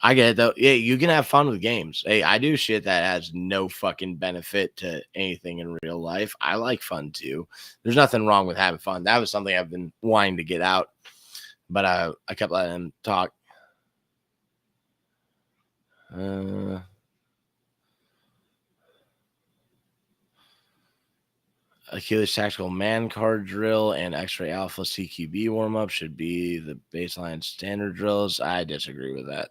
I get it though. Yeah, you can have fun with games. Hey, I do shit that has no fucking benefit to anything in real life. I like fun too. There's nothing wrong with having fun. That was something I've been wanting to get out, but I kept letting him talk. Achilles Tactical Man Card Drill and X-Ray Alpha CQB warm-up should be the baseline standard drills. I disagree with that.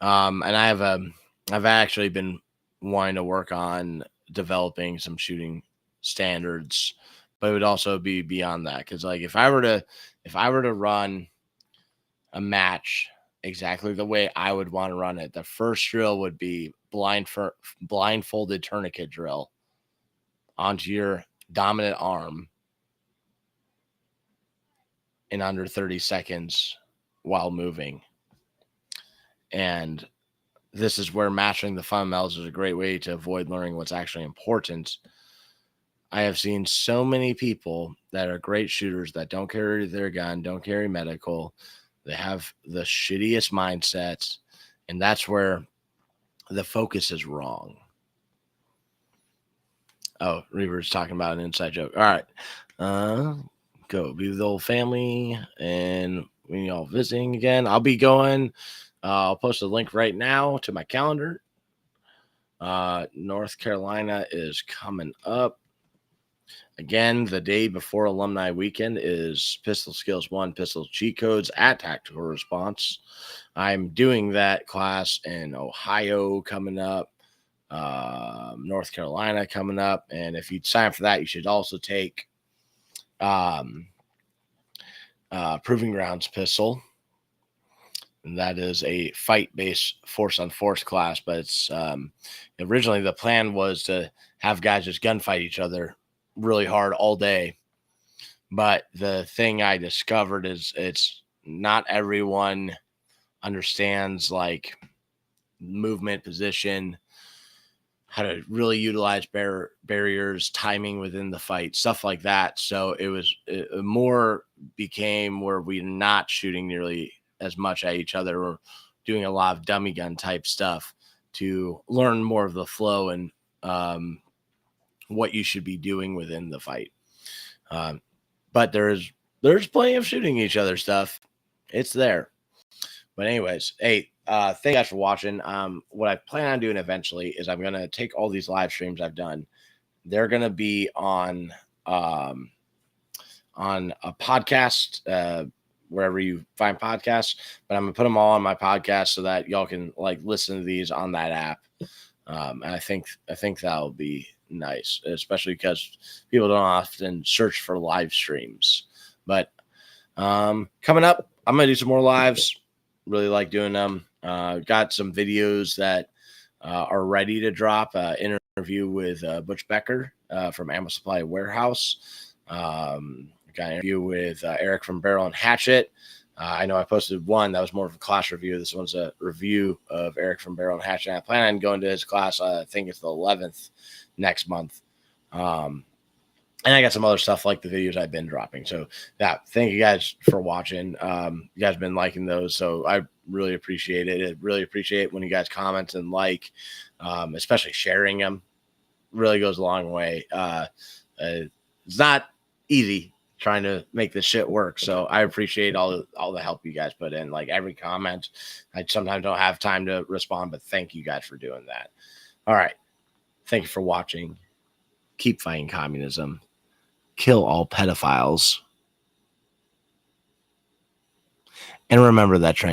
And I've actually been wanting to work on developing some shooting standards, but it would also be beyond that. Cause like if I were to run a match exactly the way I would want to run it, the first drill would be blindfolded tourniquet drill onto your dominant arm in under 30 seconds while moving. And this is where mastering the fundamentals is a great way to avoid learning what's actually important. I have seen so many people that are great shooters that don't carry their gun, don't carry medical. They have the shittiest mindsets, and that's where the focus is wrong. Oh, Reaver's talking about an inside joke. All right. Go be with the old family, and when y'all visiting again, I'll be going. I'll post a link right now to my calendar. North Carolina is coming up. Again, the day before Alumni Weekend is Pistol Skills 1 Pistol Cheat Codes at Tactical Response. I'm doing that class in Ohio coming up, North Carolina coming up. And if you sign up for that, you should also take Proving Grounds Pistol. And that is a fight-based force-on-force class, but it's originally the plan was to have guys just gunfight each other really hard all day. But the thing I discovered is it's not everyone understands like movement, position, how to really utilize barriers, timing within the fight, stuff like that. So it more became where we're not shooting nearly as much at each other. We're doing a lot of dummy gun type stuff to learn more of the flow and what you should be doing within the fight. But there's plenty of shooting each other stuff. It's there. But anyways, hey, thank you guys for watching. What I plan on doing eventually is I'm going to take all these live streams I've done. They're going to be on a podcast, wherever you find podcasts, but I'm going to put them all on my podcast so that y'all can like listen to these on that app. And I think that'll be nice, especially because people don't often search for live streams. But coming up, I'm going to do some more lives. Really like doing them. Got some videos that are ready to drop. Interview with Butch Becker from Ammo Supply Warehouse. Got an interview with Eric from Barrel and Hatchet. I know I posted one that was more of a class review. This one's a review of Eric from Barrel and Hatchet. I plan on going to his class. I think it's the 11th next month. And I got some other stuff like the videos I've been dropping. So thank you guys for watching. You guys have been liking those. So I really appreciate it. I really appreciate when you guys comment and like, especially sharing them. Really goes a long way. It's not easy trying to make this shit work. So I appreciate all the help you guys put in. Like every comment, I sometimes don't have time to respond, but thank you guys for doing that. All right. Thank you for watching. Keep fighting communism. Kill all pedophiles. And remember that train.